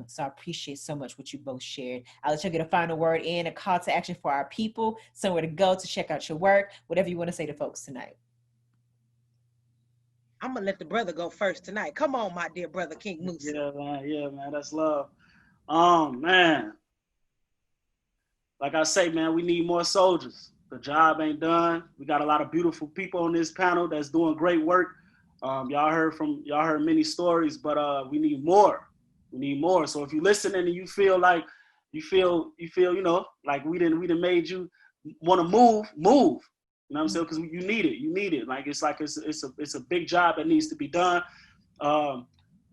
So I appreciate so much what you both shared. I'll let you get a final word in, a call to action for our people, somewhere to go to check out your work, whatever you want to say to folks tonight. I'm gonna let the brother go first tonight. Come on, my dear brother, King Moosa. Yeah, man, that's love. Man, like I say, man, we need more soldiers. The job ain't done. We got a lot of beautiful people on this panel that's doing great work. Y'all heard many stories, but we need more. We need more. So if you're listening and you feel like like we didn't made you want to move. You know what I'm saying? Because you need it. Like it's a big job that needs to be done.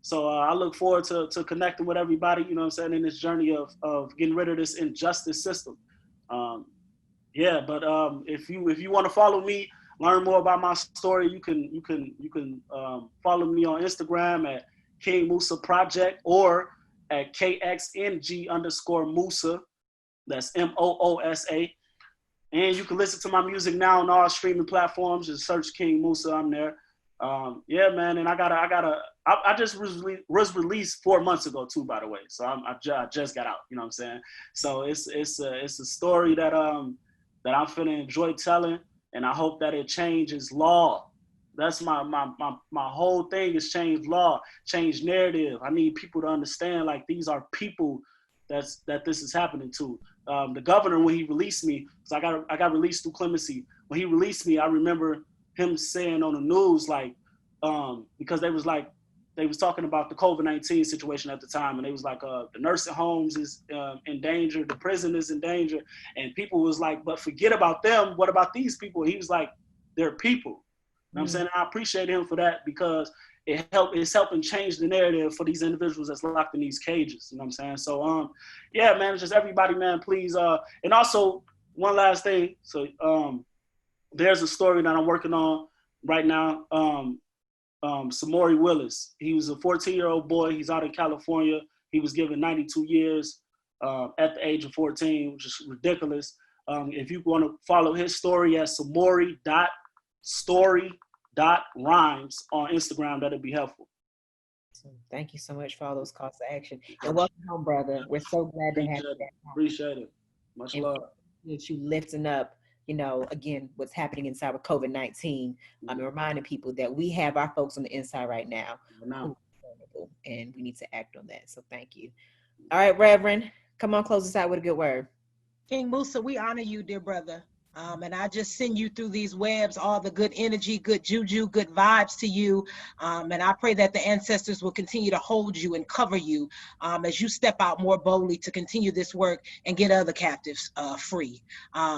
So I look forward to connecting with everybody, you know what I'm saying, in this journey of getting rid of this injustice system. If you want to follow me, learn more about my story, you can follow me on Instagram at King Moosa Project or at KXNG_Moosa. That's MOOSA. And you can listen to my music now on all streaming platforms. Just search King Moosa. I'm there. Man. And I just was released 4 months ago too, by the way. So I just got out. You know what I'm saying? So it's a story that I'm finna enjoy telling, and I hope that it changes law. That's my whole thing is change law, change narrative. I need people to understand, like, these are people that this is happening to. The governor, when he released me, so I got released through clemency. When he released me, I remember him saying on the news, like, because they was talking about the COVID-19 situation at the time, and they was like, the nursing homes is in danger, the prison is in danger, and people was like, but forget about them. What about these people? He was like, they're people. You know what I'm saying? I appreciate him for that, because it's helping change the narrative for these individuals that's locked in these cages. You know what I'm saying? So, man, it's just everybody, man, please. And also, one last thing. So, there's a story that I'm working on right now. Samori Willis. He was a 14-year-old boy. He's out in California. He was given 92 years at the age of 14, which is ridiculous. If you want to follow his story at samori.story.rhymes on Instagram, that'd be helpful. Thank you so much for all those calls to action. And welcome home, brother. We're so glad to have you. Appreciate it. Much love. That you lifting up, again, what's happening inside with COVID-19, and reminding people that we have our folks on the inside right now, and we need to act on that. So thank you. All right, Reverend, come on, close us out with a good word. King Moosa, we honor you, dear brother. And I just send you through these webs all the good energy, good juju, good vibes to you. And I pray that the ancestors will continue to hold you and cover you as you step out more boldly to continue this work and get other captives free.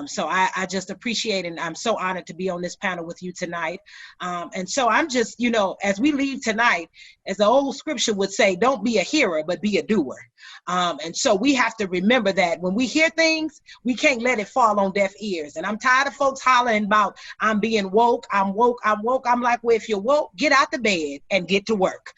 So I just appreciate it, and I'm so honored to be on this panel with you tonight. And so I'm just, as we leave tonight, as the old scripture would say, don't be a hearer, but be a doer. And so we have to remember that when we hear things, we can't let it fall on deaf ears. And I'm tired of folks hollering about, I'm being woke, I'm woke, I'm woke. I'm like, well, if you're woke, get out the bed and get to work,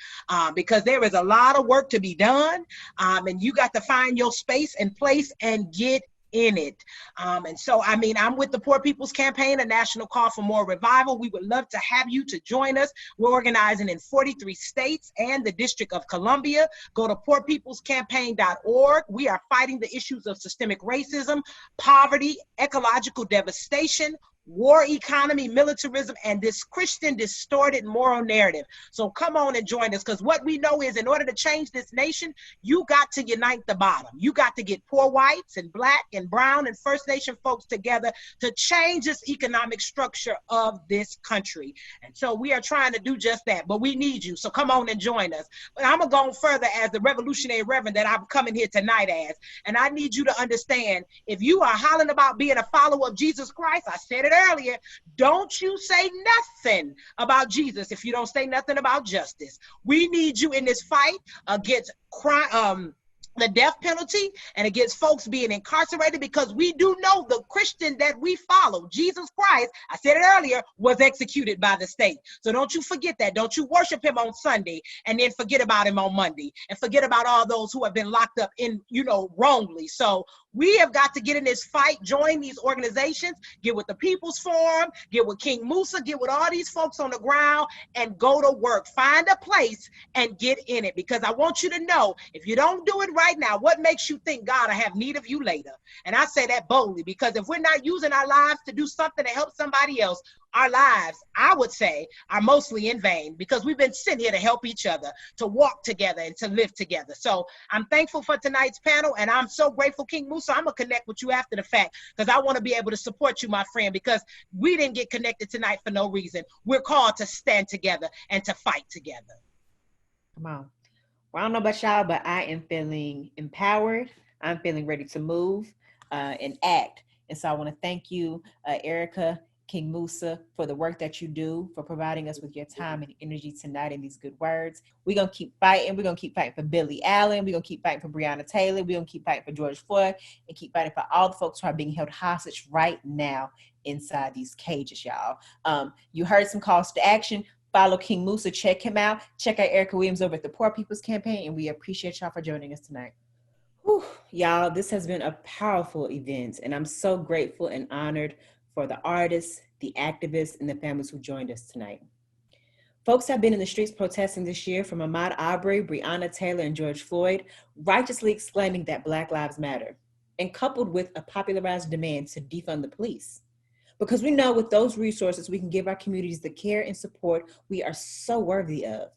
because there is a lot of work to be done. And you got to find your space and place and get in it. And so, I'm with the Poor People's Campaign, a national call for more revival. We would love to have you to join us. We're organizing in 43 states and the District of Columbia. Go to poorpeoplescampaign.org. We are fighting the issues of systemic racism, poverty, ecological devastation, war economy, militarism, and this Christian distorted moral narrative. So come on and join us, because what we know is in order to change this nation, you got to unite the bottom. You got to get poor whites and black and brown and First Nation folks together to change this economic structure of this country. And so we are trying to do just that, but we need you. So come on and join us. But I'm going to go further as the revolutionary reverend that I'm coming here tonight as. And I need you to understand, if you are hollering about being a follower of Jesus Christ, I said it earlier, don't you say nothing about Jesus if you don't say nothing about justice. We need you in this fight against crime, the death penalty, and against folks being incarcerated, because we do know the Christian that we follow, Jesus Christ, I said it earlier, was executed by the state. So don't you forget that. Don't you worship him on Sunday and then forget about him on Monday, and forget about all those who have been locked up in, wrongly. So we have got to get in this fight, join these organizations, get with the People's Forum, get with King Moosa, get with all these folks on the ground, and go to work. Find a place and get in it, because I want you to know, if you don't do it right now, what makes you think God will have need of you later? And I say that boldly, because if we're not using our lives to do something to help somebody else, our lives, I would say, are mostly in vain, because we've been sent here to help each other, to walk together and to live together. So I'm thankful for tonight's panel, and I'm so grateful, King Moosa. I'm going to connect with you after the fact, because I want to be able to support you, my friend, because we didn't get connected tonight for no reason. We're called to stand together and to fight together. Come on. Well, I don't know about y'all, but I am feeling empowered. I'm feeling ready to move and act. And so I want to thank you, Erica, King Moosa, for the work that you do, for providing us with your time and energy tonight and these good words. We're going to keep fighting. We're going to keep fighting for Billie Allen. We're going to keep fighting for Breonna Taylor. We're going to keep fighting for George Floyd, and keep fighting for all the folks who are being held hostage right now inside these cages, y'all. You heard some calls to action. Follow King Moosa. Check him out. Check out Erica Williams over at the Poor People's Campaign, and we appreciate y'all for joining us tonight. Whew, y'all, this has been a powerful event, and I'm so grateful and honored for the artists, the activists, and the families who joined us tonight. Folks have been in the streets protesting this year, from Ahmaud Arbery, Breonna Taylor, and George Floyd, righteously exclaiming that Black Lives Matter, and coupled with a popularized demand to defund the police. Because we know with those resources, we can give our communities the care and support we are so worthy of.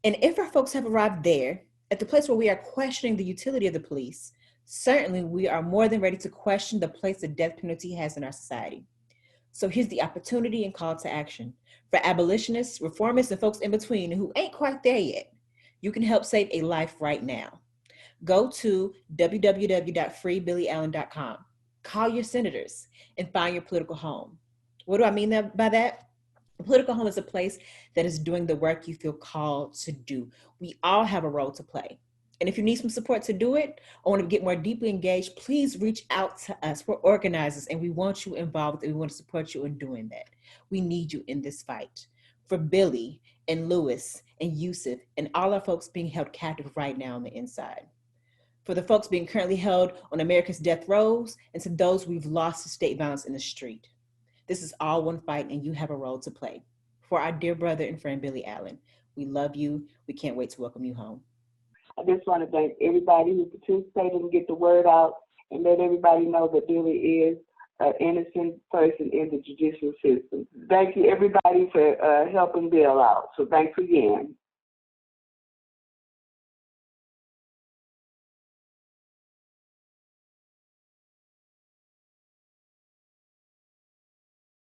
And if our folks have arrived there, at the place where we are questioning the utility of the police, certainly we are more than ready to question the place the death penalty has in our society. So here's the opportunity and call to action. For abolitionists, reformists, and folks in between who ain't quite there yet, you can help save a life right now. Go to www.freebillyallen.com. Call your senators and find your political home. What do I mean by that? A political home is a place that is doing the work you feel called to do. We all have a role to play. And if you need some support to do it, or want to get more deeply engaged, please reach out to us. We're organizers, and we want you involved, and we want to support you in doing that. We need you in this fight. For Billy and Lewis and Yusuf and all our folks being held captive right now on the inside. For the folks being currently held on America's death rows, and to those we've lost to state violence in the street. This is all one fight, and you have a role to play. For our dear brother and friend, Billie Allen, we love you. We can't wait to welcome you home. I just want to thank everybody who participated and get the word out, and let everybody know that Billie is an innocent person in the judicial system. Thank you, everybody, for helping Bill out. So thanks again.